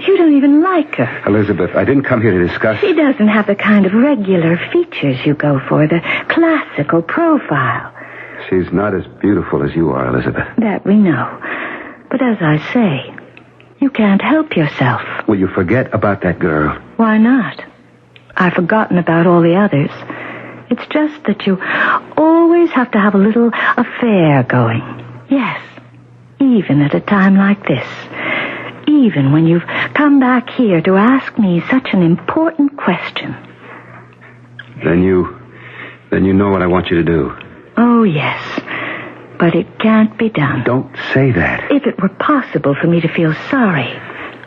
you don't even like her. Elizabeth, I didn't come here to discuss... She doesn't have the kind of regular features you go for, the classical profile. She's not as beautiful as you are, Elizabeth. That we know. But as I say, you can't help yourself. Will you forget about that girl? Why not? I've forgotten about all the others. It's just that you always have to have a little affair going. Yes, even at a time like this. Even when you've come back here to ask me such an important question. Then you know what I want you to do. Oh, yes. But it can't be done. Don't say that. If it were possible for me to feel sorry,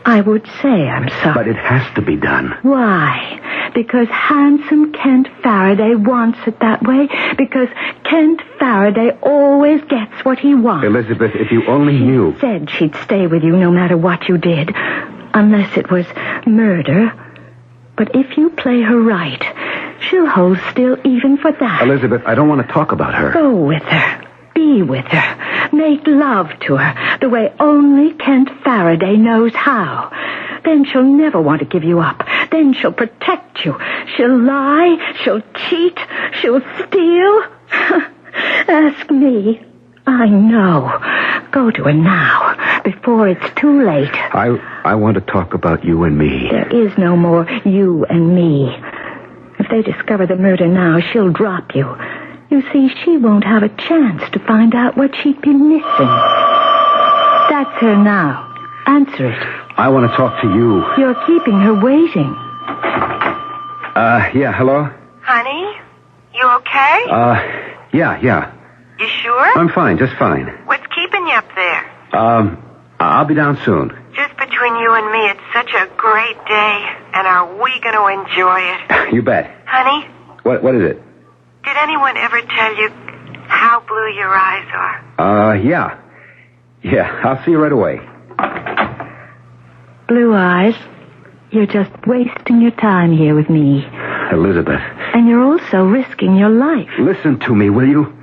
I would say I'm sorry. But it has to be done. Why? Because handsome Kent Faraday wants it that way? Because Kent Faraday always gets what he wants? Elizabeth, if you only knew. She said she'd stay with you no matter what you did, unless it was murder. But if you play her right, she'll hold still even for that. Elizabeth, I don't want to talk about her. Go with her. Be with her. Make love to her the way only Kent Faraday knows how. Then she'll never want to give you up. Then she'll protect you. She'll lie. She'll cheat. She'll steal. Ask me. I know. Go to her now, before it's too late. I want to talk about you and me. There is no more you and me. If they discover the murder now, she'll drop you. You see, she won't have a chance to find out what she'd be missing. That's her now. Answer it. I want to talk to you. You're keeping her waiting. Yeah, hello? Honey, you okay? Yeah. You sure? I'm fine, just fine. What's keeping you up there? I'll be down soon. Just between you and me, it's such a great day. And are we going to enjoy it? You bet. Honey? What is it? Did anyone ever tell you how blue your eyes are? Yeah. Yeah, I'll see you right away. Blue eyes, you're just wasting your time here with me. Elizabeth. And you're also risking your life. Listen to me, will you?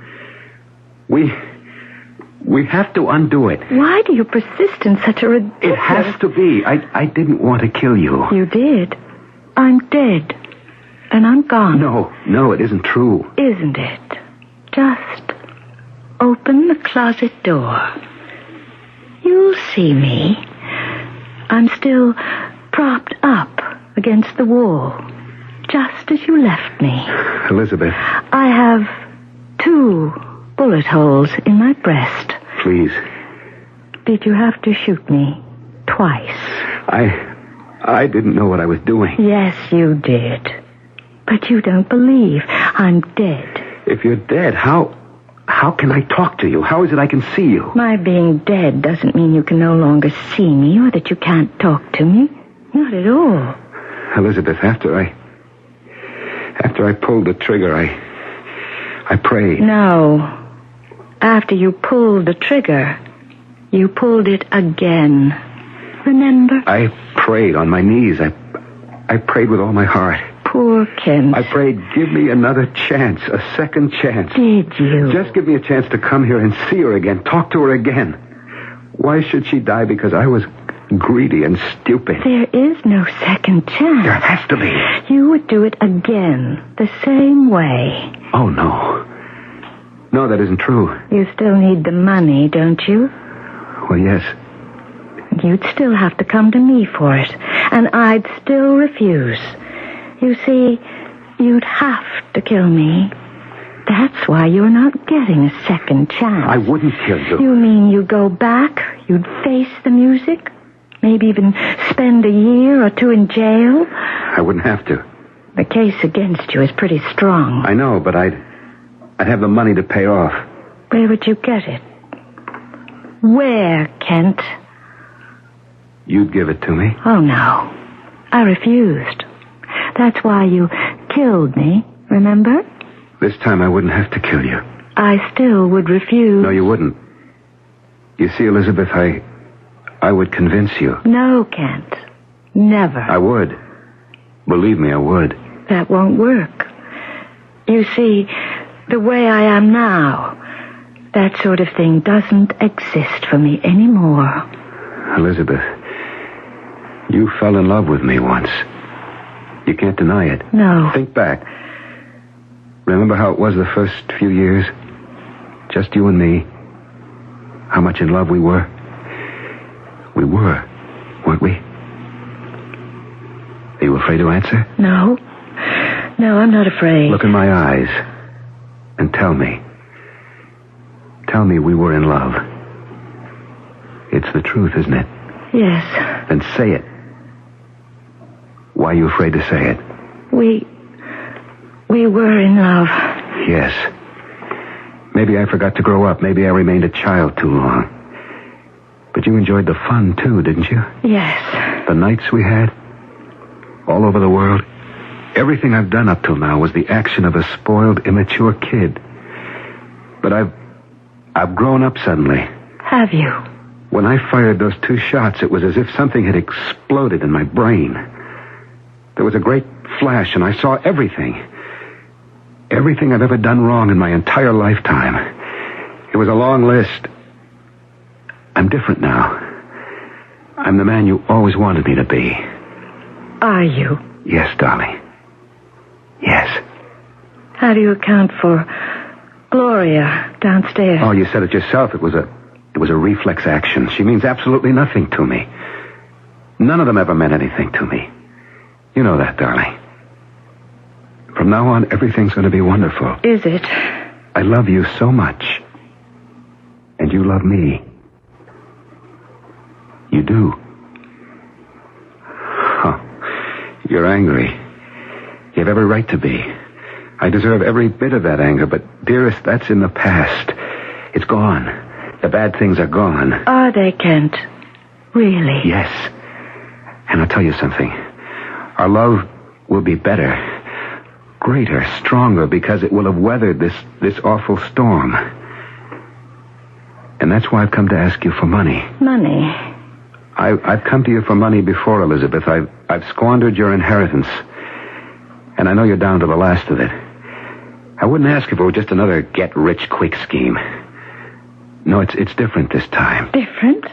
We have to undo it. Why do you persist in such a ridiculous... It has to be. I didn't want to kill you. You did. I'm dead. And I'm gone. No, it isn't true. Isn't it? Just open the closet door. You'll see me. I'm still propped up against the wall, just as you left me. Elizabeth. I have 2 bullet holes in my breast. Please. Did you have to shoot me twice? I didn't know what I was doing. Yes, you did. But you don't believe I'm dead. If you're dead, how can I talk to you? How is it I can see you? My being dead doesn't mean you can no longer see me or that you can't talk to me. Not at all. Elizabeth, after I pulled the trigger, I prayed. No. After you pulled the trigger, you pulled it again. Remember? I prayed on my knees. I prayed with all my heart. Poor Kent. I prayed, give me another chance, a second chance. Did you? Just give me a chance to come here and see her again, talk to her again. Why should she die because I was greedy and stupid? There is no second chance. There has to be. You would do it again, the same way. Oh, no. No, that isn't true. You still need the money, don't you? Well, yes. You'd still have to come to me for it, and I'd still refuse. You see, you'd have to kill me. That's why you're not getting a second chance. I wouldn't kill you. You mean you'd go back? You'd face the music? Maybe even spend a year or 2 in jail? I wouldn't have to. The case against you is pretty strong. I know, but I'd have the money to pay off. Where would you get it? Where, Kent? You'd give it to me? Oh, no. I refused. That's why you killed me, remember? This time I wouldn't have to kill you. I still would refuse. No, you wouldn't. You see, Elizabeth, I would convince you. No, Kent. Never. I would. Believe me, I would. That won't work. You see, the way I am now, that sort of thing doesn't exist for me anymore. Elizabeth, you fell in love with me once. You can't deny it. No. Think back. Remember how it was the first few years? Just you and me. How much in love we were. We were, weren't we? Are you afraid to answer? No. No, I'm not afraid. Look in my eyes and tell me. Tell me we were in love. It's the truth, isn't it? Yes. Then say it. Why are you afraid to say it? We were in love. Yes. Maybe I forgot to grow up. Maybe I remained a child too long. But you enjoyed the fun, too, didn't you? Yes. The nights we had, all over the world. Everything I've done up till now was the action of a spoiled, immature kid. But I've grown up suddenly. Have you? When I fired those 2 shots, it was as if something had exploded in my brain. There was a great flash, and I saw everything. Everything I've ever done wrong in my entire lifetime. It was a long list. I'm different now. I'm the man you always wanted me to be. Are you? Yes, darling. Yes. How do you account for Gloria downstairs? Oh, you said it yourself. It was a reflex action. She means absolutely nothing to me. None of them ever meant anything to me. You know that, darling. From now on, everything's going to be wonderful. Is it? I love you so much. And you love me. You do. Oh, you're angry. You have every right to be. I deserve every bit of that anger, but, dearest, that's in the past. It's gone. The bad things are gone. Are they, Kent? Really? Yes. And I'll tell you something. Our love will be better, greater, stronger, because it will have weathered this awful storm. And that's why I've come to ask you for money. Money? I've come to you for money before, Elizabeth. I've squandered your inheritance. And I know you're down to the last of it. I wouldn't ask if it were just another get-rich-quick scheme. No, it's different this time. Different?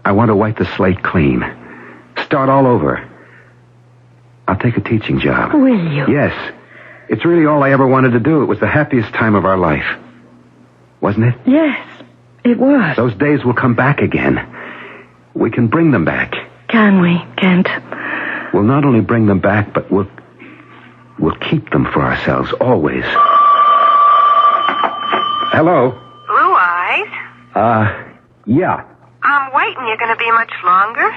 I want to wipe the slate clean. Start all over. I'll take a teaching job. Will you? Yes. It's really all I ever wanted to do. It was the happiest time of our life. Wasn't it? Yes, it was. Those days will come back again. We can bring them back. Can we, Kent? We'll not only bring them back, but we'll keep them for ourselves, always. Hello? Blue Eyes? Yeah. I'm waiting. You're going to be much longer?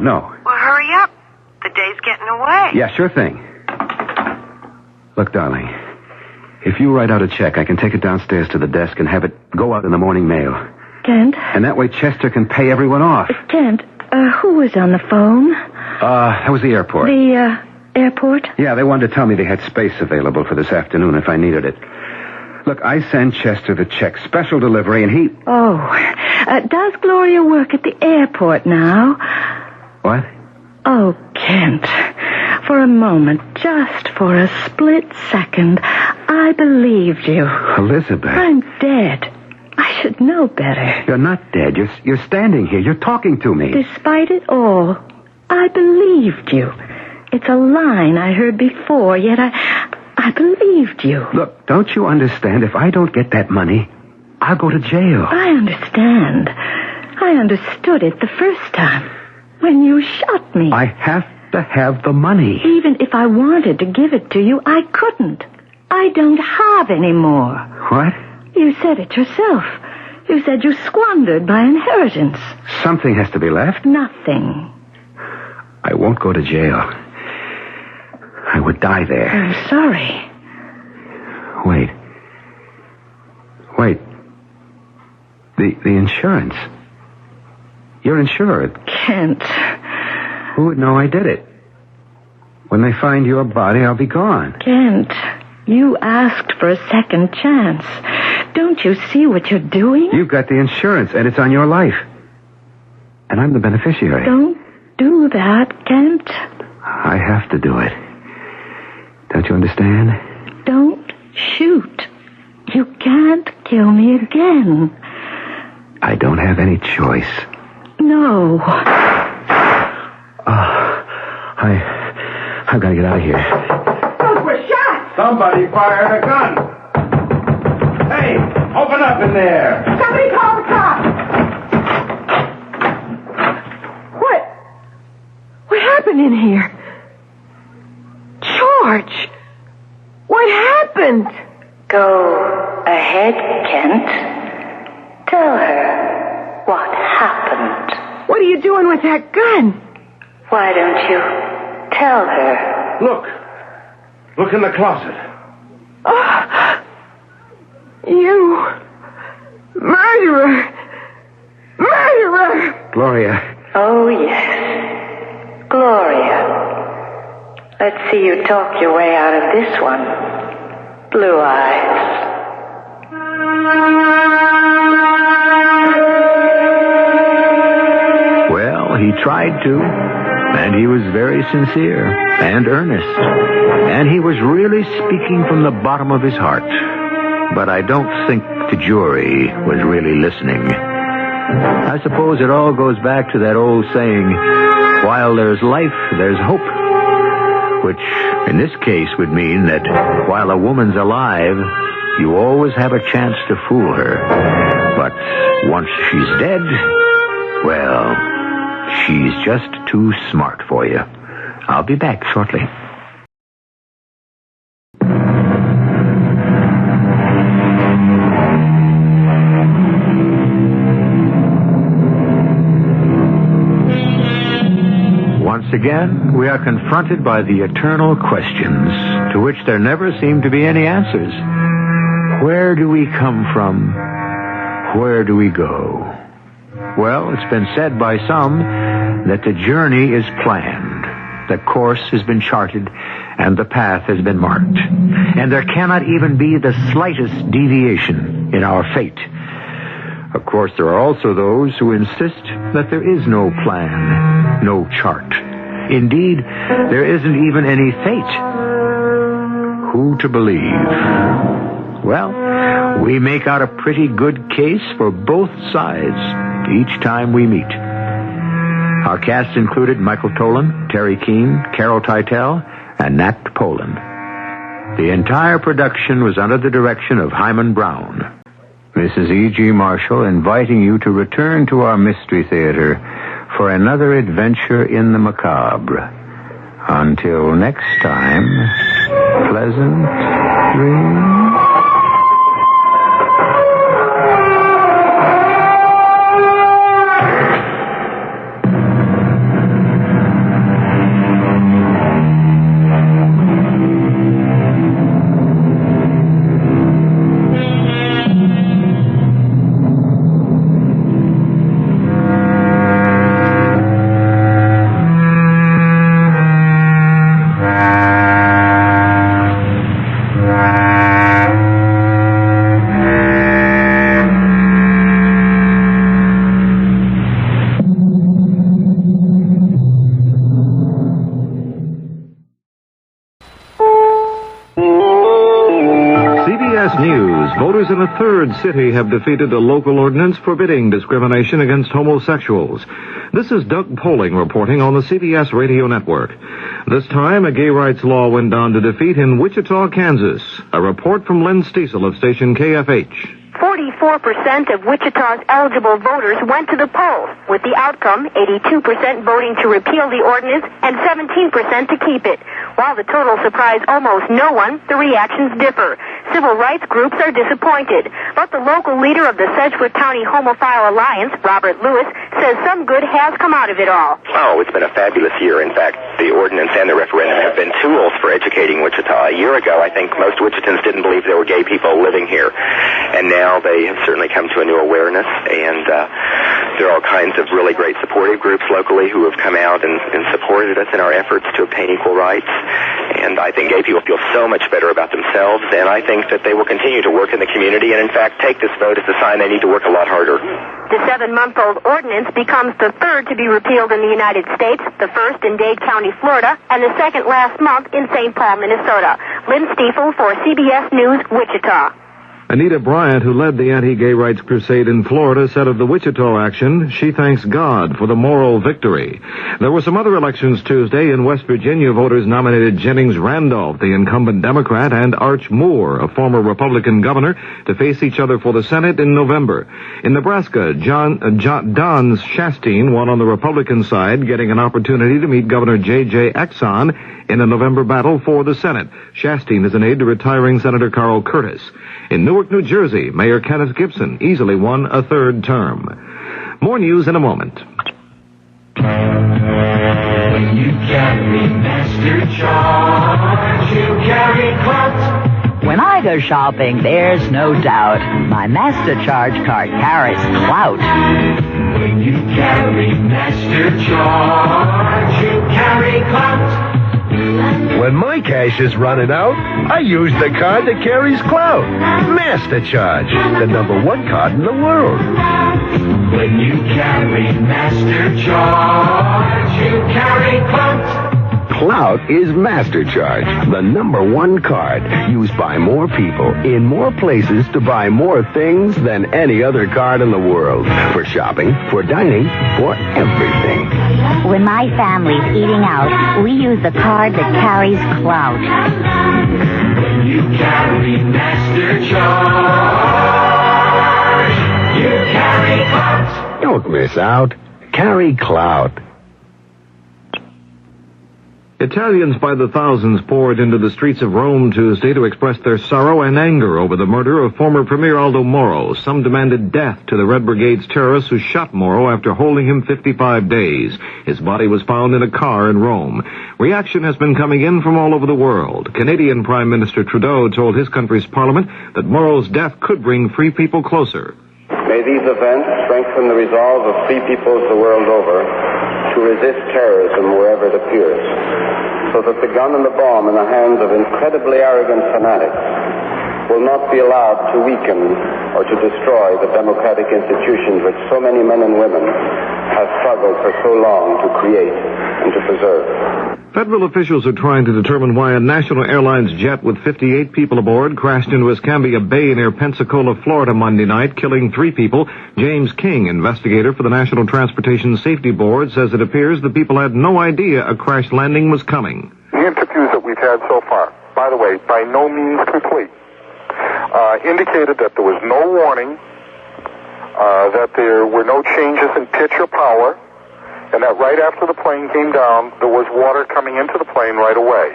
No. Well, hurry up. The day's getting away. Yeah, sure thing. Look, darling, if you write out a check, I can take it downstairs to the desk and have it go out in the morning mail. Kent? And that way Chester can pay everyone off. Kent, who was on the phone? That was the airport. The, airport? Yeah, they wanted to tell me they had space available for this afternoon if I needed it. Look, I send Chester the check, special delivery, and he... Oh, does Gloria work at the airport now? What? Oh, Kent, for a moment, just for a split second, I believed you. Elizabeth. I'm dead. I should know better. You're not dead. You're standing here. You're talking to me. Despite it all, I believed you. It's a line I heard before, yet I believed you. Look, don't you understand? If I don't get that money, I'll go to jail. I understand. I understood it the first time. When you shot me. I have to have the money. Even if I wanted to give it to you, I couldn't. I don't have any more. What? You said it yourself. You said you squandered my inheritance. Something has to be left. Nothing. I won't go to jail. I would die there. I'm sorry. Wait. The insurance. You're insured. Kent. Who would know I did it? When they find your body, I'll be gone. Kent, you asked for a second chance. Don't you see what you're doing? You've got the insurance, and it's on your life. And I'm the beneficiary. Don't do that, Kent. I have to do it. Don't you understand? Don't shoot. You can't kill me again. I don't have any choice. No. I've got to get out of here. Those were shots! Somebody fired a gun. Hey, open up in there. Somebody call the cops! What happened in here? George! What happened? Go ahead, Kent. Tell her what happened. What are you doing with that gun? Why don't you tell her? Look. Look in the closet. Oh, you murderer. Murderer. Gloria. Oh, yes. Gloria. Let's see you talk your way out of this one. Blue Eyes. Well, he tried to, and he was very sincere and earnest, and he was really speaking from the bottom of his heart. But I don't think the jury was really listening. I suppose it all goes back to that old saying, while there's life, there's hope. Which, in this case, would mean that while a woman's alive, you always have a chance to fool her. But once she's dead, well, she's just too smart for you. I'll be back shortly. Once again, we are confronted by the eternal questions to which there never seem to be any answers. Where do we come from? Where do we go? Well, it's been said by some that the journey is planned, the course has been charted, and the path has been marked. And there cannot even be the slightest deviation in our fate. Of course, there are also those who insist that there is no plan, no chart. Indeed, there isn't even any fate. Who to believe? Well, we make out a pretty good case for both sides each time we meet. Our cast included Michael Tolan, Terry Keane, Carol Teitel, and Nat Poland. The entire production was under the direction of Hyman Brown. Mrs. E.G. Marshall inviting you to return to our Mystery Theater for another adventure in the macabre. Until next time, pleasant dreams. Voters in a third city have defeated a local ordinance forbidding discrimination against homosexuals. This is Doug Poling reporting on the CBS radio network. This time, a gay rights law went down to defeat in Wichita, Kansas. A report from Len Stiesel of station KFH. 44% of Wichita's eligible voters went to the polls, with the outcome 82% voting to repeal the ordinance and 17% to keep it. While the total surprised almost no one, the reactions differ. Civil rights groups are disappointed, but the local leader of the Sedgwick County Homophile Alliance, Robert Lewis, says some good has come out of it all. Oh, it's been a fabulous year. In fact, the ordinance and the referendum have been tools for educating Wichita. A year ago, I think most Wichitans didn't believe there were gay people living here, and now they have certainly come to a new awareness, and there are all kinds of really great supportive groups locally who have come out and supported us in our efforts to obtain equal rights. And I think gay people feel so much better about themselves, and I think that they will continue to work in the community and, in fact, take this vote as a sign they need to work a lot harder. The 7-month-old ordinance becomes the third to be repealed in the United States, the first in Dade County, Florida, and the second last month in St. Paul, Minnesota. Lynn Stiefel for CBS News, Wichita. Anita Bryant, who led the anti-gay rights crusade in Florida, said of the Wichita action, she thanks God for the moral victory. There were some other elections Tuesday. In West Virginia, voters nominated Jennings Randolph, the incumbent Democrat, and Arch Moore, a former Republican governor, to face each other for the Senate in November. In Nebraska, Don Shasteen won on the Republican side, getting an opportunity to meet Governor J.J. Exxon in a November battle for the Senate. Shasteen is an aide to retiring Senator Carl Curtis. In Newark, New Jersey, Mayor Kenneth Gibson easily won a third term. More news in a moment. When you carry Master Charge, you carry clout. When I go shopping, there's no doubt my Master Charge card carries clout. When you carry Master Charge, you carry clout. When my cash is running out, I use the card that carries clout. Master Charge, the #1 card in the world. When you carry Master Charge, you carry clout. Clout is Master Charge, the #1 card used by more people in more places to buy more things than any other card in the world. For shopping, for dining, for everything. When my family's eating out, we use the card that carries clout. When you carry Master Charge, you carry clout. Don't miss out. Carry clout. Italians by the thousands poured into the streets of Rome Tuesday to express their sorrow and anger over the murder of former Premier Aldo Moro. Some demanded death to the Red Brigade's terrorists who shot Moro after holding him 55 days. His body was found in a car in Rome. Reaction has been coming in from all over the world. Canadian Prime Minister Trudeau told his country's parliament that Moro's death could bring free people closer. May these events strengthen the resolve of free peoples the world over to resist terrorism wherever it appears, so that the gun and the bomb in the hands of incredibly arrogant fanatics will not be allowed to weaken or to destroy the democratic institutions which so many men and women have struggled for so long to create and to preserve. Federal officials are trying to determine why a National Airlines jet with 58 people aboard crashed into Escambia Bay near Pensacola, Florida Monday night, killing 3 people. James King, investigator for the National Transportation Safety Board, says it appears the people had no idea a crash landing was coming. The interviews that we've had so far, by the way, by no means complete, indicated that there was no warning, that there were no changes in pitch or power, and that right after the plane came down, there was water coming into the plane right away.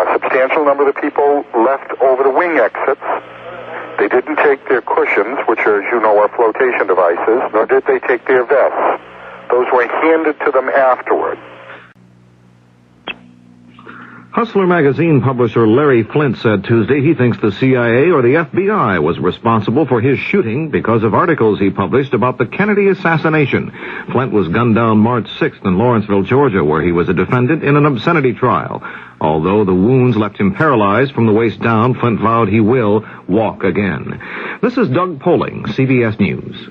A substantial number of the people left over the wing exits. They didn't take their cushions, which, as you know, are flotation devices, nor did they take their vests. Those were handed to them afterward. Hustler magazine publisher Larry Flint said Tuesday he thinks the CIA or the FBI was responsible for his shooting because of articles he published about the Kennedy assassination. Flint was gunned down March 6th in Lawrenceville, Georgia, where he was a defendant in an obscenity trial. Although the wounds left him paralyzed from the waist down, Flint vowed he will walk again. This is Doug Poling, CBS News.